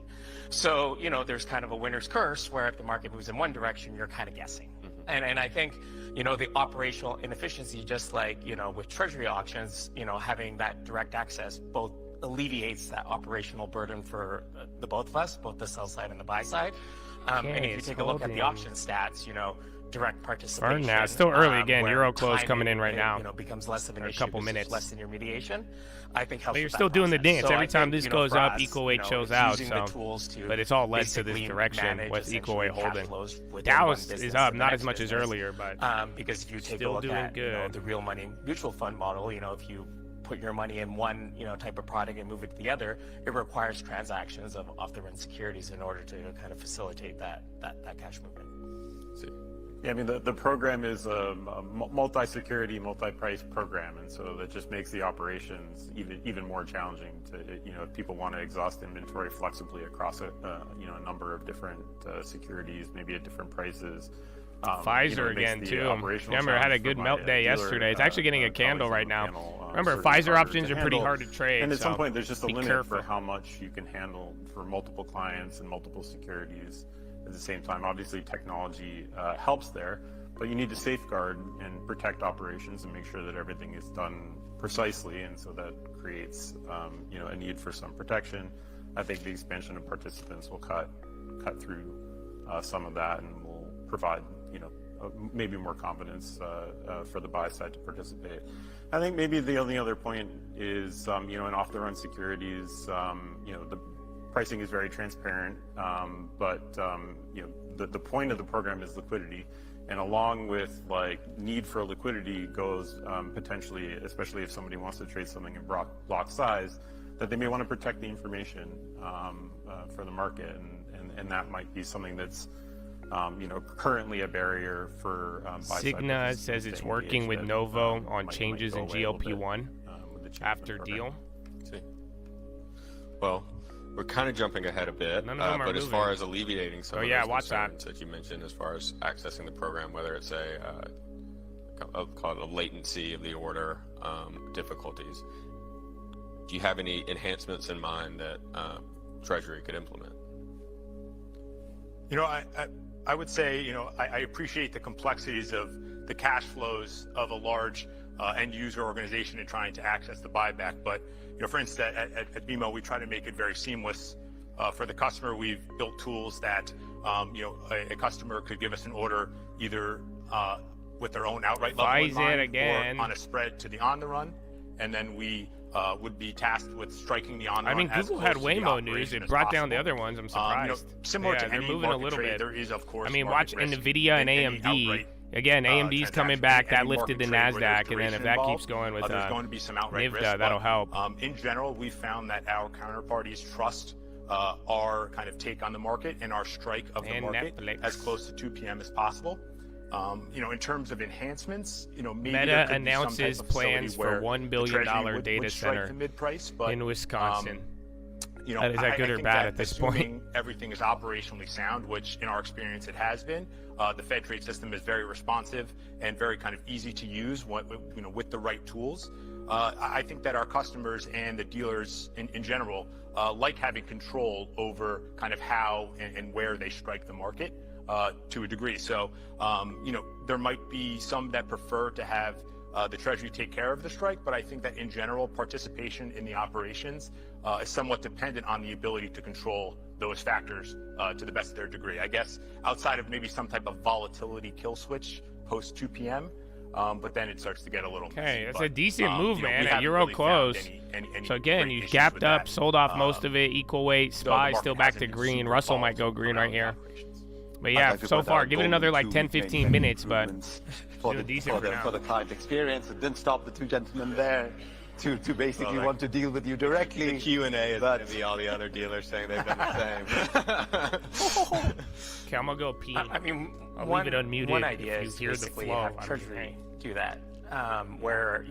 So, there's kind of a winner's curse where if the market moves in one direction, you're kind of guessing. And I think, the operational inefficiency, just like, with Treasury auctions, having that direct access both alleviates that operational burden for the both of us, both the sell side and the buy side. And if you take a look at the auction stats, direct participation. Now it's still early again. Euro close coming in right now. Becomes less of an issue. A couple minutes. Less intermediation. I think helps. But you're still doing the dance. So every time this goes up, equal weight shows out. So, but it's all led to this direction with equal weight holding. Dallas is up, not as much as earlier, but because if you take a look at the real money mutual fund model, if you put your money in one type of product and move it to the other, it requires transactions of off-the-run securities in order to kind of facilitate that cash movement. Yeah, I mean, the program is a multi-security, multi-price program, and so that just makes the operations even more challenging to, if people want to exhaust inventory flexibly across a number of different securities, maybe at different prices. Pfizer again too. Remember, I had a good melt day yesterday. It's actually getting a candle right now. Remember, Pfizer options are pretty hard to trade. And at some point, there's just a limit for how much you can handle for multiple clients and multiple securities at the same time. Obviously, technology helps there, but you need to safeguard and protect operations and make sure that everything is done precisely, and so that creates a need for some protection. I think the expansion of participants will cut through some of that and will provide maybe more confidence for the buy side to participate. I think maybe the only other point is in off-the-run securities, the pricing is very transparent, but the point of the program is liquidity, and along with need for liquidity goes potentially, especially if somebody wants to trade something in block size, that they may want to protect the information for the market, and that might be something that's currently a barrier for Cigna says it's working with Novo on changes in GLP-1 after deal. See. Well, we're kind of jumping ahead a bit, but as far as alleviating some of those concerns that you mentioned, as far as accessing the program, whether it's I'll call it a latency of the order, difficulties, do you have any enhancements in mind that Treasury could implement? I would say, I appreciate the complexities of the cash flows of a large end user organization in trying to access the buyback. But, for instance, at BMO, we try to make it very seamless for the customer. We've built tools that, a customer could give us an order either with their own outright level in mind or on a spread to the on the run. And then we would be tasked with striking the on the run. I mean, Google had Waymo news. It brought down the other ones. I'm surprised. Similar to they're any moving a market little trade, bit. there is, of course, I mean, market watch risk NVIDIA and in AMD. Again, AMD's coming back. That lifted the NASDAQ, and then if that keeps going with there's going to be some outright risk, that'll help. In general, we found that our counterparties trust our kind of take on the market and our strike of the market as close to 2 p.m. as possible. In terms of enhancements, maybe Meta announces plans for $1 billion data center in Wisconsin. Is that good or bad at this point? Everything is operationally sound, which in our experience it has been. The Fed trade system is very responsive and very kind of easy to use with the right tools. I think that our customers and the dealers in general like having control over kind of how and where they strike the market to a degree. So, there might be some that prefer to have the Treasury take care of the strike, but I think that in general, participation in the operations is somewhat dependent on the ability to control those factors to the best of their degree. I guess outside of maybe some type of volatility kill switch post 2 p.m., but then it starts to get a little messy. That's a decent move, man, at Euro close. So again, you gapped up, sold off most of it, equal weight, SPY still back to green. Russell might go green right here. But yeah, so far, give it another 10-15 minutes, but for the client experience. It didn't stop the two gentlemen there to basically want to deal with you directly. The Q&A is going to be all the other dealers saying they've done the same. Okay, I'm going to go pee. I mean, I'll leave it unmuted. One idea if you is hear basically the flow. have Treasury do that, where,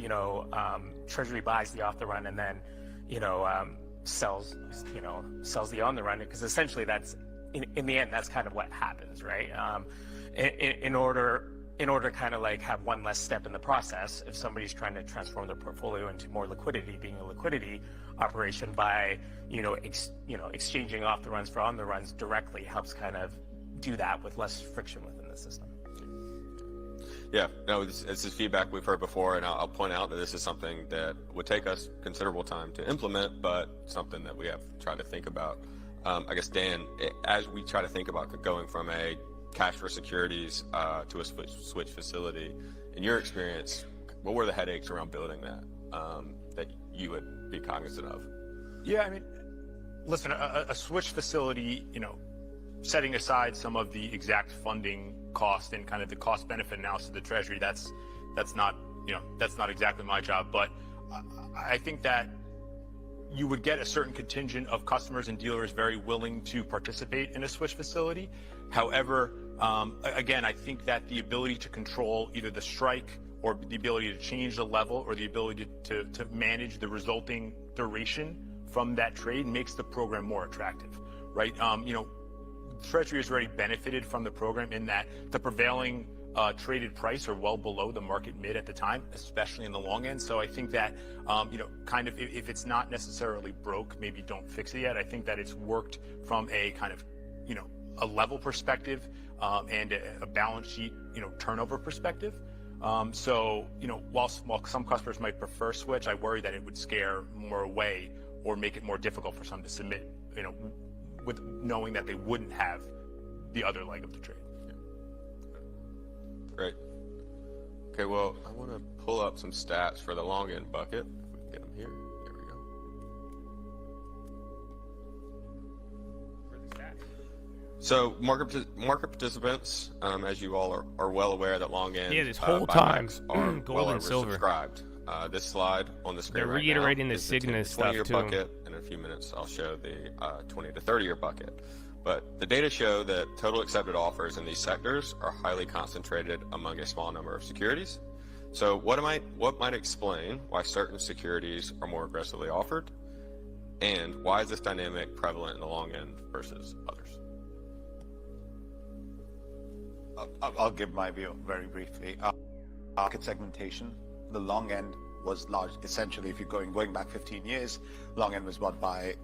Treasury buys the off the run and then, sells the on the run, because essentially that's, in the end, that's kind of what happens, right? In order to kind of have one less step in the process, if somebody's trying to transform their portfolio into more liquidity, being a liquidity operation by, exchanging off the runs for on the runs directly helps kind of do that with less friction within the system. Yeah, no, this is feedback we've heard before, and I'll point out that this is something that would take us considerable time to implement, but something that we have to try to think about. I guess, Dan, as we try to think about going from a cash for securities to a switch facility, in your experience, what were the headaches around building that that you would be cognizant of? Yeah, I mean, listen, a switch facility, setting aside some of the exact funding cost and kind of the cost benefit analysis of the Treasury, that's not exactly my job, but I think that you would get a certain contingent of customers and dealers very willing to participate in a switch facility. However, again, I think that the ability to control either the strike or the ability to change the level or the ability to manage the resulting duration from that trade makes the program more attractive, right? Treasury has already benefited from the program in that the prevailing traded price are well below the market mid at the time, especially in the long end. So I think that, kind of if it's not necessarily broke, maybe don't fix it yet. I think that it's worked from a kind of, a level perspective and a balance sheet, turnover perspective. So, while some customers might prefer switch, I worry that it would scare more away or make it more difficult for some to submit, with knowing that they wouldn't have the other leg of the trade. Great. Okay, well, I want to pull up some stats for the long end bucket. If we can get them here. There we go. So market participants, as you all are well aware, that long end this whole time are gold well and silver. Oversubscribed. This slide on the screen They're right reiterating now the is Cygnus 10 to 20 year stuff, too. bucket. In a few minutes, I'll show the 20 to 30 year bucket. But the data show that total accepted offers in these sectors are highly concentrated among a small number of securities. So what might explain why certain securities are more aggressively offered, and why is this dynamic prevalent in the long end versus others? I'll give my view very briefly. Market segmentation. The long end was large. Essentially, if you're going back 15 years, long end was bought by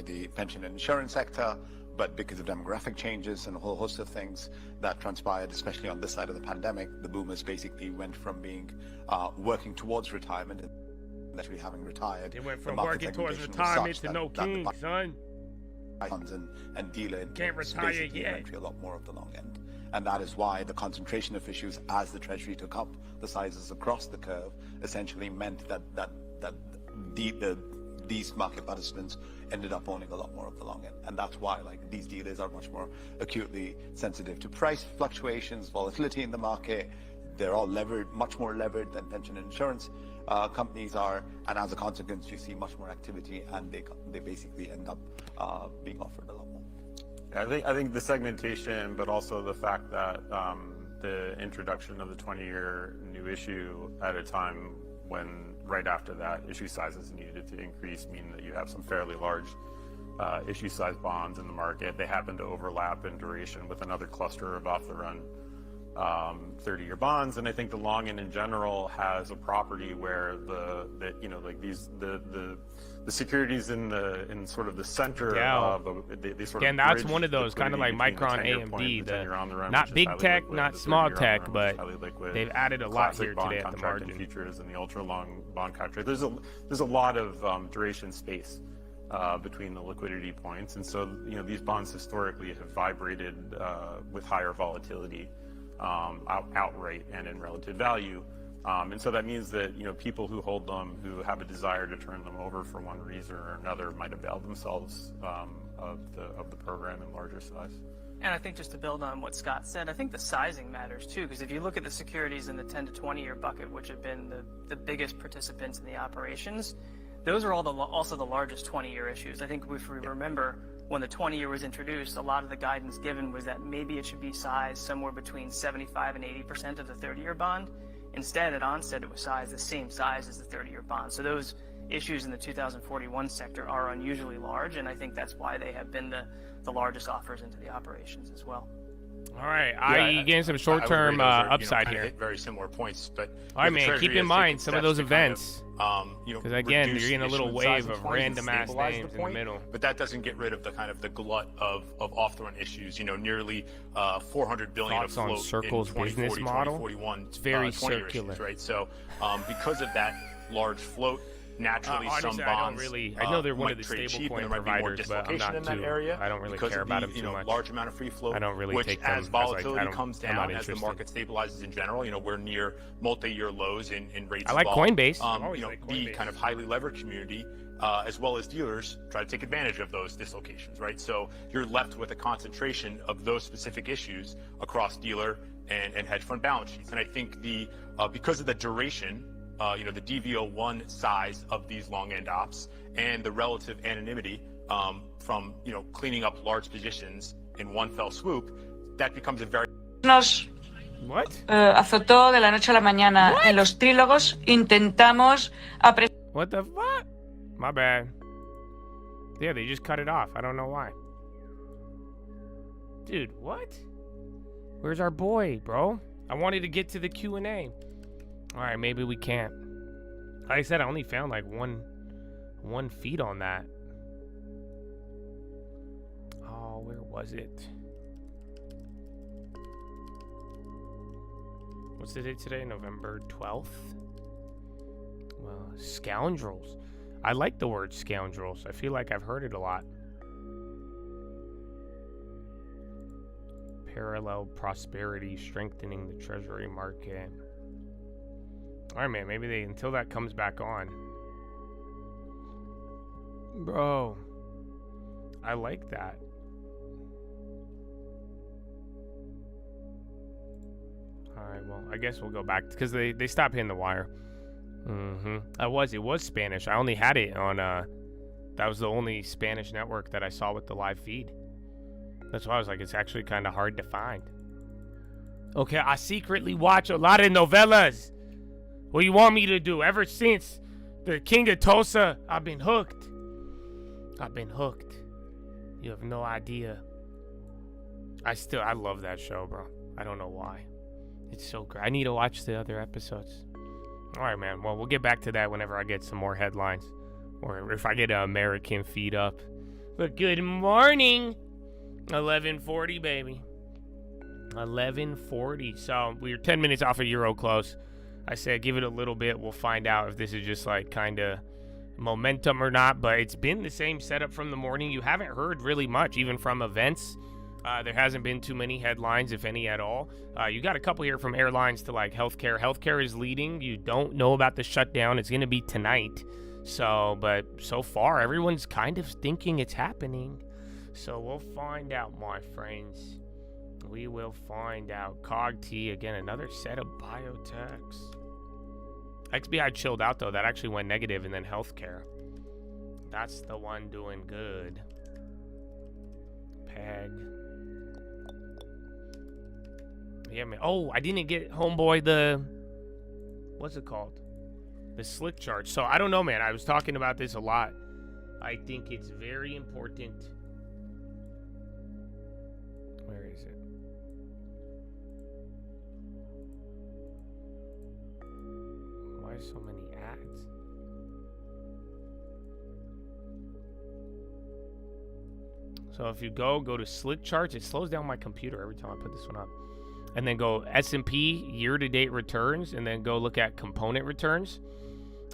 the pension and insurance sector. But because of demographic changes and a whole host of things that transpired, especially on this side of the pandemic, the boomers basically went from being working towards retirement and actually having retired. They went from working towards retirement to no king, son. Funds and dealer can't retire yet. A lot more of the long end. And that is why the concentration of issues as the Treasury took up the sizes across the curve essentially meant that these market participants ended up owning a lot more of the long end. And that's why these dealers are much more acutely sensitive to price fluctuations, volatility in the market. They're all much more levered than pension and insurance companies are. And as a consequence, you see much more activity, and they basically end up being offered a lot more. I think the segmentation, but also the fact that the introduction of the 20-year new issue at a time when right after that issue sizes needed to increase, mean that you have some fairly large issue size bonds in the market. They happen to overlap in duration with another cluster of off-the-run 30-year bonds, and I think the long end in general has a property where the securities in sort of the center of they sort again, of that's one of those kind of like Micron AMD, not big tech, liquid, not small tech, but they've added a lot here today at the margin. Futures and the ultra long bond contract. There's a lot of duration space between the liquidity points, and so these bonds historically have vibrated with higher volatility outright and in relative value. And so that means that people who hold them, who have a desire to turn them over for one reason or another, might avail themselves of the program in larger size. And I think just to build on what Scott said, I think the sizing matters too, because if you look at the securities in the 10 to 20 year bucket, which have been the biggest participants in the operations, those are also the largest 20-year issues. I think if we remember when the 20-year was introduced, a lot of the guidance given was that maybe it should be sized somewhere between 75 and 80% of the 30-year bond. Instead, at onset, it was sized the same size as the 30-year bond. So those issues in the 2041 sector are unusually large, and I think that's why they have been the largest offers into the operations as well. All right, you getting some short-term upside here. Very similar points, but all right, man. Keep in mind some of those events, because again, you're getting a little wave of random ass names in the middle. But that doesn't get rid of the glut of off-the-run issues. Nearly 400 billion Thoughts of float on Circle's in 2040, business model. 2041. It's very 20 circular, issues, right? So because of that large float. Naturally, honestly, some bonds. I know they're one of the stablecoin providers, but I'm not too. I don't really care about them too much. Large amount of free float. I don't really take them as volatility like, comes down, as the market stabilizes in general. We're near multi-year lows in rates. I like Coinbase. The kind of highly levered community, as well as dealers, try to take advantage of those dislocations, right? So you're left with a concentration of those specific issues across dealer and hedge fund balance sheets. And I think because of the duration. The DV01 size of these long end ops and the relative anonymity from cleaning up large positions in one fell swoop, that becomes a very What? Azotó de la noche a la mañana. What? En los trílogos intentamos What the fuck? My bad. Yeah, they just cut it off. I don't know why. Dude, what? Where's our boy, bro? I wanted to get to the Q&A. All right, maybe we can't. Like I said, I only found like one feed on that. Oh, where was it? What's the date today? November 12th? Well, scoundrels. I like the word scoundrels. I feel like I've heard it a lot. Parallel prosperity strengthening the Treasury market. All right, man. Maybe until that comes back on. Bro, I like that. Alright, well, I guess we'll go back because they stopped hitting the wire. It was Spanish. I only had it on that was the only Spanish network that I saw with the live feed. That's why I was like, it's actually kind of hard to find. Okay, I secretly watch a lot of novellas. What do you want me to do? Ever since the King of Tulsa, I've been hooked. You have no idea. I love that show, bro. I don't know why. It's so great. I need to watch the other episodes. All right, man. Well, we'll get back to that whenever I get some more headlines. Or if I get an American feed up. But good morning. 11:40, baby. 11:40. So we're 10 minutes off of Euro close. I said give it a little bit. We'll find out if this is just like kind of momentum or not. But it's been the same setup from the morning. You haven't heard really much, even from events. There hasn't been too many headlines, if any at all. You got a couple here from airlines to like healthcare. Healthcare is leading. You don't know about the shutdown. It's going to be tonight. But so far, everyone's kind of thinking it's happening. So we'll find out, my friends. We will find out. CogT, again, another set of biotechs. XBI chilled out, though. That actually went negative, and then healthcare. That's the one doing good. PEG. Yeah, man. Oh, I didn't get, homeboy, what's it called? The slick chart. So, I don't know, man. I was talking about this a lot. I think it's very important. Where is it? Why so many ads? So if you go to slick charts, it slows down my computer every time I put this one up. And then go S&P year-to-date returns, and then go look at component returns.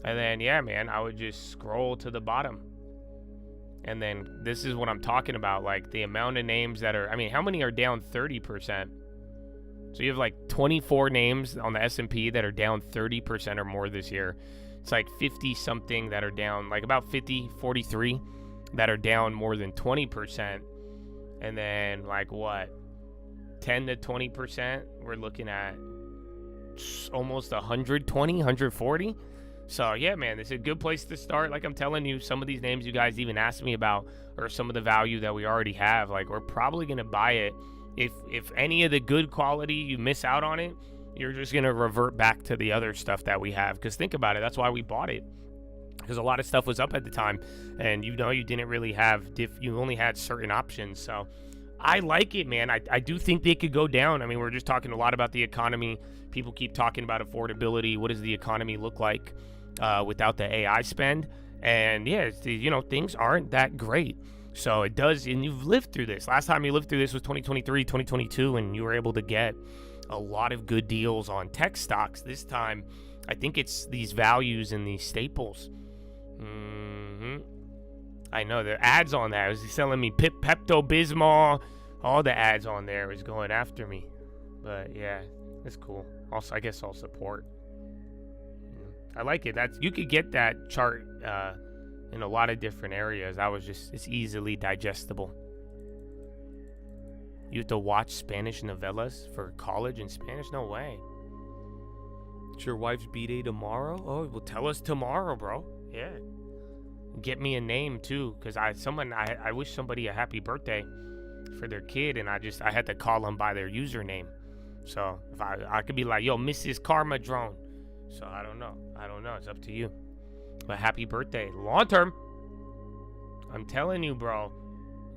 And then, yeah, man, I would just scroll to the bottom. And then this is what I'm talking about, like the amount of names that are, I mean, how many are down 30%? So you have like 24 names on the S&P that are down 30% or more this year. It's like 50-something that are down, like about 43 that are down more than 20%. And then like what? 10 to 20%, we're looking at almost 120, 140. So, yeah, man, this is a good place to start. Like I'm telling you, some of these names you guys even asked me about are some of the value that we already have. Like, we're probably going to buy it. If any of the good quality, you miss out on it, you're just going to revert back to the other stuff that we have. Because think about it. That's why we bought it. Because a lot of stuff was up at the time. And, you know, you didn't really have, you only had certain options. So, I like it, man. I do think they could go down. I mean, we're just talking a lot about the economy. People keep talking about affordability. What does the economy look like without the AI spend? And yeah, things aren't that great. So it does, and you've lived through this. Last time you lived through this was 2023, 2022, and you were able to get a lot of good deals on tech stocks. This time, I think it's these values and these staples. I know the ads on that. It was selling me Pepto-Bismol. All the ads on there was going after me. But yeah, it's cool. Also, I guess I'll support. I like it. You could get that chart in a lot of different areas. It's easily digestible. You have to watch Spanish novellas for college in Spanish? No way. It's your wife's B-Day tomorrow? Oh, well, tell us tomorrow, bro. Yeah. Get me a name too, because I wish somebody a happy birthday for their kid, and I had to call them by their username. So if I could be like, yo, Mrs. Karma Drone. So I don't know. It's up to you. But happy birthday. Long term. I'm telling you, bro.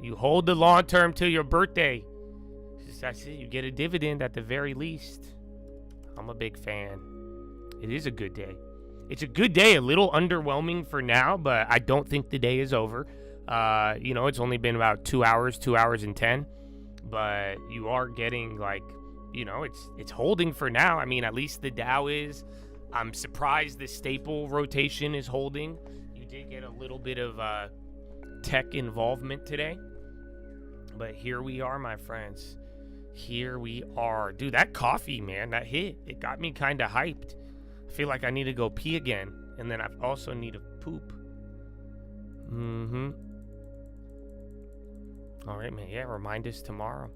You hold the long term till your birthday. That's it. You get a dividend at the very least. I'm a big fan. It is a good day. It's a good day, a little underwhelming for now, but I don't think the day is over. It's only been about 2 hours and 10, but you are getting like you know, it's holding for now. I mean, at least the Dow is. I'm surprised the staple rotation is holding. You did get a little bit of tech involvement today. But here we are, my friends. Here we are. Dude, that coffee, man, that hit. It got me kind of hyped. I feel like I need to go pee again. And then I also need to poop. All right, man. Yeah, remind us tomorrow.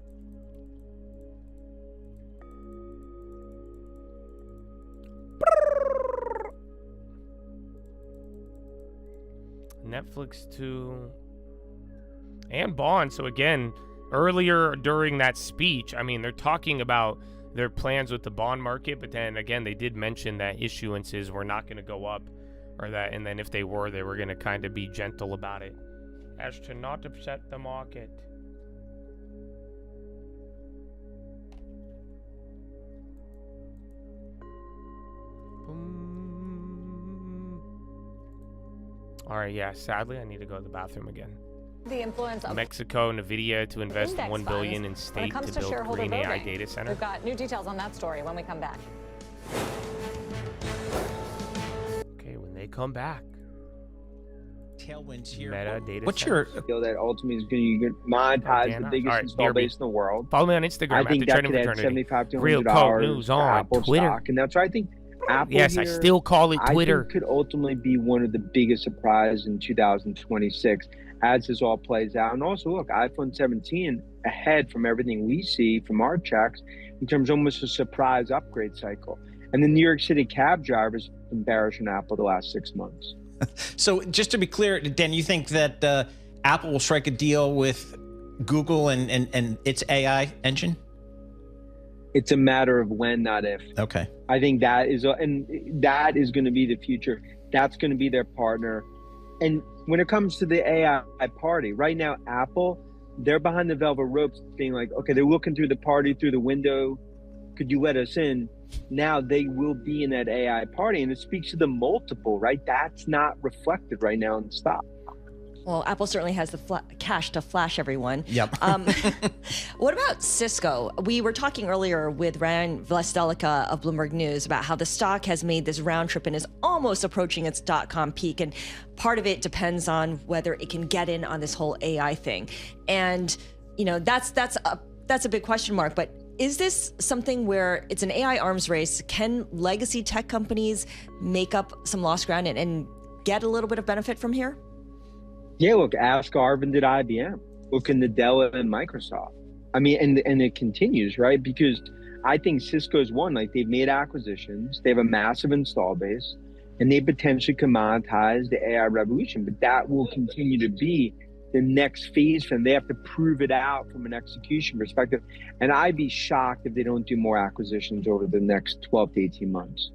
Netflix too. And Bond. So again, earlier during that speech, I mean, they're talking about their plans with the bond market, but then again, they did mention that issuances were not going to go up, or that, and then if they were going to kind of be gentle about it, as to not upset the market. All right, yeah, sadly, I need to go to the bathroom again. The influence of Mexico, NVIDIA to invest $1 billion in state to build green AI data center. We've got new details on that story when we come back. Okay, when they come back. Tailwinds here. Meta data What's centers. your feel that ultimately is going to monetize the biggest install base in the world. Follow me on Instagram. I at think the that Trading could add Fraternity. $75 to Real $100 Coke News on Apple Twitter. stock. And that's why I think Apple Yes, I still call it Twitter. I think could ultimately be one of the biggest surprises in 2026 as this all plays out. And also, look, iPhone 17 ahead from everything we see from our checks in terms of almost a surprise upgrade cycle. And the New York City cab drivers been bearish on Apple the last 6 months. So just to be clear, Dan, you think that Apple will strike a deal with Google and its AI engine? It's a matter of when, not if. Okay. I think that is going to be the future. That's going to be their partner. And when it comes to the AI party, right now, Apple, they're behind the velvet ropes being like, okay, they're looking through the party, through the window. Could you let us in? Now they will be in that AI party. And it speaks to the multiple, right? That's not reflected right now in the stock. Well, Apple certainly has the cash to flash everyone. Yep. What about Cisco? We were talking earlier with Ryan Vlastelica of Bloomberg News about how the stock has made this round trip and is almost approaching its dot-com peak. And part of it depends on whether it can get in on this whole AI thing. And, you know, that's a big question mark. But is this something where it's an AI arms race? Can legacy tech companies make up some lost ground and get a little bit of benefit from here? Yeah, look, ask Arvind at IBM. Look in Nadella and Microsoft. I mean, and it continues, right? Because I think Cisco's one, like they've made acquisitions, they have a massive install base, and they potentially commoditize the AI revolution. But that will continue to be the next phase for them. They have to prove it out from an execution perspective. And I'd be shocked if they don't do more acquisitions over the next 12 to 18 months.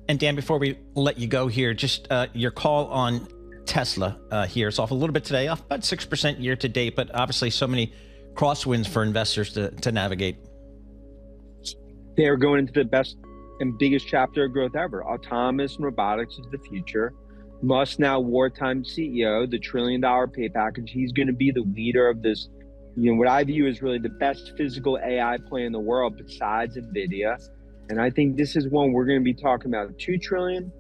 And Dan, before we let you go here, just your call on Tesla here. It's off a little bit today, off about 6% year to date, but obviously so many crosswinds for investors to navigate. They're going into the best and biggest chapter of growth ever. Autonomous and robotics is the future. Musk now wartime CEO, the $1 trillion pay package. He's going to be the leader of this, you know, what I view as really the best physical AI play in the world besides NVIDIA. And I think this is one we're going to be talking about $2 trillion,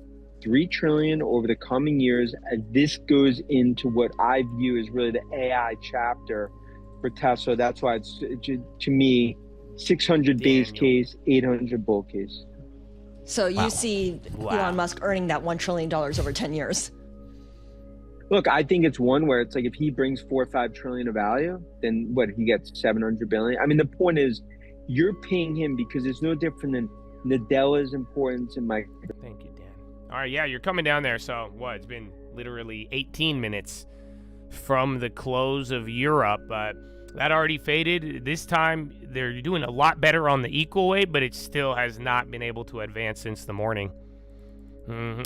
$3 trillion over the coming years. And this goes into what I view as really the AI chapter for Tesla. That's why it's, to me, 600 base case, 800 bull case. So you see Elon Musk earning that $1 trillion over 10 years. Look, I think it's one where it's like if he brings 4 or 5 trillion of value, then what, he gets 700 billion. I mean, the point is you're paying him because it's no different than Nadella's importance in my. Thank you, Dan. All right, yeah, you're coming down there. So what? It's been literally 18 minutes from the close of Europe, but that already faded. This time they're doing a lot better on the equal weight, but it still has not been able to advance since the morning.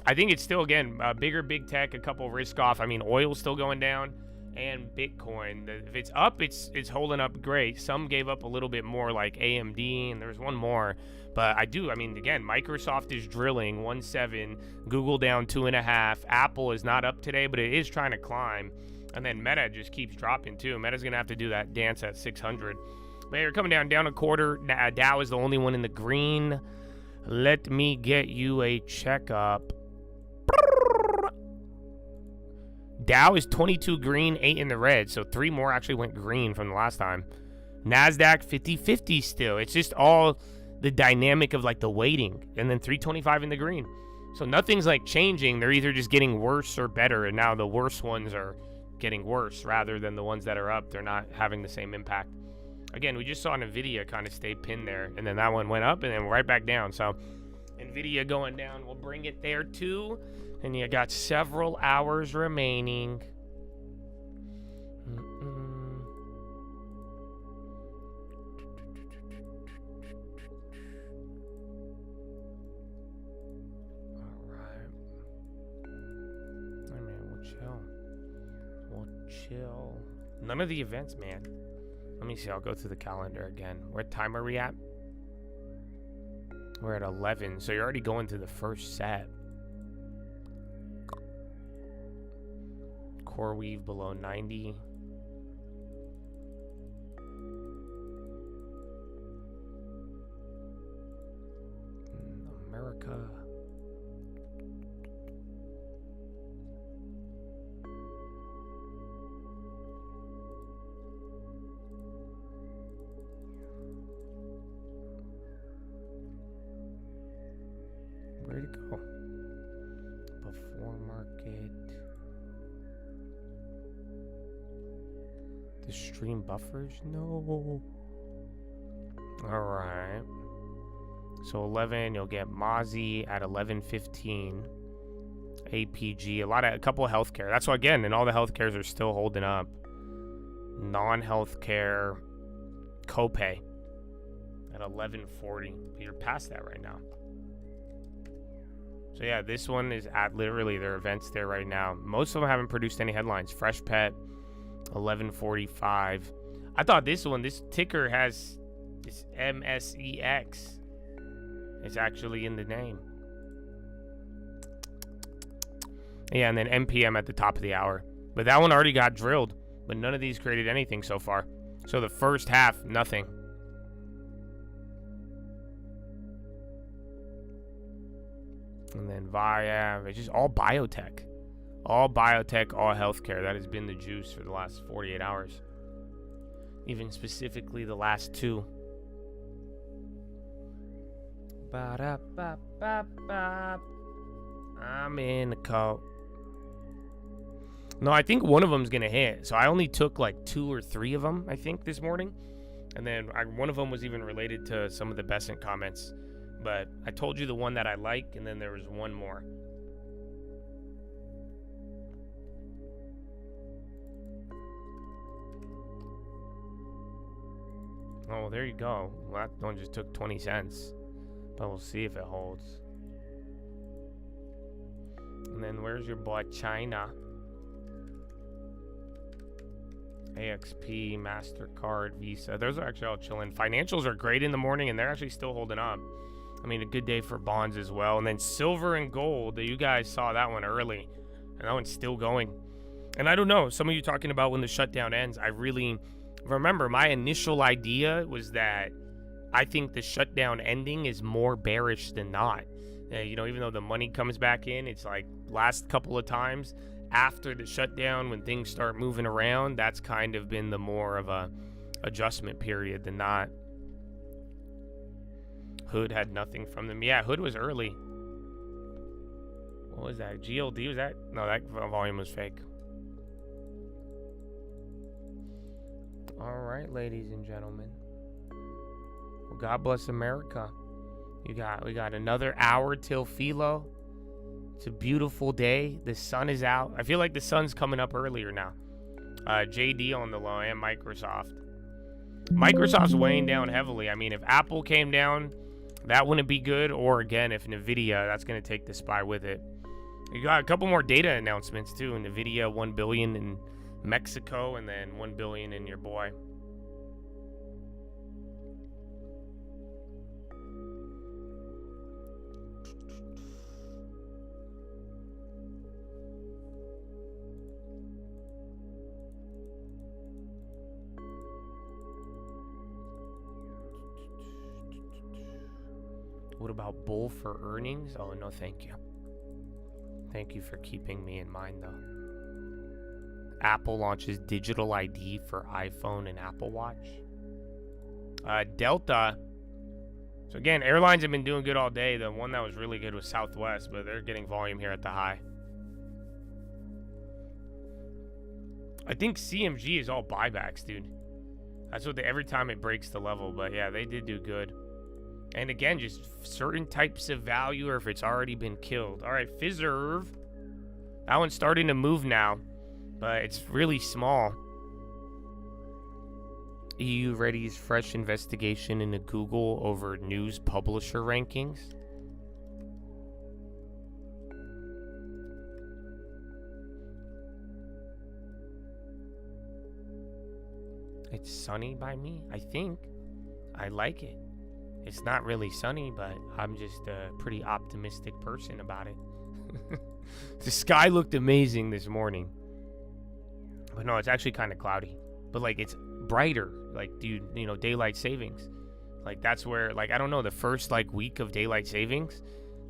I think it's still, again, bigger big tech, a couple risk off. I mean, oil's still going down, and Bitcoin. If it's up, it's holding up great. Some gave up a little bit more, like AMD, and there's one more. But I mean, again, Microsoft is drilling 1.7, Google down 2.5. Apple is not up today, but it is trying to climb. And then Meta just keeps dropping too. Meta's going to have to do that dance at 600. But you're coming down a quarter. Dow is the only one in the green. Let me get you a checkup. Dow is 22 green, 8 in the red. So 3 more actually went green from the last time. NASDAQ 50-50 still. It's just all the dynamic of like the weighting. And then 325 in the green. So nothing's like changing. They're either just getting worse or better. And now the worse ones are getting worse rather than the ones that are up. They're not having the same impact. Again, we just saw NVIDIA kind of stay pinned there. And then that one went up and then right back down. So NVIDIA going down will bring it there too. And you got several hours remaining. Chill. None of the events, man. Let me see. I'll go through the calendar again. What time are we at? We're at 11. So you're already going through the first set. Core weave below 90. America. Where'd it go? Before market. The stream buffers? No. Alright. So 11, you'll get Mozzie at 11:15. APG, a couple of healthcare. That's why, again, and all the healthcares are still holding up. Non-healthcare copay at 11:40. You're past that right now. So yeah, this one is at literally their events there right now. Most of them haven't produced any headlines. Fresh Pet, 11:45. I thought this ticker has this MSEX. It's actually in the name. Yeah, and then MPM at the top of the hour. But that one already got drilled. But none of these created anything so far. So the first half, nothing. And then VIAV, it's just all biotech. All biotech, all healthcare. That has been the juice for the last 48 hours. Even specifically the last 2. Ba-da-ba-ba-ba. I'm in the coat. No, I think one of them's going to hit. So I only took like 2 or 3 of them, I think, this morning. And then one of them was even related to some of the Besant comments. But I told you the one that I like, and then there was one more. Oh, there you go. Well, that one just took 20 cents. But we'll see if it holds. And then where's your boy China? AXP, MasterCard, Visa. Those are actually all chilling. Financials are great in the morning, and they're actually still holding up. I mean, a good day for bonds as well. And then silver and gold, you guys saw that one early. And that one's still going. And I don't know, some of you talking about when the shutdown ends, I really remember my initial idea was that I think the shutdown ending is more bearish than not. Even though the money comes back in, it's like last couple of times after the shutdown when things start moving around, that's kind of been the more of a adjustment period than not. Hood had nothing from them. Yeah, Hood was early. What was that? GLD was that? No, that volume was fake. All right, ladies and gentlemen. Well, God bless America. We got another hour till Philo. It's a beautiful day. The sun is out. I feel like the sun's coming up earlier now. JD on the low and Microsoft. Microsoft's weighing down heavily. I mean, if Apple came down, that wouldn't be good. Or again, if NVIDIA, that's going to take the SPY with it. You got a couple more data announcements too. NVIDIA, 1 billion in Mexico, and then 1 billion in your boy. What about bull for earnings? Oh, no, thank you. Thank you for keeping me in mind, though. Apple launches digital ID for iPhone and Apple Watch. Delta. So again, airlines have been doing good all day. The one that was really good was Southwest, but they're getting volume here at the high. I think CMG is all buybacks, dude. That's what every time it breaks the level. But yeah, they did do good. And again, just certain types of value, or if it's already been killed. All right, Fiserv. That one's starting to move now, but it's really small. EU readies fresh investigation into Google over news publisher rankings. It's sunny by me, I think. I like it. It's not really sunny, but I'm just a pretty optimistic person about it. The sky looked amazing this morning. But no, it's actually kind of cloudy. But like, it's brighter. Like, dude, you know, daylight savings. Like, that's where, like, I don't know, the first like week of daylight savings,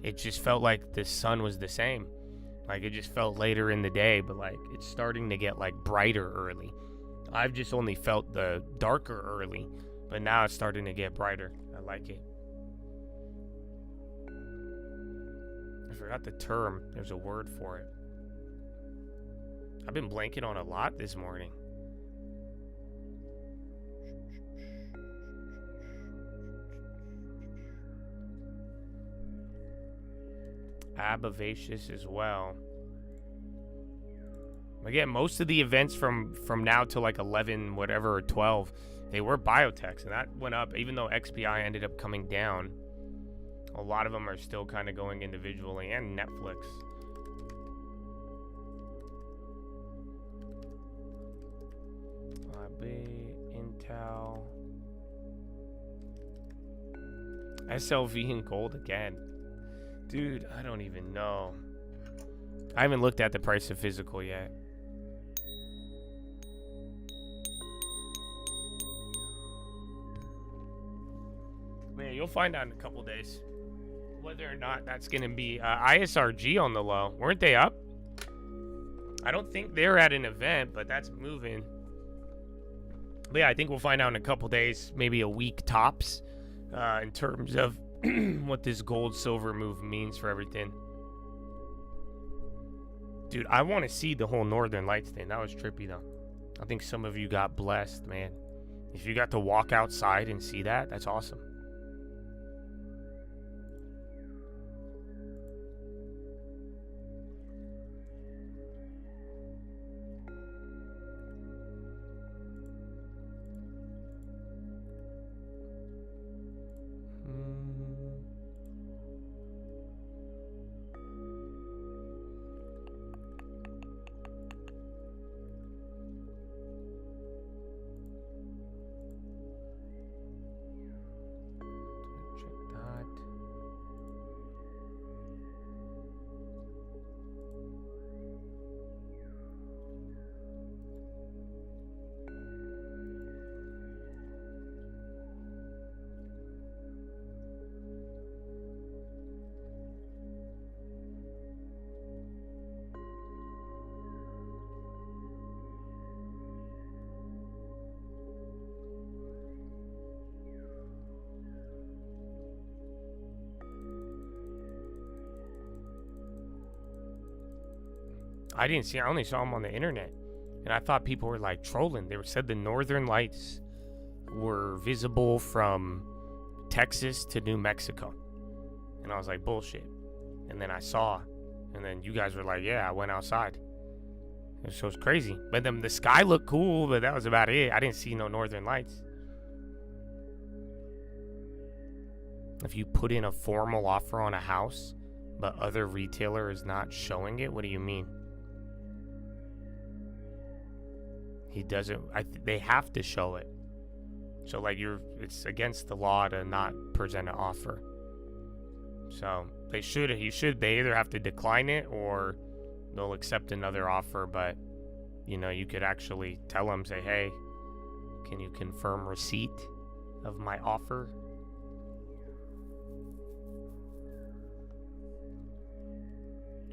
it just felt like the sun was the same. Like, it just felt later in the day, but like, it's starting to get like brighter early. I've just only felt the darker early, but now it's starting to get brighter. I like it. I forgot the term. There's a word for it. I've been blanking on a lot this morning. Abaviacious as well. Again, most of the events from now to like 11, whatever, or 12, they were biotechs, and that went up, even though XPI ended up coming down. A lot of them are still kind of going individually, and Netflix. Intel. SLV and gold again. Dude, I don't even know. I haven't looked at the price of physical yet. Man, you'll find out in a couple days whether or not that's going to be ISRG on the low. Weren't they up? I don't think they're at an event, but that's moving. But yeah, I think we'll find out in a couple days, maybe a week tops, in terms of what this gold silver move means for everything. Dude, I want to see the whole Northern Lights thing. That was trippy though. I think some of you got blessed, man. If you got to walk outside and see that, that's awesome. I didn't see. I only saw them on the internet, and I thought people were like trolling. They said the Northern Lights were visible from Texas to New Mexico, and I was like, bullshit. And then I saw, and then you guys were like, yeah, I went outside. So it's crazy. But then the sky looked cool, but that was about it. I didn't see no Northern Lights. If you put in a formal offer on a house, but other retailer is not showing it, what do you mean? He doesn't. They have to show it. So like it's against the law to not present an offer. So they either have to decline it or they'll accept another offer. But you know, you could actually tell them, say, hey, can you confirm receipt of my offer?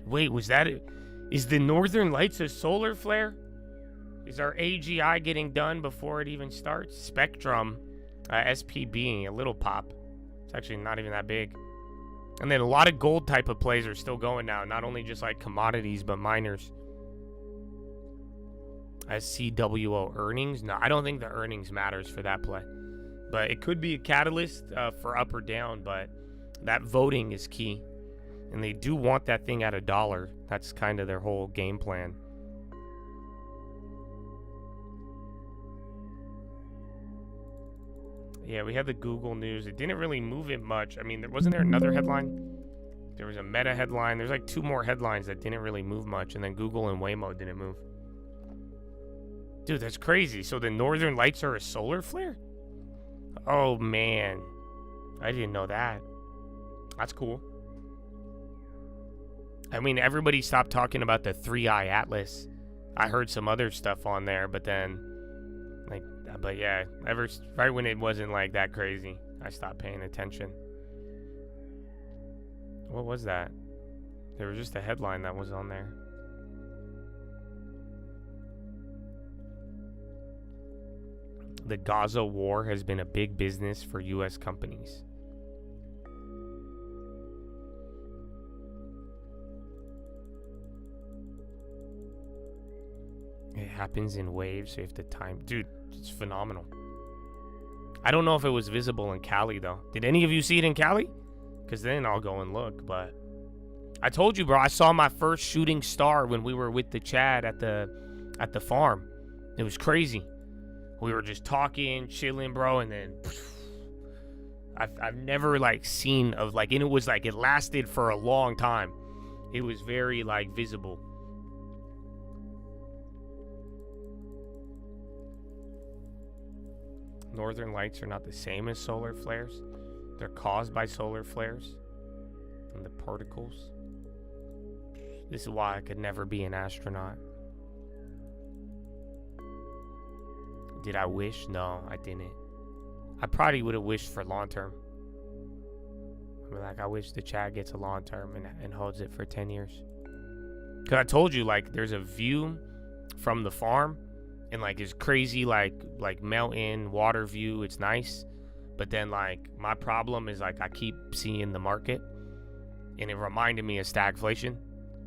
Wait, was that it? Is the Northern Lights a solar flare? Is our AGI getting done before it even starts? Spectrum, SPB, a little pop. It's actually not even that big. And then a lot of gold type of plays are still going now. Not only just like commodities, but miners. SCWO earnings? No, I don't think the earnings matters for that play. But it could be a catalyst for up or down, but that voting is key. And they do want that thing at $1. That's kind of their whole game plan. Yeah, we had the Google news. It didn't really move it much. I mean, wasn't there another headline? There was a Meta headline. There's like 2 more headlines that didn't really move much. And then Google and Waymo didn't move. Dude, that's crazy. So the Northern Lights are a solar flare? Oh, man. I didn't know that. That's cool. I mean, everybody stopped talking about the 3-eye atlas. I heard some other stuff on there, but then, like, but yeah, right when it wasn't like that crazy, I stopped paying attention. What was that? There was just a headline that was on there. The Gaza war has been a big business for U.S. companies. It happens in waves, so you have to time. Dude, it's phenomenal. I don't know if it was visible in Cali, though. Did any of you see it in Cali? Because then I'll go and look, but... I told you, bro, I saw my first shooting star when we were with the Chad at the farm. It was crazy. We were just talking, chilling, bro, and then... I've never, like, seen of, like... And it was, like, it lasted for a long time. It was very, like, visible. Northern Lights are not the same as solar flares. They're caused by solar flares and the particles. This is why I could never be an astronaut. Did I wish? No, I didn't. I probably would have wished for long term. I mean, like, I wish the Chad gets a long term and holds it for 10 years. Because I told you, like, there's a view from the farm. And, like, it's crazy, like mountain, water view. It's nice. But then, like, my problem is, like, I keep seeing the market. And it reminded me of stagflation.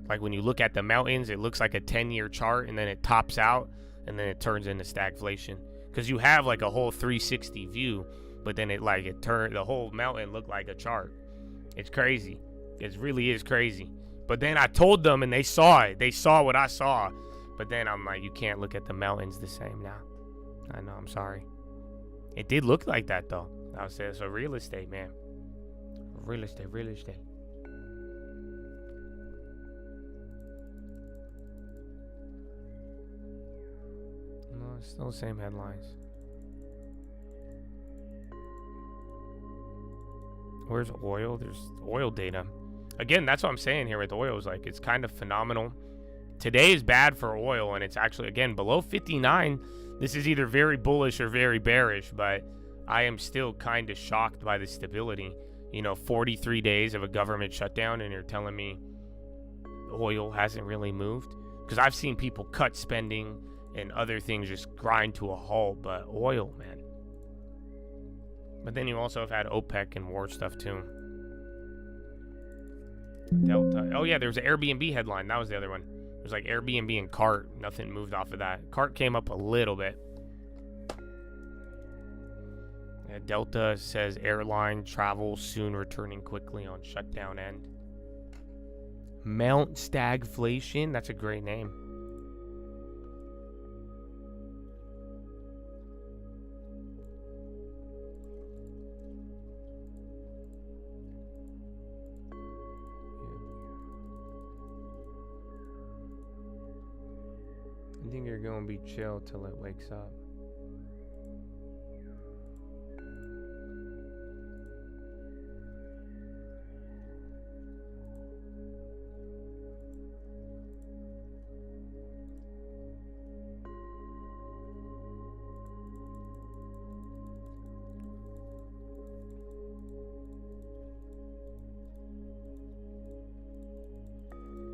Like, when you look at the mountains, it looks like a 10-year chart. And then it tops out. And then it turns into stagflation. Because you have, like, a whole 360 view. But then the whole mountain looked like a chart. It's crazy. It really is crazy. But then I told them, and they saw it. They saw what I saw. But then I'm like, you can't look at the mountains the same now. I know, I'm sorry. It did look like that, though. I would say it's a real estate, man. Real estate. No, it's still the same headlines. Where's oil? There's oil data. Again, that's what I'm saying here with oil. Is like, it's kind of phenomenal. Today is bad for oil, and it's actually, again, below 59. This is either very bullish or very bearish, but I am still kind of shocked by the stability. 43 days of a government shutdown, and you're telling me oil hasn't really moved? Because I've seen people cut spending and other things just grind to a halt, but oil, man. But then you also have had OPEC and war stuff, too. Delta. Oh, yeah, there's an Airbnb headline. That was the other one. It was like Airbnb and Cart. Nothing moved off of that. Cart came up a little bit. Yeah, Delta says airline travel soon returning quickly on shutdown end. Mount Stagflation. That's a great name. I think you're gonna be chill till it wakes up.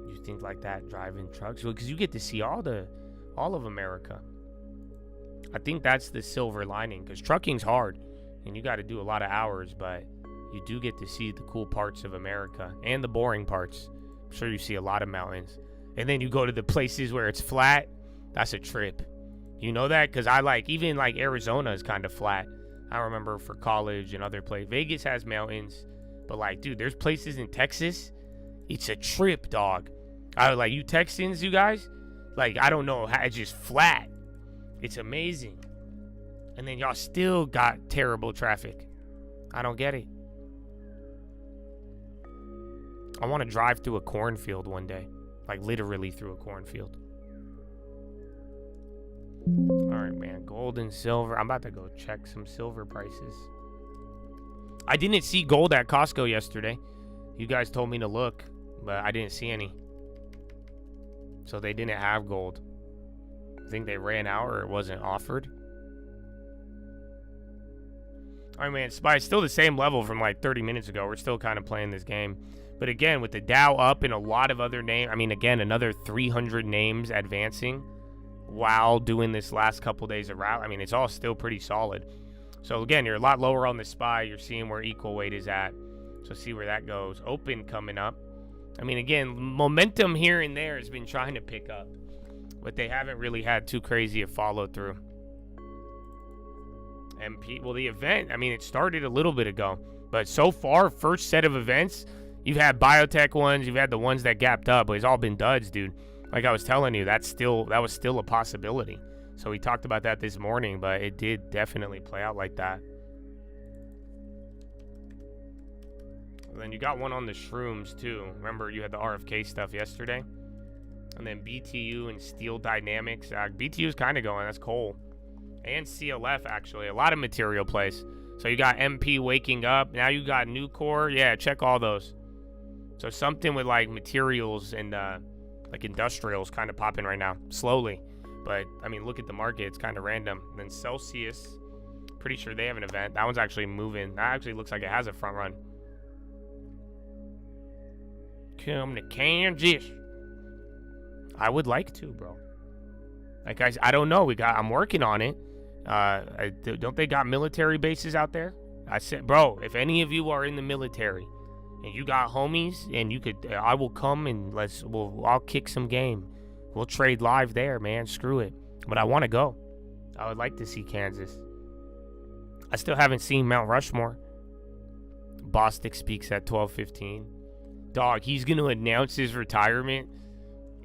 You you think like that driving trucks? Well, because you get to see all of America. I think that's the silver lining, because trucking's hard and you got to do a lot of hours, but you do get to see the cool parts of America and the boring parts. I'm sure you see a lot of mountains. And then you go to the places where it's flat. That's a trip. You know that? Because even Arizona is kind of flat. I remember for college and other places. Vegas has mountains. But dude, there's places in Texas. It's a trip, dog. You Texans, you guys? I don't know how, it's just flat. It's amazing. And then y'all still got terrible traffic. I don't get it. I want to drive through a cornfield one day. Literally through a cornfield. Alright, man. Gold and silver. I'm about to go check some silver prices. I didn't see gold at Costco yesterday. You guys told me to look, but I didn't see any. So they didn't have gold. I think they ran out or it wasn't offered. Alright, man. It's still the same level from 30 minutes ago. We're still kind of playing this game. But again, with the Dow up and a lot of other names, again, another 300 names advancing while doing this last couple days of route. It's all still pretty solid. So again, you're a lot lower on the SPY. You're seeing where equal weight is at. So see where that goes. Open coming up. Again, momentum here and there has been trying to pick up, but they haven't really had too crazy a follow through. MP, well, the event, it started a little bit ago, but so far, first set of events, you've had biotech ones, you've had the ones that gapped up, but it's all been duds, dude. Like I was telling you, that was still a possibility. So we talked about that this morning, but it did definitely play out like that. And then you got one on the shrooms too. Remember, you had the RFK stuff yesterday, and then BTU and Steel Dynamics. BTU is kind of going. That's coal, and CLF actually. A lot of material plays. So you got MP waking up. Now you got Nucor. Yeah, check all those. So something with materials and industrials kind of popping right now, slowly. But look at the market; it's kind of random. And then Celsius, pretty sure they have an event. That one's actually moving. That actually looks like it has a front run. Come to Kansas. I would like to, bro. Guys, I don't know. I'm working on it. Don't they got military bases out there? I said, bro, if any of you are in the military and you got homies and you could, I will come and I'll kick some game. We'll trade live there, man. Screw it. But I want to go. I would like to see Kansas. I still haven't seen Mount Rushmore. Bostic speaks at 12:15. Dog, he's going to announce his retirement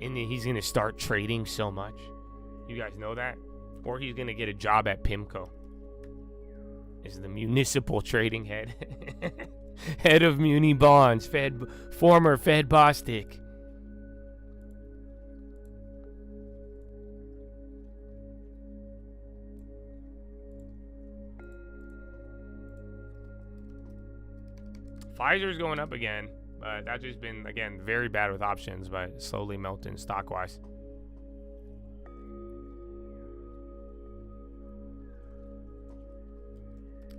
and then he's going to start trading so much. You guys know that? Or he's going to get a job at PIMCO. Is the municipal trading head. Head of Muni Bonds, former Fed Bostic. Pfizer's going up again, but that's just been, again, very bad with options, but slowly melting stock-wise.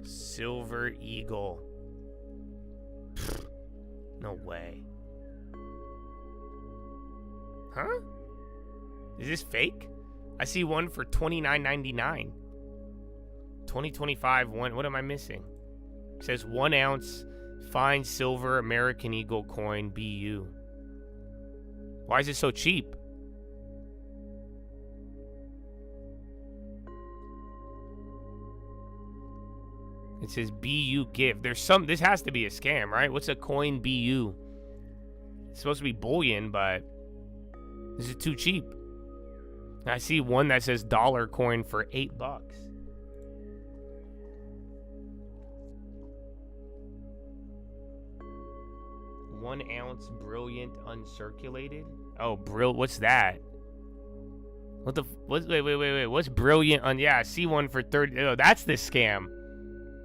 Silver Eagle. Pfft, no way. Huh? Is this fake? I see one for $29.99. 2025 one. What am I missing? It says 1 ounce fine silver American Eagle coin BU. Why is it so cheap? It says BU gift. This has to be a scam, right? What's a coin BU? It's supposed to be bullion, but this is too cheap. I see one that says dollar coin for $8. 1 ounce brilliant uncirculated. Oh, what's that? Wait. What's brilliant yeah, I see one for 30. Oh, that's the scam.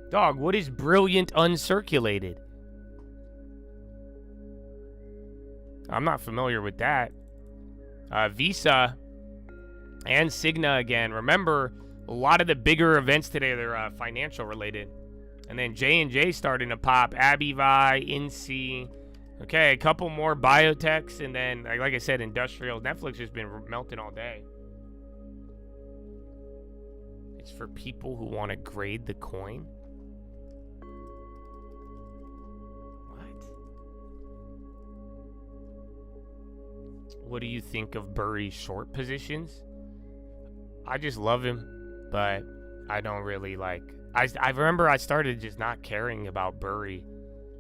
Dog, what is brilliant uncirculated? I'm not familiar with that. Visa and Cigna again. Remember, a lot of the bigger events today, they're financial related. And then J&J starting to pop. Abivai, INSEE, Okay, a couple more biotechs, and then, like I said, industrial. Netflix has been melting all day. It's for people who want to grade the coin. What do you think of Burry's short positions? I just love him, but I don't really like. I remember I started just not caring about Burry,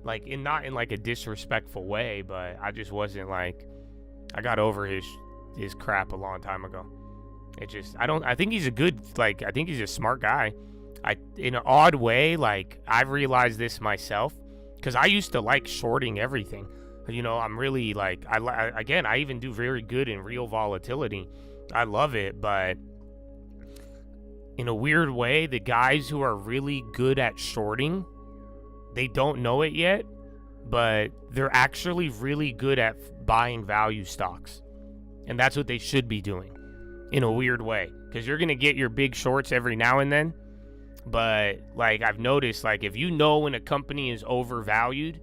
like not in like a disrespectful way, but I just wasn't like. I got over his crap a long time ago. It just I think he's a good I think he's a smart guy. In an odd way, like I've realized this myself, because I used to like shorting everything. I'm really like, I even do very good in real volatility. I love it, but in a weird way, the guys who are really good at shorting, they don't know it yet, but they're actually really good at buying value stocks. And that's what they should be doing in a weird way, because you're going to get your big shorts every now and then. But like I've noticed, like if you know when a company is overvalued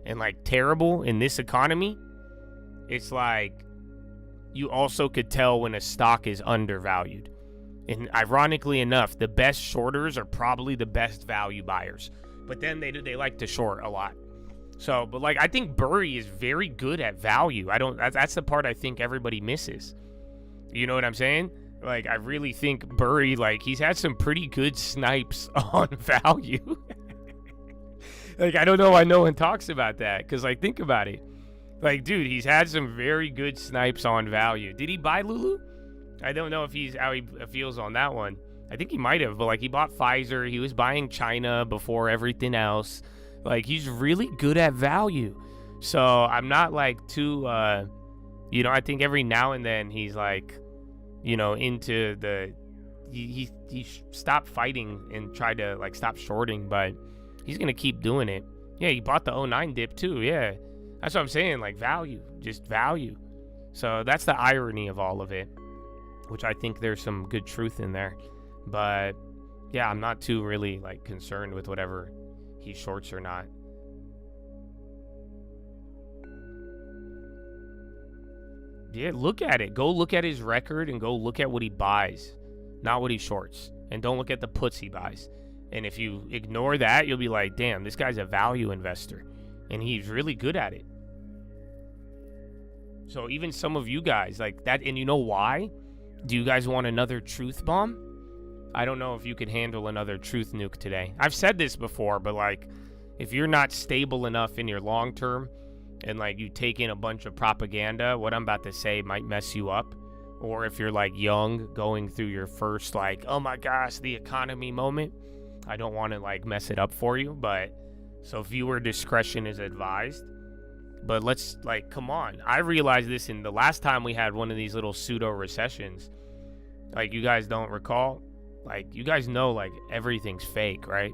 and like terrible in this economy, it's like you also could tell when a stock is undervalued. And ironically enough, the best shorters are probably the best value buyers, but then they like to short a lot. So, but like I think Burry is very good at value. That's the part I think everybody misses. You know what I'm saying? Like I really think Burry, like he's had some pretty good snipes on value. Like, I don't know why no one talks about that, because, like, think about it. Like, dude, he's had some very good snipes on value. Did he buy Lulu? I don't know how he feels on that one. I think he might have, but, like, he bought Pfizer. He was buying China before everything else. Like, he's really good at value. So, I'm not, like, too, I think every now and then he's, like, into the... He stopped fighting and tried to, like, stop shorting, but... He's going to keep doing it. Yeah, he bought the 09 dip too. Yeah. That's what I'm saying. Like value. Just value. So that's the irony of all of it, which I think there's some good truth in there. But yeah, I'm not too really like concerned with whatever he shorts or not. Yeah, look at it. Go look at his record and go look at what he buys, not what he shorts. And don't look at the puts he buys. And if you ignore that, you'll be like, damn, this guy's a value investor. And he's really good at it. So even some of you guys like that, and you know why? Do you guys want another truth bomb? I don't know if you could handle another truth nuke today. I've said this before, but like, if you're not stable enough in your long term, and like you take in a bunch of propaganda, what I'm about to say might mess you up. Or if you're like young, going through your first like, oh my gosh, the economy moment, I don't want to like mess it up for you, but so viewer discretion is advised. But let's like, come on. I realized this in the last time we had one of these little pseudo recessions. Like you guys don't recall? Like you guys know like everything's fake, right?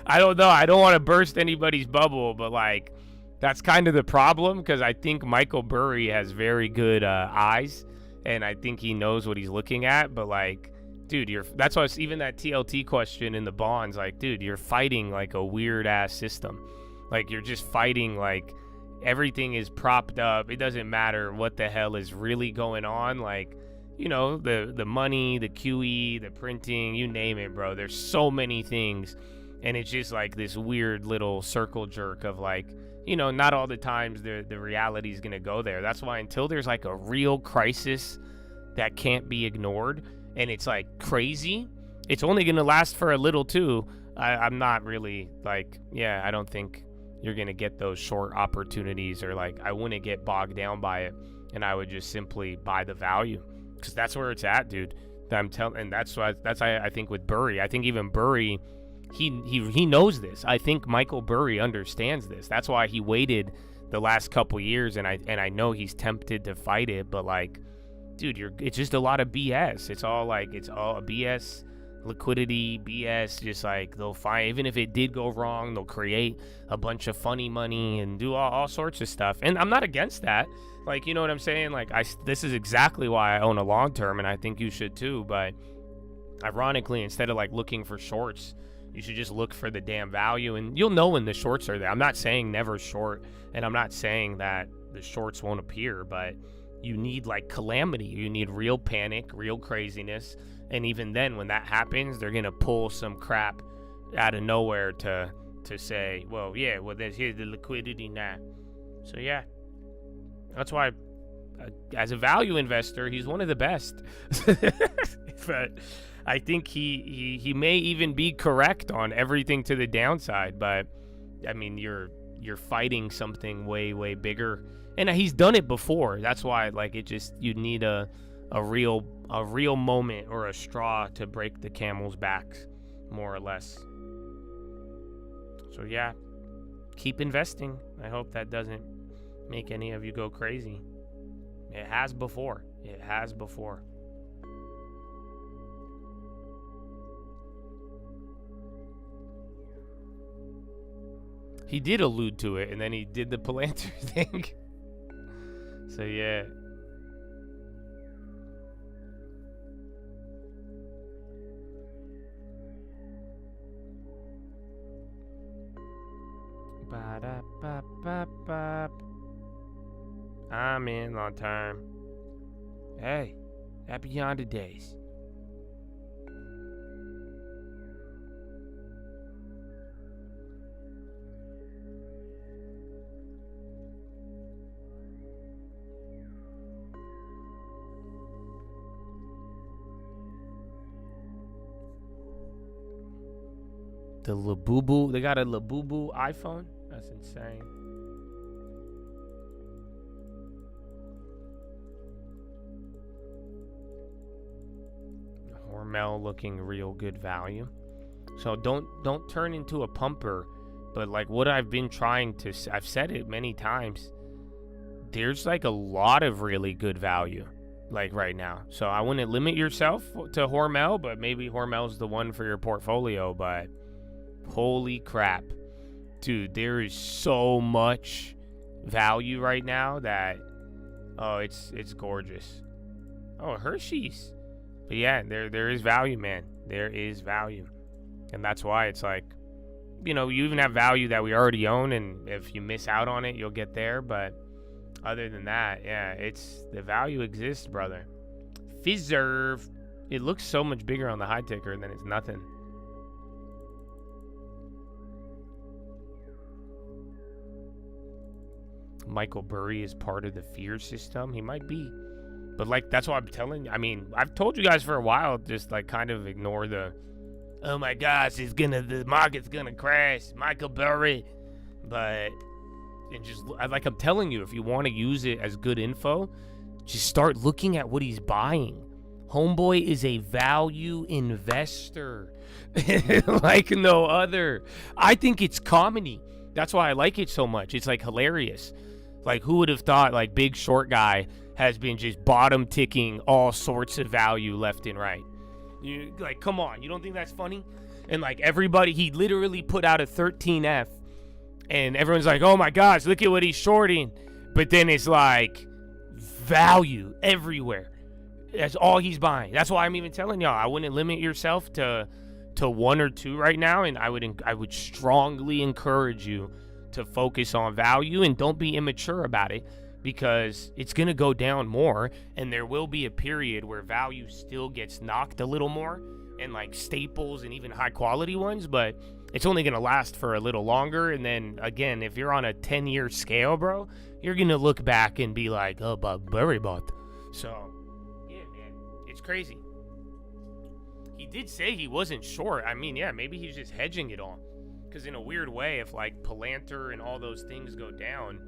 I don't know. I don't want to burst anybody's bubble, but like that's kind of the problem, because I think Michael Burry has very good eyes, and I think he knows what he's looking at, but like, dude, that's why it's even that TLT question in the bonds, like, dude, you're fighting like a weird ass system. Like you're just fighting like everything is propped up. It doesn't matter what the hell is really going on. Like, the money, the QE, the printing, you name it, bro. There's so many things. And it's just like this weird little circle jerk of like, not all the times the reality is going to go there. That's why until there's like a real crisis that can't be ignored, and it's like crazy, it's only going to last for a little too. I'm not really like, I don't think you're going to get those short opportunities, or like I wouldn't get bogged down by it, and I would just simply buy the value, because that's where it's at, dude. I'm telling, and that's why I think with Burry, I think even Burry, he knows this. I think Michael Burry understands this. That's why he waited the last couple years, and I know he's tempted to fight it, but like, dude, it's just a lot of BS. It's all BS, liquidity, BS. Just like they'll find, even if it did go wrong, they'll create a bunch of funny money and do all sorts of stuff. And I'm not against that. Like, you know what I'm saying? Like, this is exactly why I own a long term, and I think you should too. But ironically, instead of like looking for shorts, You should just look for the damn value, and you'll know when the shorts are there. I'm not saying never short, and I'm not saying that the shorts won't appear, but you need like calamity. You need real panic, real craziness, and even then, when that happens, they're gonna pull some crap out of nowhere to say, well, yeah, well, here's the liquidity now. So yeah, that's why, as a value investor, he's one of the best. But I think he may even be correct on everything to the downside. But I mean, you're fighting something way bigger, and he's done it before. That's why, like, you need a real moment or a straw to break the camel's back, more or less. So yeah, keep investing. I hope that doesn't make any of you go crazy. It has before. It has before. He did allude to it, and then he did the Palantir thing. So yeah. Ba-da-ba-ba-ba. I'm in long term. Hey, happy yonder days. The Labubu, they got a Labubu iPhone? That's insane. Hormel looking real good value. So don't turn into a pumper, but like what I've been trying to, I've said it many times, there's like a lot of really good value like right now. So I wouldn't limit yourself to Hormel, but maybe Hormel's the one for your portfolio. But holy crap, dude, there is so much value right now that, oh, it's gorgeous. Oh, Hershey's. But yeah, there is value, man. There is value. And that's why it's like, you know, you even have value that we already own, and if you miss out on it, you'll get there. But other than that, yeah, the value exists, brother. Fiserv, it looks so much bigger on the high ticker than it's nothing. Michael Burry is part of the fear system. He might be. But like, that's why I'm telling you. I mean, I've told you guys for a while, just like kind of ignore the, oh my gosh, the market's gonna crash, Michael Burry. But, and just, like I'm telling you, if you want to use it as good info, just start looking at what he's buying. Homeboy is a value investor like no other. I think it's comedy. That's why I like it so much. It's like hilarious. Like, who would have thought, like, Big Short Guy has been just bottom ticking all sorts of value left and right. You, like, come on, you don't think that's funny? And like everybody, he literally put out a 13F, and everyone's like, oh my gosh, look at what he's shorting. But then it's like value everywhere. That's all he's buying. That's why I'm even telling y'all, I wouldn't limit yourself to one or two right now, and I would strongly encourage you to focus on value and don't be immature about it, because it's going to go down more, and there will be a period where value still gets knocked a little more, and like staples and even high quality ones, but it's only going to last for a little longer. And then again, if you're on a 10-year scale, bro, you're going to look back and be like, oh, but Burry bought. So yeah, man, it's crazy. He did say he wasn't short. I mean, yeah, maybe he's just hedging it all. Because in a weird way, if like Palantir and all those things go down,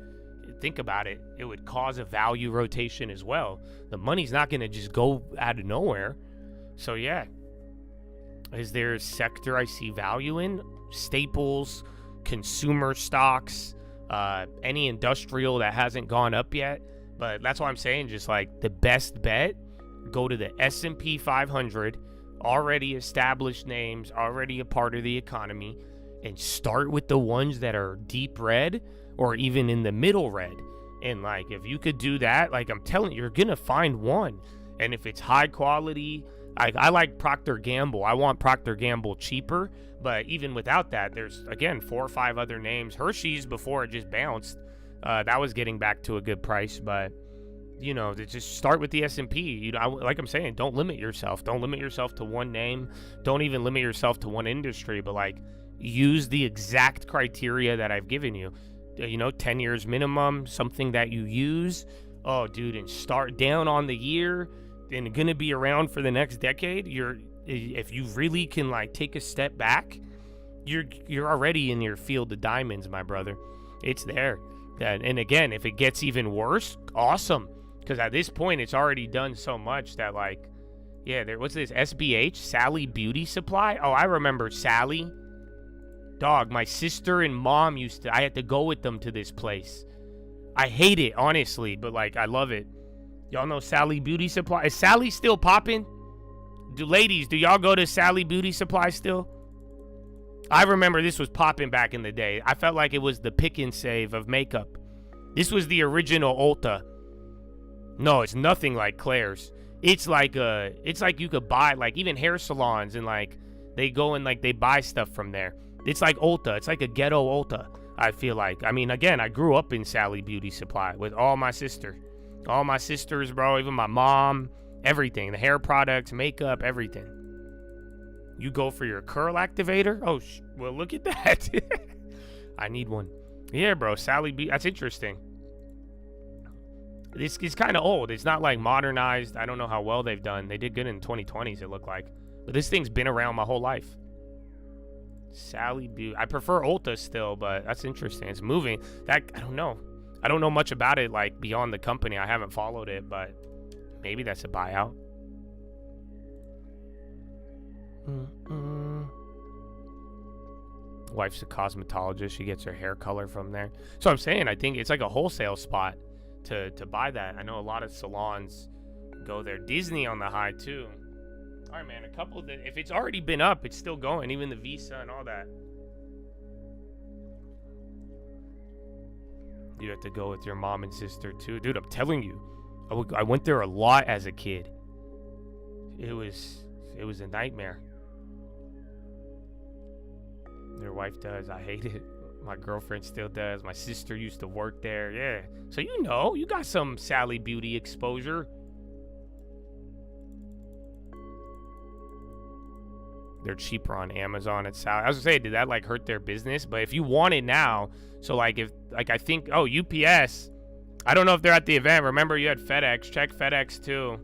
think about it, it would cause a value rotation as well. The money's not going to just go out of nowhere. So yeah. Is there a sector I see value in? Staples, consumer stocks, any industrial that hasn't gone up yet. But that's why I'm saying, just like the best bet, go to the S&P 500, already established names, already a part of the economy, and start with the ones that are deep red or even in the middle red. And like, if you could do that, like I'm telling you, you're gonna find one. And if it's high quality, I like Procter & Gamble. I want Procter & Gamble cheaper, but even without that, there's, again, 4 or 5 other names. Hershey's, before it just bounced, that was getting back to a good price, but, you know, to just start with the S&P. You know, like I'm saying, don't limit yourself. Don't limit yourself to one name. Don't even limit yourself to one industry, but, like, use the exact criteria that I've given you. You know, 10 years minimum, something that you use. Oh, dude, and start down on the year and gonna be around for the next decade. If you really can, like, take a step back, you're already in your field of diamonds, my brother. It's there. And again, if it gets even worse, awesome, because at this point it's already done so much that, like, yeah, what's this, SBH, Sally Beauty Supply? Oh, I remember Sally. Dog, my sister and mom I had to go with them to this place. I hate it, honestly, but, like, I love it. Y'all know Sally Beauty Supply? Is Sally still popping? Ladies, do y'all go to Sally Beauty Supply still? I remember this was popping back in the day. I felt like it was the pick and save of makeup. This was the original Ulta. No, it's nothing like Claire's. It's like you could buy, like, even hair salons, and, like, they go and, like, they buy stuff from there. It's like Ulta. It's like a ghetto Ulta, I feel like. I mean, again, I grew up in Sally Beauty Supply with all my sisters, bro, even my mom, everything, the hair products, makeup, everything. You go for your curl activator? Oh, well, look at that. I need one. Yeah, bro, Sally Beauty, that's interesting. This is kind of old. It's not, like, modernized. I don't know how well they've done. They did good in 2020s, it looked like. But this thing's been around my whole life. Sally Beauty. I prefer Ulta still, but that's interesting. It's moving. I don't know. I don't know much about it, like, beyond the company. I haven't followed it, but maybe that's a buyout. Wife's a cosmetologist. She gets her hair color from there. So I'm saying, I think it's like a wholesale spot to buy that. I know a lot of salons go there. Disney on the high, too. All right, man, a couple that, if it's already been up, it's still going, even the Visa and all that. You have to go with your mom and sister, too. Dude, I'm telling you, I went there a lot as a kid. It was a nightmare. Their wife does. I hate it. My girlfriend still does. My sister used to work there. Yeah. So, you know, you got some Sally Beauty exposure. They're cheaper on Amazon at Sally. I was gonna say, did that, like, hurt their business? But if you want it now, so, like, if, like, I think, oh, UPS, I don't know if they're at the event. Remember, you had FedEx. Check FedEx, too.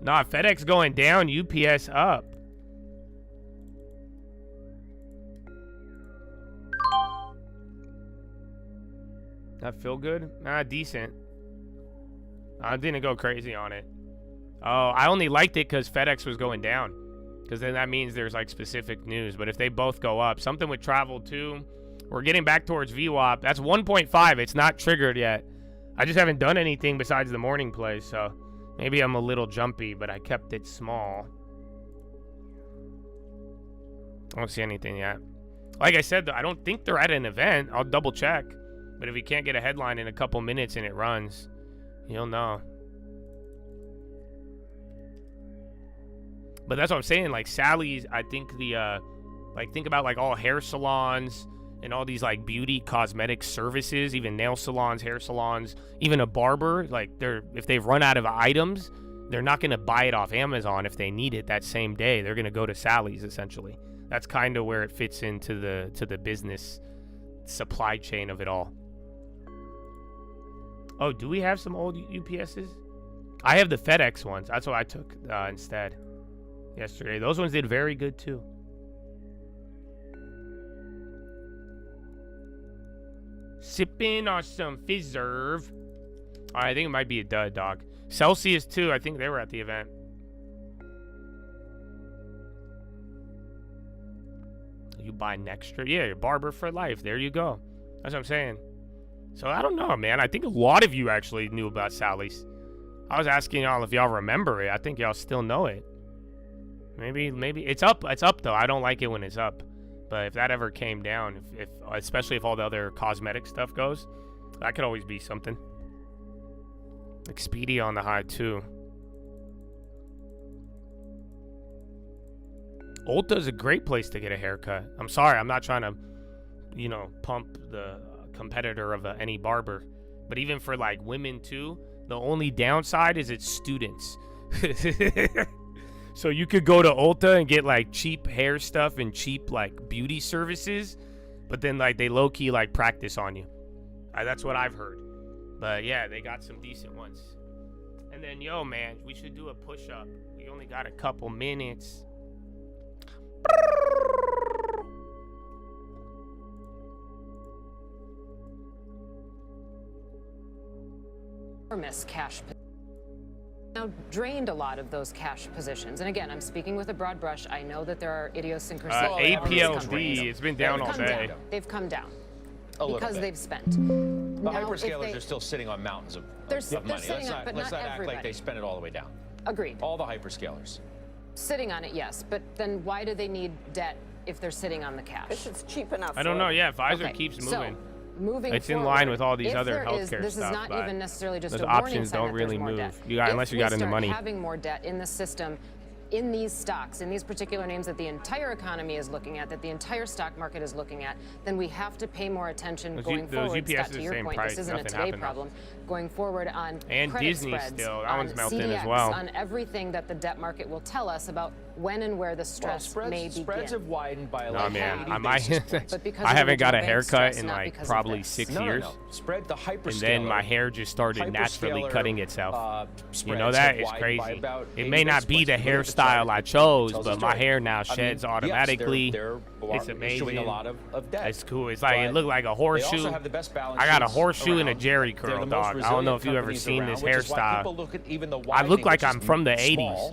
Nah, FedEx going down, UPS up. That feel good? Decent. I didn't go crazy on it. Oh, I only liked it because FedEx was going down. Because then that means there's, like, specific news. But if they both go up, something with travel too. We're getting back towards VWAP. That's 1.5. It's not triggered yet. I just haven't done anything besides the morning play. So maybe I'm a little jumpy, but I kept it small. I don't see anything yet. Like I said, though, I don't think they're at an event. I'll double check. But if we can't get a headline in a couple minutes and it runs, you'll know. But that's what I'm saying, like, Sally's, I think like, think about, like, all hair salons and all these, like, beauty cosmetic services, even nail salons, hair salons, even a barber, like, if they've run out of items, they're not going to buy it off Amazon if they need it that same day. They're going to go to Sally's, essentially. That's kind of where it fits into the business supply chain of it all. Oh, do we have some old UPSs? I have the FedEx ones. That's what I took instead yesterday. Those ones did very good too. Sipping on some Fizzerve. I think it might be a dud, dog. Celsius too. I think they were at the event. You buy Nextra? Yeah, your barber for life. There you go. That's what I'm saying. So I don't know, man. I think a lot of you actually knew about Sally's. I was asking y'all if y'all remember it. I think y'all still know it. Maybe it's up. It's up though. I don't like it when it's up. But if that ever came down, if especially if all the other cosmetic stuff goes, that could always be something. Expedia on the high too. Ulta's a great place to get a haircut. I'm sorry, I'm not trying to, pump the competitor of any barber. But even for like women too, the only downside is it's students. So you could go to Ulta and get like cheap hair stuff and cheap like beauty services, but then like they low-key like practice on you. That's what I've heard. But yeah, they got some decent ones. And then, yo, man, we should do a push-up. We only got a couple minutes. Enormous cash now drained a lot of those cash positions. And again, I'm speaking with a broad brush. I know that there are idiosyncrasies. APLD, it's been down all day. They've come down because bit. They've spent. The hyperscalers are still sitting on mountains of money. Let's not act like they spent it all the way down. Agreed. All the hyperscalers. Sitting on it, yes. But then why do they need debt if they're sitting on the cash? It's cheap enough. I don't know. Yeah, Pfizer keeps moving. It's in line with all these other healthcare this stuff. This is not even necessarily just those a warning options sign don't really that there's more move. Debt. Unless you got into money. If we start having more debt in the system, in these stocks, in these particular names that the entire economy is looking at, that the entire stock market is looking at, then we have to pay more attention going forward. Scott, to your point, this isn't a today problem. Going forward on and credit Disney spreads, still, that on one's melting CDX, as well. On everything that the debt market will tell us about when and where the stress may begin. Spreads have widened by I because haven't got a haircut in like probably 6 years. Spread the hyperscaler. And then my hair just started naturally cutting itself. You know that? It's crazy. It may not be the hairstyle I chose, but my hair now sheds automatically. It's amazing. A lot of debt. It's cool. It's like it looked like a horseshoe. I got a horseshoe and a Jerry curl, dog. I don't know if you've ever seen this hairstyle. I look like I'm from the 80s.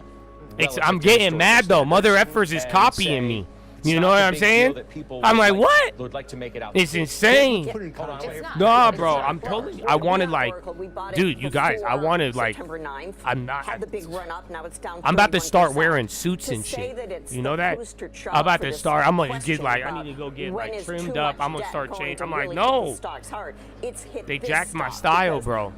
I'm getting mad though. Mother effers is copying me. You know what I'm saying? I'm like, what? It's insane. No, bro, I'm totally. I wanted like, dude, you guys, I wanted like, I'm not. I'm about to start wearing suits and shit. You know that? I'm about to start. I'm gonna get like, I need to go get like trimmed up. I'm gonna start changing. I'm like, no. They jacked my style, bro.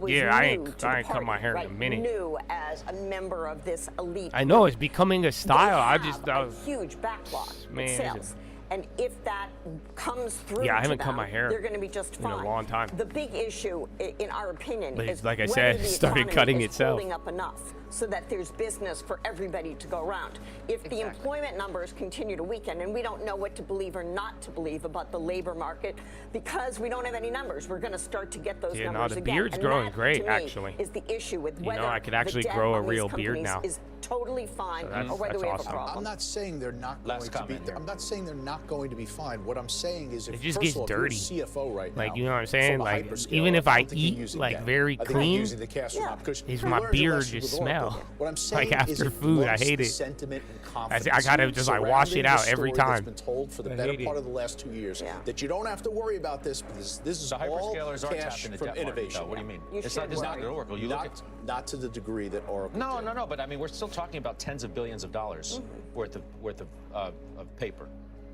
Yeah, I ain't cut my hair in a minute. New as a member of this elite. I know it's becoming a style. I just a huge backlog with sales. And if that comes through, I haven't cut my hair. They're going to be just fine. In a long time. The big issue, in our opinion, is like I said, it started cutting itself. Holding up enough so that there's business for everybody to go around. If the employment numbers continue to weaken, and we don't know what to believe or not to believe about the labor market because we don't have any numbers, we're going to start to get those numbers again. The beard's growing great, actually. Is the issue with whether I could actually grow a real beard now. Is totally fine, or whether we have a problem. I'm not saying they're not going to be. I'm not saying they're not going to be fine. What I'm saying is, if it just first gets of all, dirty. If you're CFO right like now, you know what I'm saying? Like even if I eat like very clean, is my beard just smell? What I'm saying like after food, I hate it. Sentiment and confidence. I gotta just like wash it out every time. That's been told for the better part of the last 2 years that you don't have to worry about this because this is all cash from innovation. What do you mean? It's not at Oracle. You look at not to the degree that Oracle. No. But I mean, we're still talking about tens of billions of dollars worth of paper.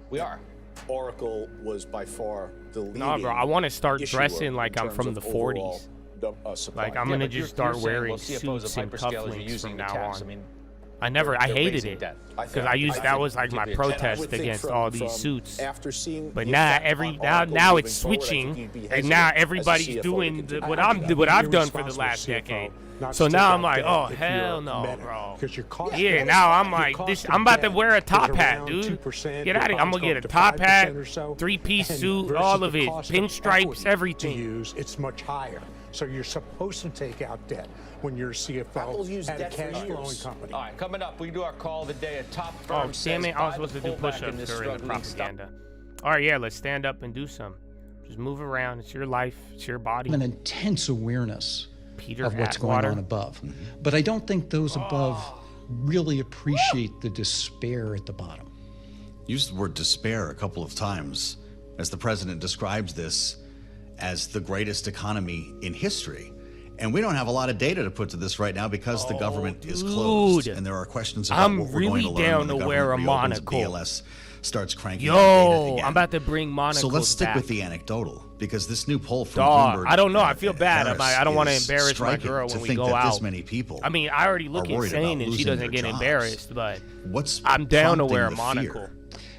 We are. Oracle was by far the leading. No, bro, I want to start dressing like I'm from the 40s. Like I'm gonna just start wearing suits and cufflinks from now on. I hated it because that was like my protest against all these suits. But now it's switching, and now everybody's doing what I've done for the last decade. So now I'm like, oh hell no, bro. Yeah, now I'm like this. I'm about to wear a top hat, dude. Get out of here. I'm gonna get a top hat, 3-piece suit, all of it, pinstripes, everything. It's much higher. So you're supposed to take out debt when you're a CFO at a cash-flowing company. All right, coming up, we do our call of the day. A top firm. Oh, damn it! I was supposed to do push-ups during the propaganda. All right, yeah, let's stand up and do some. Just move around. It's your life. It's your body. An intense awareness of what's going on above. But I don't think those above really appreciate the despair at the bottom. Used the word despair a couple of times as the president describes this as the greatest economy in history. And we don't have a lot of data to put to this right now because the government is closed. And there are questions about what we're going to learn when the government reopens BLS starts cranking out data again. I'm about to bring monocles So let's stick back. with the anecdotal, because this new poll from Dog, Bloomberg, I don't know. I feel bad. Harris I don't want to embarrass my striking girl to when we think go that out. this many people I mean, I already look are worried insane about and she losing doesn't their get jobs. embarrassed, but What's I'm down to prompting wear a the monocle.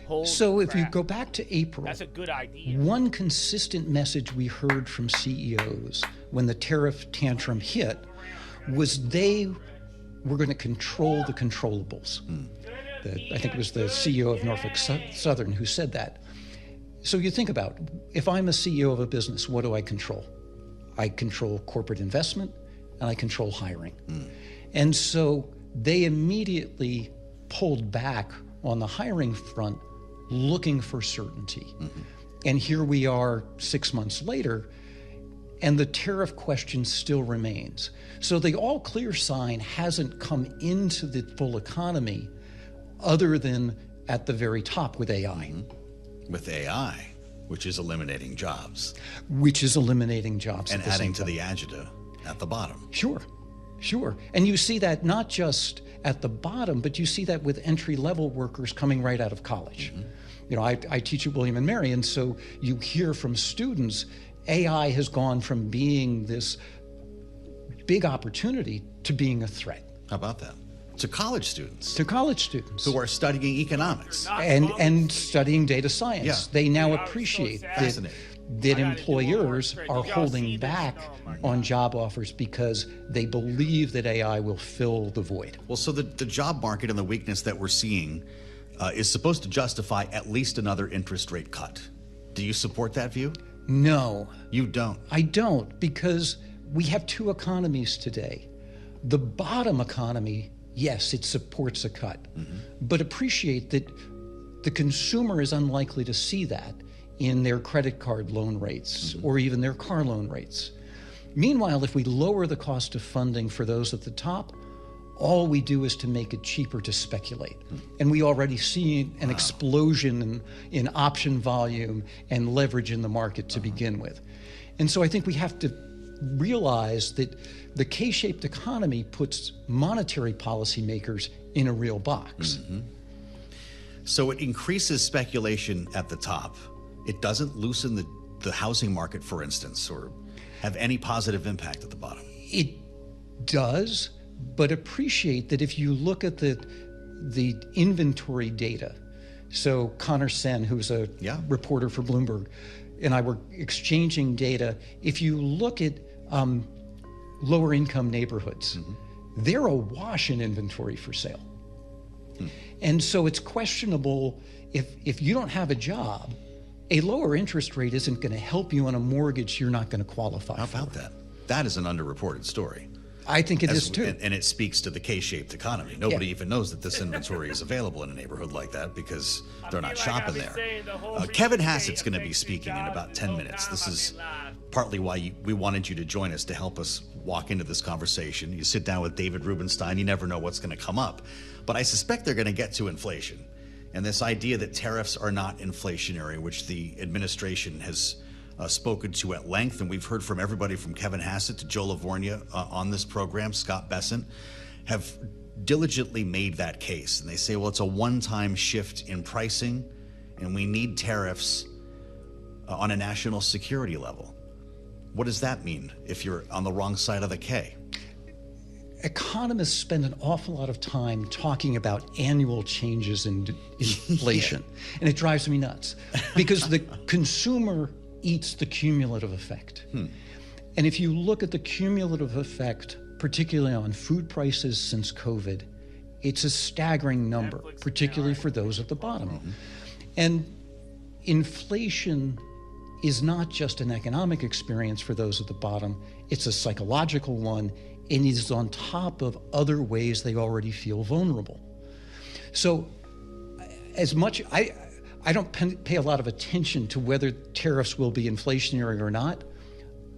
fear? So if you go back to April, That's a good idea. one consistent message we heard from CEOs when the tariff tantrum hit was they were going to control the controllables. I think it was the CEO of Norfolk Southern who said that. So you think about, if I'm a CEO of a business, what do I control? I control corporate investment and I control hiring. And so they immediately pulled back on the hiring front, looking for certainty. And here we are 6 months later, and the tariff question still remains. So the all clear sign hasn't come into the full economy other than at the very top with AI. With AI, which is eliminating jobs. Which is eliminating jobs. And at the adding same to time. the agita at the bottom. Sure. And you see that not just at the bottom, but you see that with entry-level workers coming right out of college. You know, I teach at William & Mary, and so you hear from students, AI has gone from being this big opportunity to being a threat. How about that? To college students. Who are studying economics. And studying data science. Yeah. They now appreciate that employers are holding back on job offers because they believe that AI will fill the void. Well, so the job market and the weakness that we're seeing is supposed to justify at least another interest rate cut. Do you support that view? No. You don't? I don't, because we have two economies today. The bottom economy, yes, it supports a cut, but appreciate that the consumer is unlikely to see that in their credit card loan rates or even their car loan rates. Meanwhile, if we lower the cost of funding for those at the top, all we do is to make it cheaper to speculate. And we already see an explosion in option volume and leverage in the market to begin with. And so I think we have to realize that the K-shaped economy puts monetary policymakers in a real box. So it increases speculation at the top. It doesn't loosen the housing market, for instance, or have any positive impact at the bottom. It does, but appreciate that if you look at the inventory data, so Connor Sen, who's a reporter for Bloomberg, and I were exchanging data. If you look at lower income neighborhoods, they're awash in inventory for sale. And so it's questionable if you don't have a job, a lower interest rate isn't going to help you on a mortgage you're not going to qualify for. How about that? That is an underreported story. I think it is too. And it speaks to the K-shaped economy. Nobody even knows that this inventory is available in a neighborhood like that because they're not shopping there. Kevin Hassett's going to be speaking in about 10 minutes. This is partly why we wanted you to join us, to help us walk into this conversation. You sit down with David Rubenstein, you never know what's going to come up. But I suspect they're going to get to inflation. And this idea that tariffs are not inflationary, which the administration has spoken to at length, and we've heard from everybody from Kevin Hassett to Joe Lavorgna on this program, Scott Bessent, have diligently made that case. And they say, well, it's a one-time shift in pricing, and we need tariffs on a national security level. What does that mean if you're on the wrong side of the K? Economists spend an awful lot of time talking about annual changes in inflation, and it drives me nuts because the consumer eats the cumulative effect. And if you look at the cumulative effect, particularly on food prices since COVID, it's a staggering number, particularly for those at the bottom. And inflation is not just an economic experience for those at the bottom, it's a psychological one, and is on top of other ways they already feel vulnerable. So as much, I don't pay a lot of attention to whether tariffs will be inflationary or not.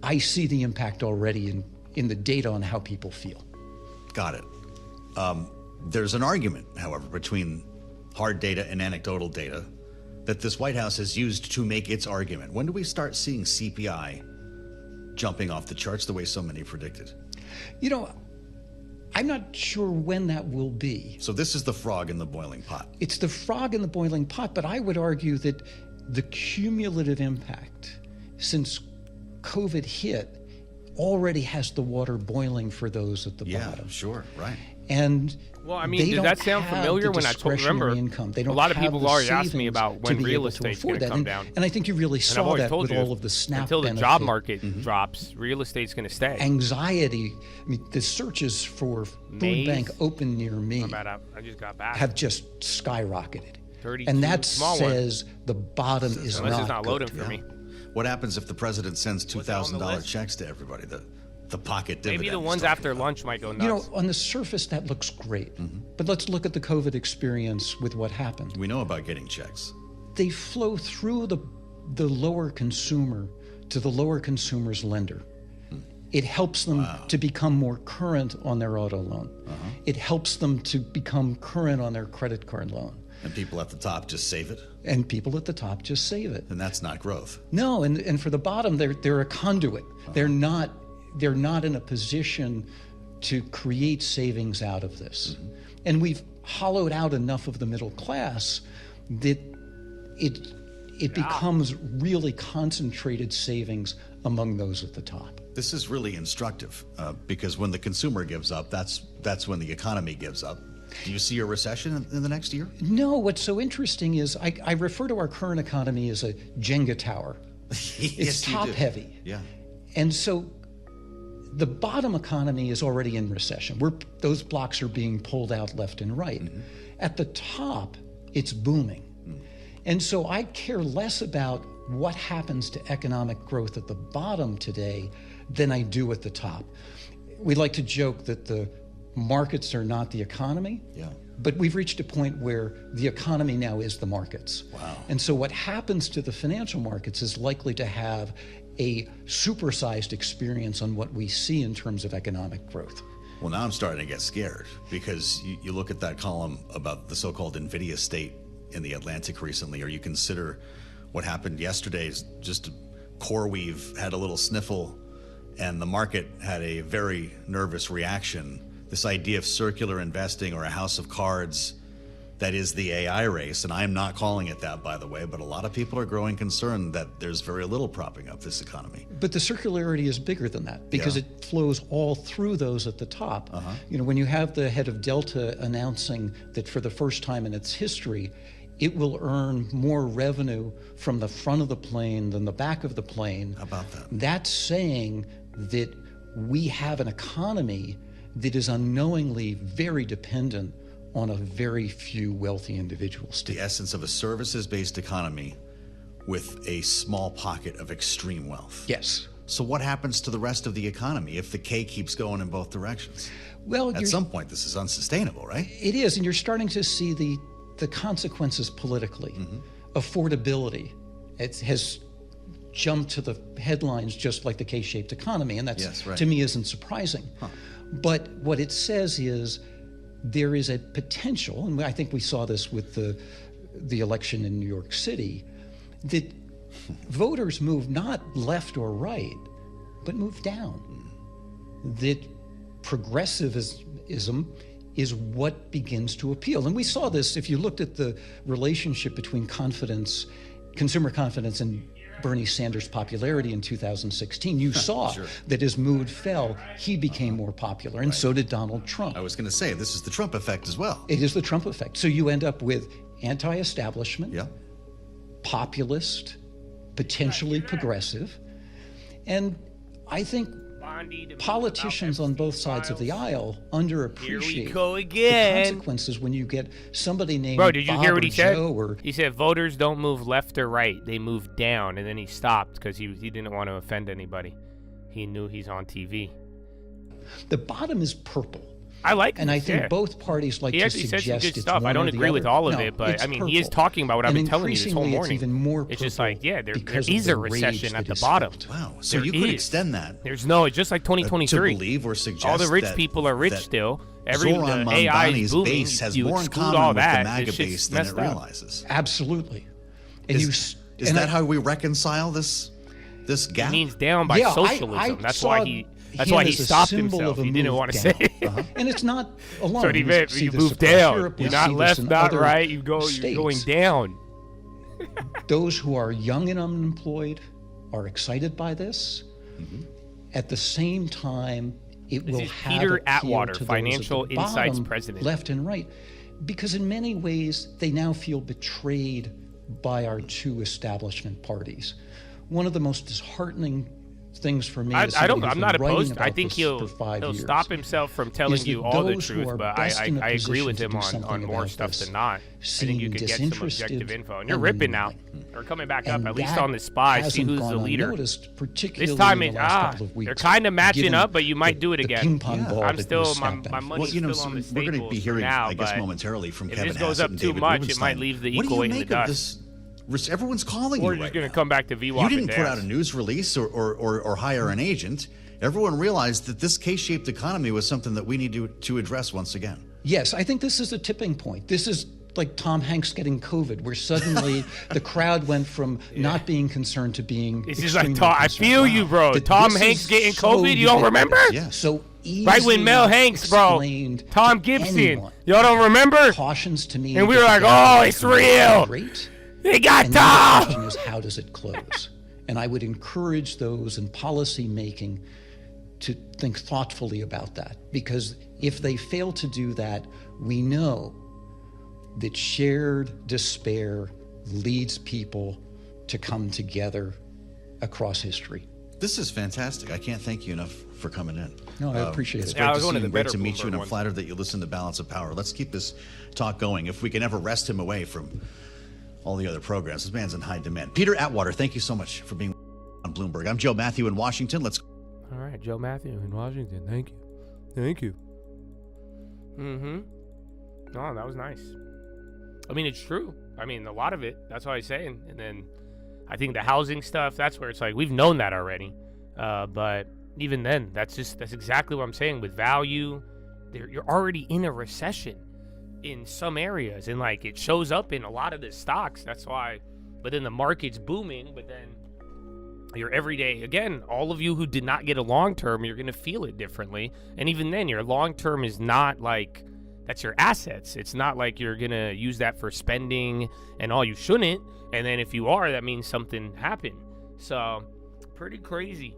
I see the impact already in the data on how people feel. Got it. There's an argument, however, between hard data and anecdotal data that this White House has used to make its argument. When do we start seeing CPI jumping off the charts the way so many predicted? You know, I'm not sure when that will be. So this is the frog in the boiling pot. It's the frog in the boiling pot, but I would argue that the cumulative impact since COVID hit already has the water boiling for those at the bottom. Yeah, sure, right. And well, I mean, did that sound familiar when I remember? Income. They don't a lot of have people the already asked me savings about when to be real able to estate's afford going to that. come down. And I think you really saw that with all of the SNAP until the benefit. job market drops, real estate's going to stay. Anxiety. I mean, the searches for food bank open near me I just got back. have just skyrocketed. 32 and that small says the bottom is unless not it's not good. loading for me. What happens if the president sends $2,000 checks to everybody? The pocket dividend. Maybe the ones after lunch might go nuts. You know, on the surface, that looks great. But let's look at the COVID experience with what happened. We know about getting checks. They flow through the lower consumer to the lower consumer's lender. It helps them to become more current on their auto loan. It helps them to become current on their credit card loan. And people at the top just save it? And people at the top just save it. And that's not growth. No, and for the bottom, they're a conduit. They're not in a position to create savings out of this. And we've hollowed out enough of the middle class that it becomes really concentrated savings among those at the top. This is really instructive because when the consumer gives up, that's when the economy gives up. Do you see a recession in the next year? No, what's so interesting is I refer to our current economy as a Jenga tower. It's top heavy. Yeah. And so the bottom economy is already in recession. Those blocks are being pulled out left and right. At the top, it's booming. And so I care less about what happens to economic growth at the bottom today than I do at the top. We like to joke that the markets are not the economy. Yeah. But we've reached a point where the economy now is the markets. Wow. And so what happens to the financial markets is likely to have a supersized experience on what we see in terms of economic growth. Well, now I'm starting to get scared because you look at that column about the so-called Nvidia state in the Atlantic recently, or you consider what happened yesterday is just CoreWeave had a little sniffle and the market had a very nervous reaction. This idea of circular investing or a house of cards that is the AI race, and I'm not calling it that, by the way, but a lot of people are growing concerned that there's very little propping up this economy. But the circularity is bigger than that because it flows all through those at the top. You know, when you have the head of Delta announcing that for the first time in its history, it will earn more revenue from the front of the plane than the back of the plane. How about that? That's saying that we have an economy that is unknowingly very dependent on a very few wealthy individuals. The essence of a services-based economy with a small pocket of extreme wealth. Yes. So what happens to the rest of the economy if the K keeps going in both directions? Well, at some point, this is unsustainable, right? It is, and you're starting to see the consequences politically. Affordability, it has jumped to the headlines just like the K-shaped economy, and that's to me isn't surprising. But what it says is there is a potential, and I think we saw this with the election in New York City, that voters move not left or right, but move down. That progressivism is what begins to appeal. And we saw this if you looked at the relationship between consumer confidence and Bernie Sanders' popularity in 2016. You saw that as mood fell, he became more popular, and so did Donald Trump. I was going to say, this is the Trump effect as well. It is the Trump effect. So you end up with anti-establishment, populist, potentially progressive, and I think politicians on both sides of the aisle underappreciate the consequences when you get somebody named Bro, did you Bob hear what he or said? Joe or He said voters don't move left or right, they move down, and then he stopped because he didn't want to offend anybody. He knew he's on TV. The bottom is purple. I like and this, I think both parties like he to actually said suggest some good it's stuff. one I don't or the agree with other. all of No, it, but it's I mean, he is purple. talking about what I've And been telling you this whole increasingly morning. It's even more It's just like, yeah, there because is of a the rage recession at that the is bottom. felt. Wow. So There you could is. extend that. There's no, it's just like 2023. To believe or suggest all the rich that- people are rich that still. Zoran The AI is Mamdani's booming. base has You more in exclude common all with the that, MAGA it's just base than it messed up. realizes. Absolutely. And Is that how we reconcile this gap? It means down by socialism. That's why That's why he stopped himself. He didn't want to say it. And it's not alone. So you move down. You're not left, not right. You're going down. Those who are young and unemployed are excited by this. At the same time, it will have Peter appeal Atwater, to those Financial at the Insights bottom, president. left and right, because in many ways they now feel betrayed by our two establishment parties. One of the most disheartening things for me is I'm not opposed. I think he'll stop himself from telling you all the truth, but I agree with him on more stuff than not. I think you could get some objective info. And you're ripping now. Or coming back up, at least on the SPY, see who's the leader. This time, they're kind of matching up, but you might do it again. I'm still, my money's still on the staples. We're going to be hearing, now, I guess, momentarily from Kevin Hassett. If this goes up too much, it might leave the equal in the dust. Everyone's calling you Or right you're just going now. to come back to VWAP. You didn't put out a news release or hire an agent. Everyone realized that this K-shaped economy was something that we need to address once again. Yes, I think this is a tipping point. This is like Tom Hanks getting COVID, where suddenly the crowd went from not being concerned to being It's just like, I feel you, bro. Tom Hanks getting COVID, you don't remember? Yeah. So right when Mel Hanks, bro. Tom Gibson. Y'all don't remember? Cautions to me. And we were like, oh, it's real. Great. They got and Tom. The question is, how does it close? And I would encourage those in policy making to think thoughtfully about that, because if they fail to do that, we know that shared despair leads people to come together across history. This is fantastic. I can't thank you enough for coming in. No, I appreciate it's it. Great to see you, great to meet you, and I'm flattered that you listen to Balance of Power. Let's keep this talk going. If we can ever wrest him away from all the other programs, this man's in high demand. Peter Atwater, thank you so much for being on Bloomberg. I'm Joe Matthew in Washington. Let's go. All right, Joe Matthew in Washington. Thank you. Thank you. No, that was nice. I mean, it's true. I mean, a lot of it, that's what I'm saying. And then I think the housing stuff, that's where it's like, we've known that already. But even then, that's exactly what I'm saying. With value, you're already in a recession in some areas. And like, it shows up in a lot of the stocks. That's why, but then the market's booming, but then your everyday, again, all of you who did not get a long-term, you're going to feel it differently. And even then, your long-term is not like, that's your assets. It's not like you're going to use that for spending and all. You shouldn't. And then if you are, that means something happened. So pretty crazy.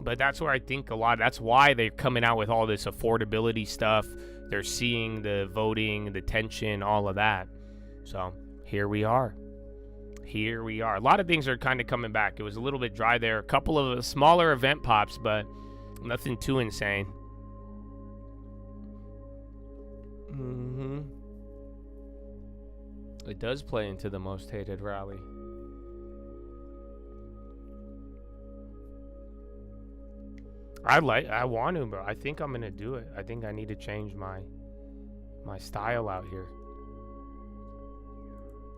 But that's where I think that's why they're coming out with all this affordability stuff. They're seeing the voting, the tension, all of that. So here we are. Here we are. A lot of things are kind of coming back. It was a little bit dry there. A couple of smaller event pops, but nothing too insane. It does play into the most hated rally. I want to, bro. I think I'm gonna do it. I think I need to change my style out here.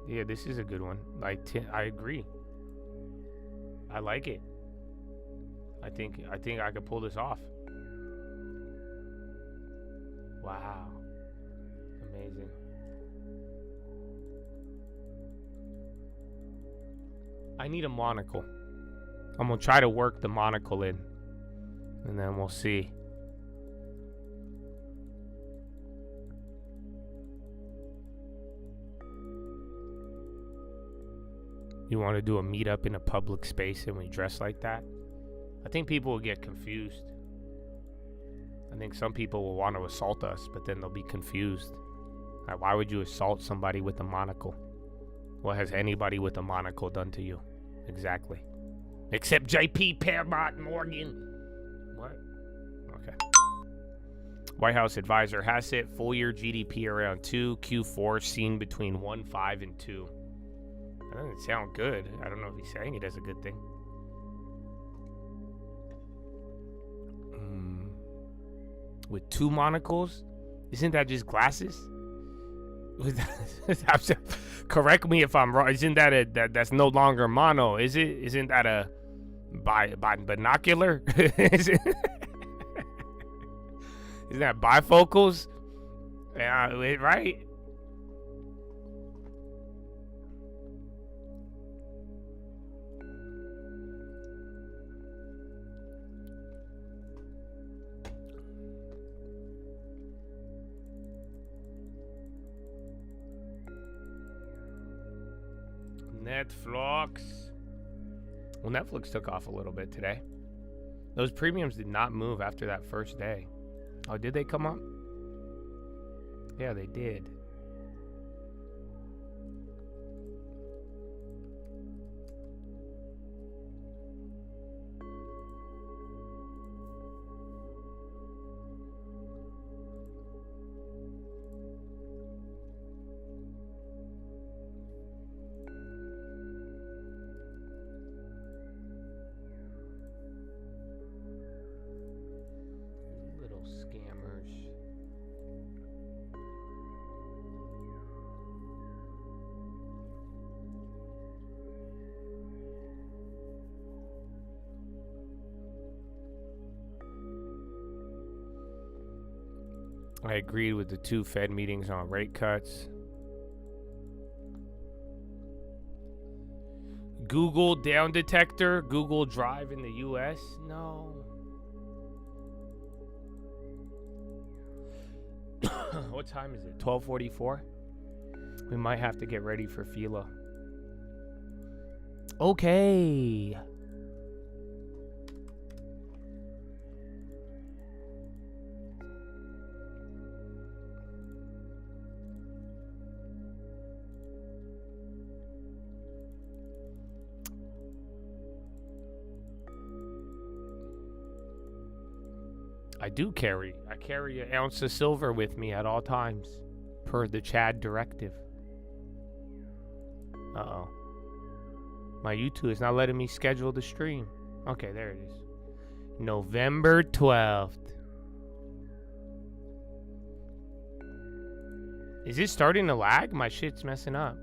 Yeah, this is a good one. I agree. I like it. I think I could pull this off. Wow. Amazing. I need a monocle. I'm gonna try to work the monocle in, and then we'll see. You want to do a meetup in a public space and we dress like that? I think people will get confused. I think some people will want to assault us, but then they'll be confused. Like, why would you assault somebody with a monocle? What has anybody with a monocle done to you? Exactly. Except JP Paramount Morgan. What? Okay. White House advisor Hassett, full year GDP around 2, Q4 seen between 1.5 and 2. That doesn't sound good. I don't know if he's saying it as a good thing. With 2 monocles? Isn't that just glasses? Correct me if I'm wrong. Isn't that that's no longer mono? Is it? Isn't that a binocular? Isn't that bifocals? Right? Netflix. Well, Netflix took off a little bit today. Those premiums did not move after that first day. Oh, did they come up? Yeah, they did. I agreed with the 2 Fed meetings on rate cuts. Google down detector, Google Drive in the US? No. What time is it? 12:44? We might have to get ready for Philo. Okay. I carry an ounce of silver with me at all times, per the Chad directive. Uh-oh. My YouTube is not letting me schedule the stream. Okay, there it is. November 12th. Is it starting to lag? My shit's messing up.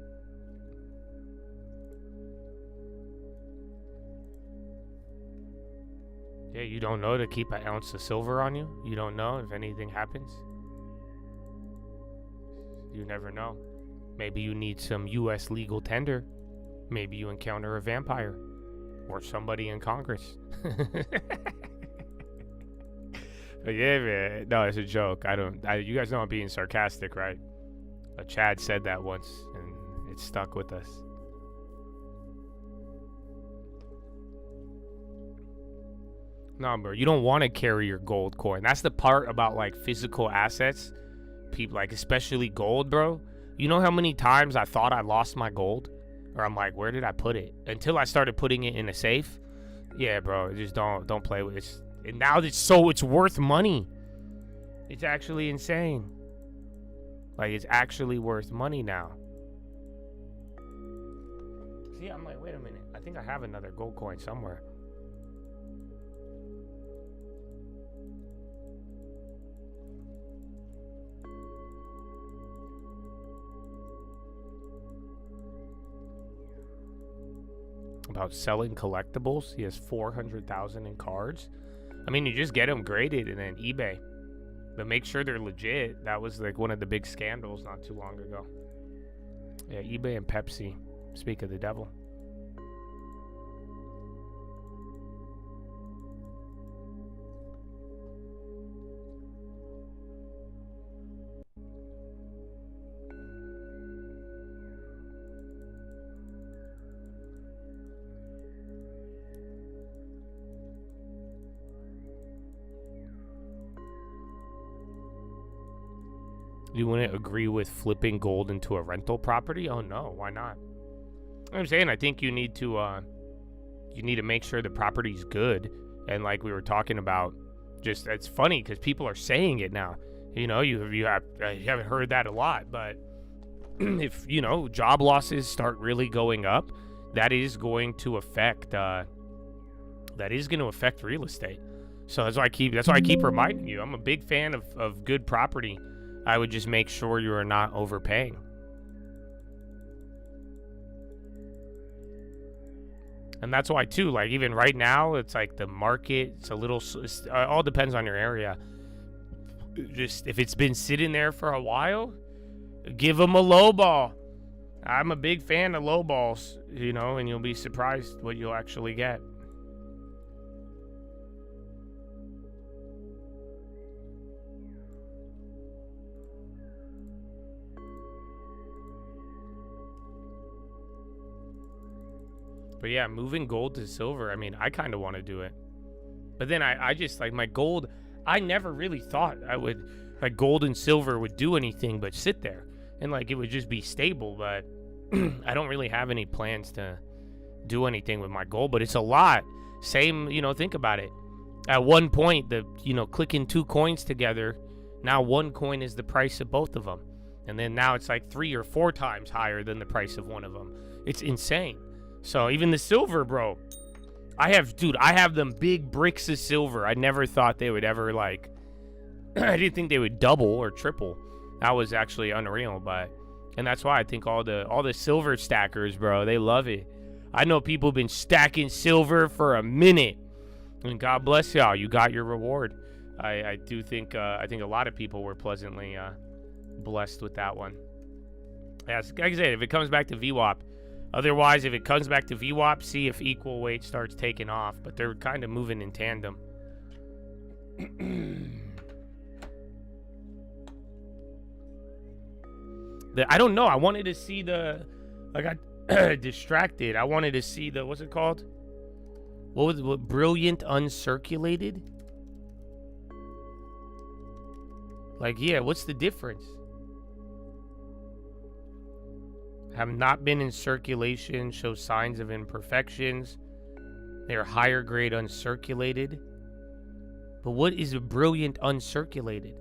Yeah, you don't know to keep an ounce of silver on you? You don't know if anything happens? You never know. Maybe you need some U.S. legal tender. Maybe you encounter a vampire. Or somebody in Congress. But yeah, man. No, it's a joke. You guys know I'm being sarcastic, right? Chad said that once, and it stuck with us. No, bro, you don't want to carry your gold coin. That's the part about like physical assets. People, like especially gold, bro. You know how many times I thought I lost my gold? Or I'm like, where did I put it? Until I started putting it in a safe. Yeah, bro, just don't play with it. And now it's worth money. It's actually insane. Like, it's actually worth money now. See, I'm like, wait a minute. I think I have another gold coin somewhere. About selling collectibles. He has 400,000 in cards. I mean, you just get them graded and then eBay. But make sure they're legit. That was like one of the big scandals not too long ago. Yeah, eBay and Pepsi. Speak of the devil. You wouldn't agree with flipping gold into a rental property? Oh no, why not? I'm saying I think you need to make sure the property's good. And like we were talking about, just it's funny because people are saying it now. You know, you haven't heard that a lot, but if job losses start really going up, that is going to affect real estate. So that's why I keep reminding you. I'm a big fan of good property. I would just make sure you are not overpaying. And that's why too, like even right now, it's like the market, it's all depends on your area. Just if it's been sitting there for a while, give them a low ball. I'm a big fan of low balls, and you'll be surprised what you'll actually get. But yeah, moving gold to silver, I mean, I kind of want to do it. But then I just, like, my gold, I never really thought I would, like, gold and silver would do anything but sit there. And, like, it would just be stable. But I don't really have any plans to do anything with my gold. But it's a lot. Same, you know, think about it. At one point, clicking 2 coins together, now 1 coin is the price of both of them. And then now it's like 3 or 4 times higher than the price of one of them. It's insane. So even the silver, bro, I have them big bricks of silver. I never thought they would ever, like, I didn't think they would double or triple. That was actually unreal. And that's why I think all the silver stackers, bro, they love it. I know people have been stacking silver for a minute. And God bless y'all, you got your reward. I do think I think a lot of people were pleasantly blessed with that one. Yeah, like I said, if it comes back to VWAP, otherwise, if it comes back to VWAP, see if equal weight starts taking off. But they're kind of moving in tandem. I don't know. I wanted to see I got distracted. I wanted to see what's it called? What brilliant uncirculated? Like, yeah, what's the difference? Have not been in circulation, show signs of imperfections. They are higher grade uncirculated. But what is a brilliant uncirculated?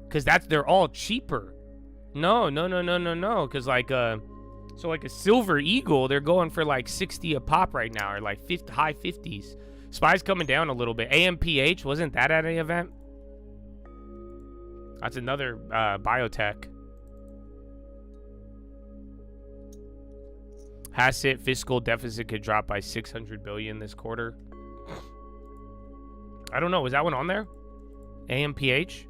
Because they're all cheaper. No. Because like a Silver Eagle, they're going for like 60 a pop right now, or like high 50s. SPY's coming down a little bit. AMPH, wasn't that at an event? That's another biotech. Hasset fiscal deficit could drop by 600 billion this quarter. I don't know. Was that one on there? AMPH?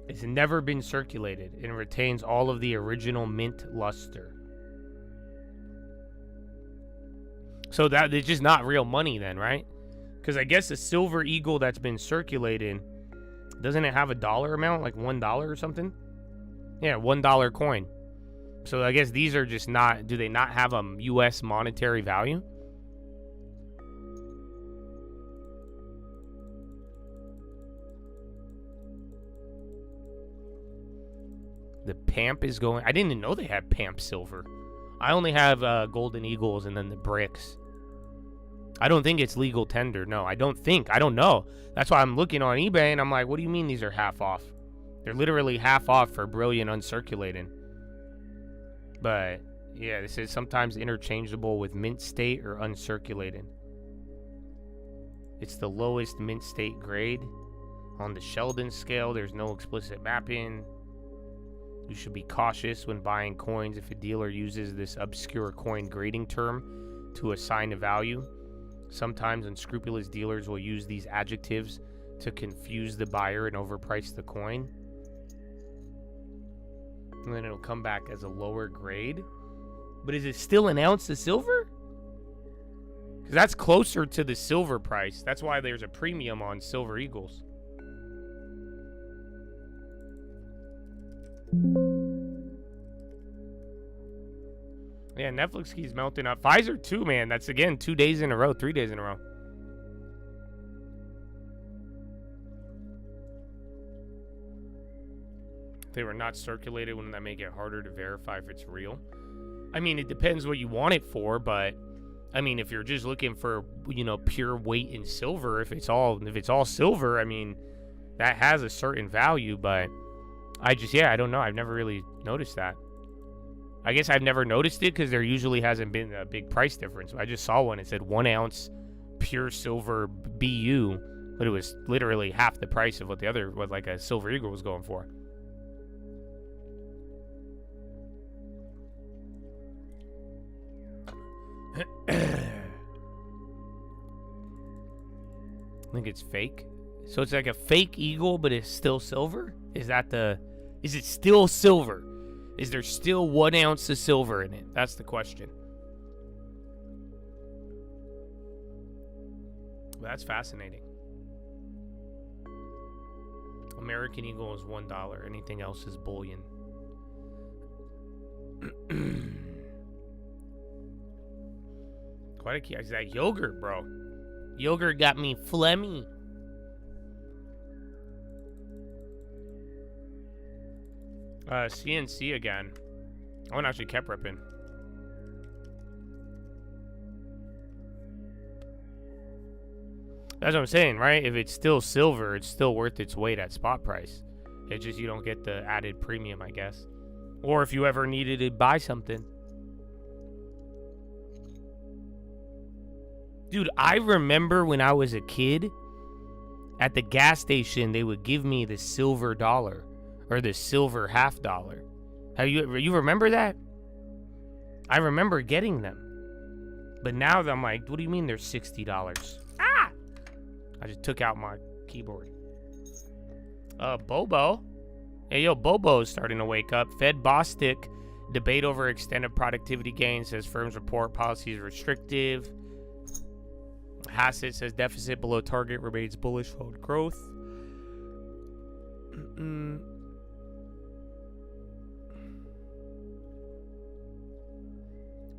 It's never been circulated and retains all of the original mint luster. So that it's just not real money then, right? Because I guess a Silver Eagle that's been circulated, doesn't it have a dollar amount, like $1 or something? Yeah, $1 coin. So I guess these are just not, do they not have a U.S. monetary value? The PAMP is going, I didn't even know they had PAMP silver. I only have Golden Eagles and then the bricks. I don't think it's legal tender. No, I don't know. That's why I'm looking on eBay and I'm like, what do you mean these are half off? They're literally half off for brilliant uncirculated. But yeah, this is sometimes interchangeable with mint state or uncirculated. It's the lowest mint state grade. On the Sheldon scale, there's no explicit mapping. You should be cautious when buying coins if a dealer uses this obscure coin grading term to assign a value. Sometimes unscrupulous dealers will use these adjectives to confuse the buyer and overprice the coin. And then it'll come back as a lower grade. But is it still an ounce of silver? Because that's closer to the silver price. That's why there's a premium on Silver Eagles. Yeah, Netflix keeps melting up. Pfizer too, man. That's again 2 days in a row, 3 days in a row. They were not circulated. Wouldn't that make it harder to verify if it's real? I mean, it depends what you want it for, but I mean, if you're just looking for, you know, pure weight in silver, if it's all silver, I mean, that has a certain value, but I don't know. I've never really noticed that. I guess I've never noticed it because there usually hasn't been a big price difference. I just saw one. It said 1 ounce pure silver BU, but it was literally half the price of what like a Silver Eagle was going for. I think it's fake. So it's like a fake eagle, but it's still silver? Is it still silver? Is there still 1 ounce of silver in it? That's the question. Well, that's fascinating. American Eagle is $1. Anything else is bullion. Quite a key. It's that yogurt, bro. Yogurt got me phlegmy. CNC again. One actually kept ripping. That's what I'm saying, right? If it's still silver, it's still worth its weight at spot price. It's just you don't get the added premium, I guess. Or if you ever needed to buy something. Dude, I remember when I was a kid, at the gas station, they would give me the silver dollar or the silver $half. Have you remember that? I remember getting them. But now I'm like, what do you mean they're $60? Ah! I just took out my keyboard. Bobo. Hey, yo, Bobo's starting to wake up. Fed Bostic. Debate over extended productivity gains. Says firms report policy is restrictive. Hassett says deficit below target remains bullish for growth.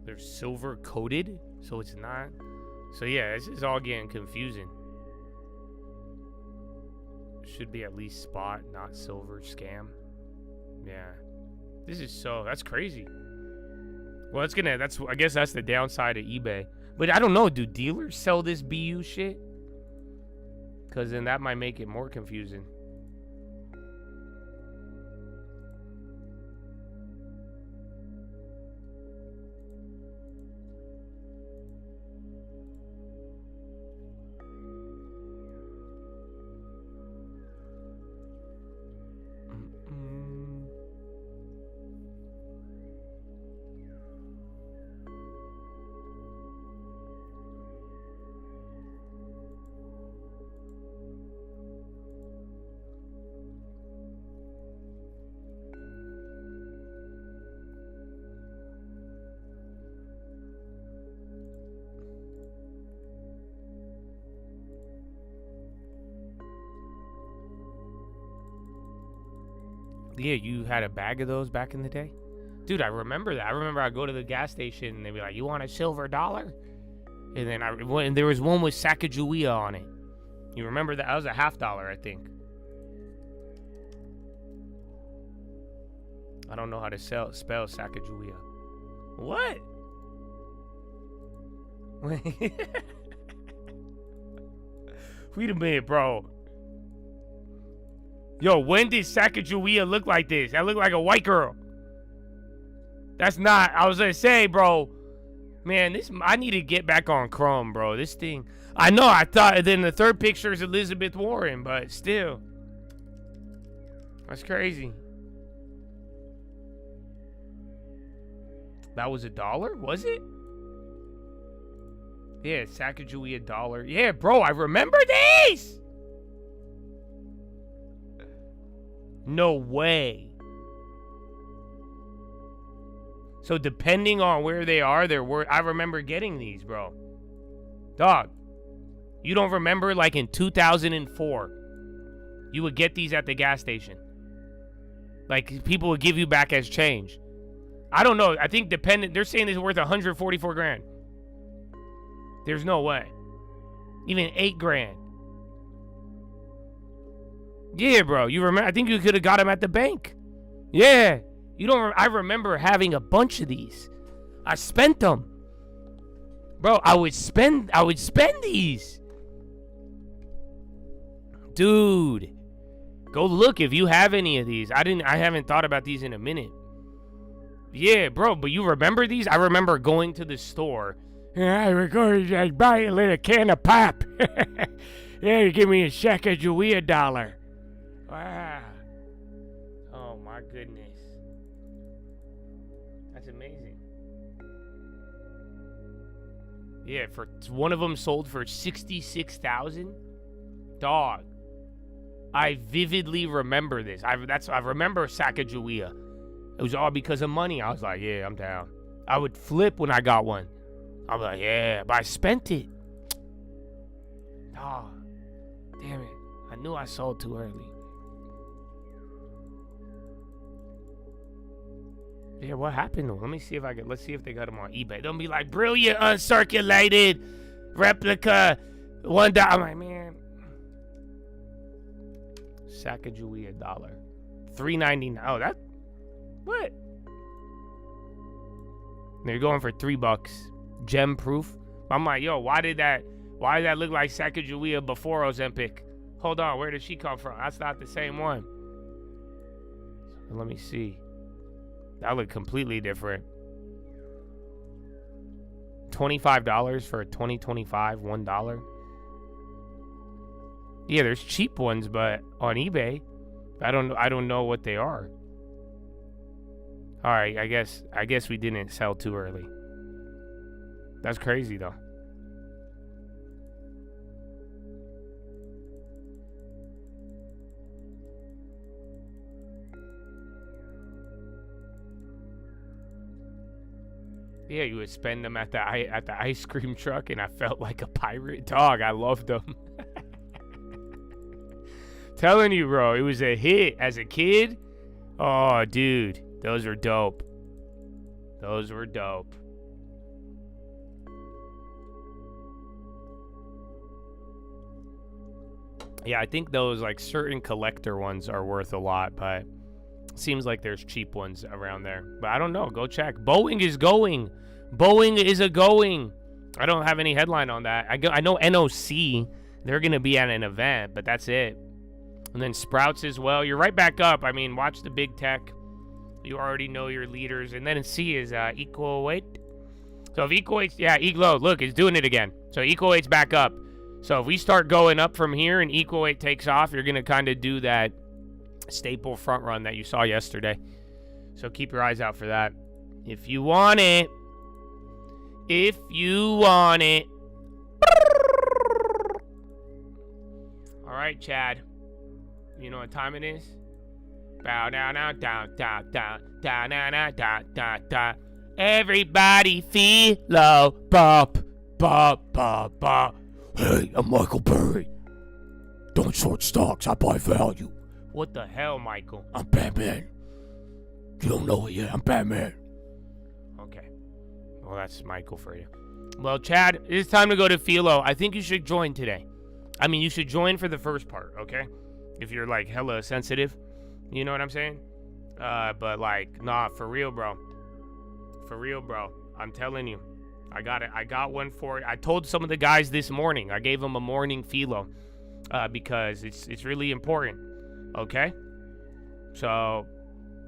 They're silver coated, so it's not. So yeah, this is all getting confusing. Should be at least spot, not silver scam. Yeah, this is that's crazy. Well, I guess that's the downside of eBay. But I don't know, do dealers sell this BU shit? Because then that might make it more confusing. Yeah, you had a bag of those back in the day? Dude, I remember that. I remember I'd go to the gas station and they'd be like, you want a silver dollar? And then and there was one with Sacagawea on it. You remember that? That was a $half, I think. I don't know how to spell Sacagawea. What? Wait a minute, bro. Yo, when did Sacagawea look like this? That looked like a white girl. That's not. I was gonna say, bro. Man, I need to get back on Chrome, bro. This thing. I know. I thought. Then the third picture is Elizabeth Warren, but still, that's crazy. That was $1, was it? Yeah, Sacagawea $1. Yeah, bro. I remember these. No way. So depending on where they are, I remember getting these, bro. Dog, you don't remember like in 2004, you would get these at the gas station. Like people would give you back as change. I don't know. I think they're saying this is worth 144 grand. There's no way. Even 8 grand. Yeah, bro. You remember? I think you could have got them at the bank. Yeah. You don't. I remember having a bunch of these. I spent them, bro. I would spend these, dude. Go look if you have any of these. I haven't thought about these in a minute. Yeah, bro. But you remember these? I remember going to the store. Yeah, I was going to buy a little can of pop. Yeah, you give me a Sacagawea $1. Wow. Oh my goodness. That's amazing. Yeah, for one of them sold for $66,000. Dog. I vividly remember this. I remember Sacagawea. It was all because of money. I was like, yeah, I'm down. I would flip when I got one. I'm like, yeah, but I spent it. Dog. Damn it. I knew I sold too early. Yeah, what happened to them? Let me see if I can. Let's see if they got them on eBay. They'll be like, brilliant uncirculated replica $1. I'm like, man. Sacagawea $1. $3.99. Oh, that. What? They're going for $3. Gem proof. I'm like, yo, why did that look like Sacagawea before Ozempic? Hold on, where did she come from? That's not the same one. Let me see. That looked completely different. $25 for a 2025, $1. Yeah, there's cheap ones, but on eBay, I don't know what they are. All right, I guess we didn't sell too early. That's crazy though. Yeah, you would spend them at the ice cream truck, and I felt like a pirate dog. I loved them. Telling you, bro, it was a hit as a kid. Oh, dude, those were dope. Those were dope. Yeah, I think those like certain collector ones are worth a lot, but seems like there's cheap ones around there. But I don't know. Go check. Boeing is going. Boeing is a going. I don't have any headline on that. I know NOC. They're going to be at an event, but that's it. And then Sprouts as well. You're right back up. I mean, watch the big tech. You already know your leaders. And then C is equal weight. So if equal weight's, yeah, look, it's doing it again. So equal weight's back up. So if we start going up from here and equal weight takes off, you're going to kind of do that staple front run that you saw yesterday. So keep your eyes out for that. If you want it. If you want it. All right, Chad. You know what time it is? Bow down, down, down, down, down, down, down, down, down, down. Everybody feel low. Bop, bop, bop, bop. Hey, I'm Michael Burry. Don't short stocks, I buy value. What the hell, Michael? I'm Batman. You don't know it yet, I'm Batman. Okay. Well, that's Michael for you. Well, Chad, it's time to go to Philo. I think you should join today. I mean, you should join for the first part, okay? If you're, like, hella sensitive. You know what I'm saying? But, like, nah, for real, bro. For real, bro. I'm telling you. I got it. I got one for it. I told some of the guys this morning. I gave them a morning Philo. Because it's really important. Okay? So,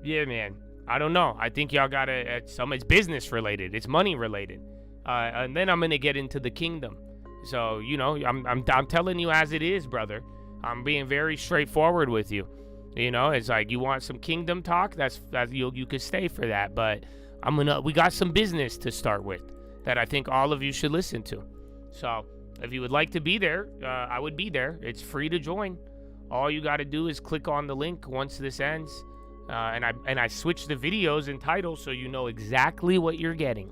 yeah, man. I don't know. I think y'all got to, it's business related. It's money related. And then I'm going to get into the kingdom. So, you know, I'm telling you as it is, brother. I'm being very straightforward with you. You know, it's like you want some kingdom talk, that's you could stay for that, but we got some business to start with that I think all of you should listen to. So, if you would like to be there, I would be there. It's free to join. All you got to do is click on the link once this ends. And I switch the videos and titles so you know exactly what you're getting.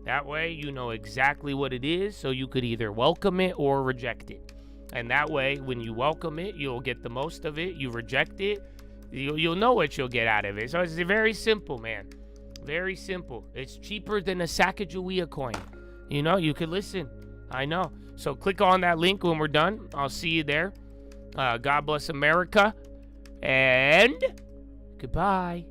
That way, you know exactly what it is, so you could either welcome it or reject it. And that way, when you welcome it, you'll get the most of it. You reject it, you'll know what you'll get out of it. So it's very simple, man. Very simple. It's cheaper than a Sacagawea coin. You know, you could listen. I know. So click on that link when we're done. I'll see you there. God bless America. And goodbye.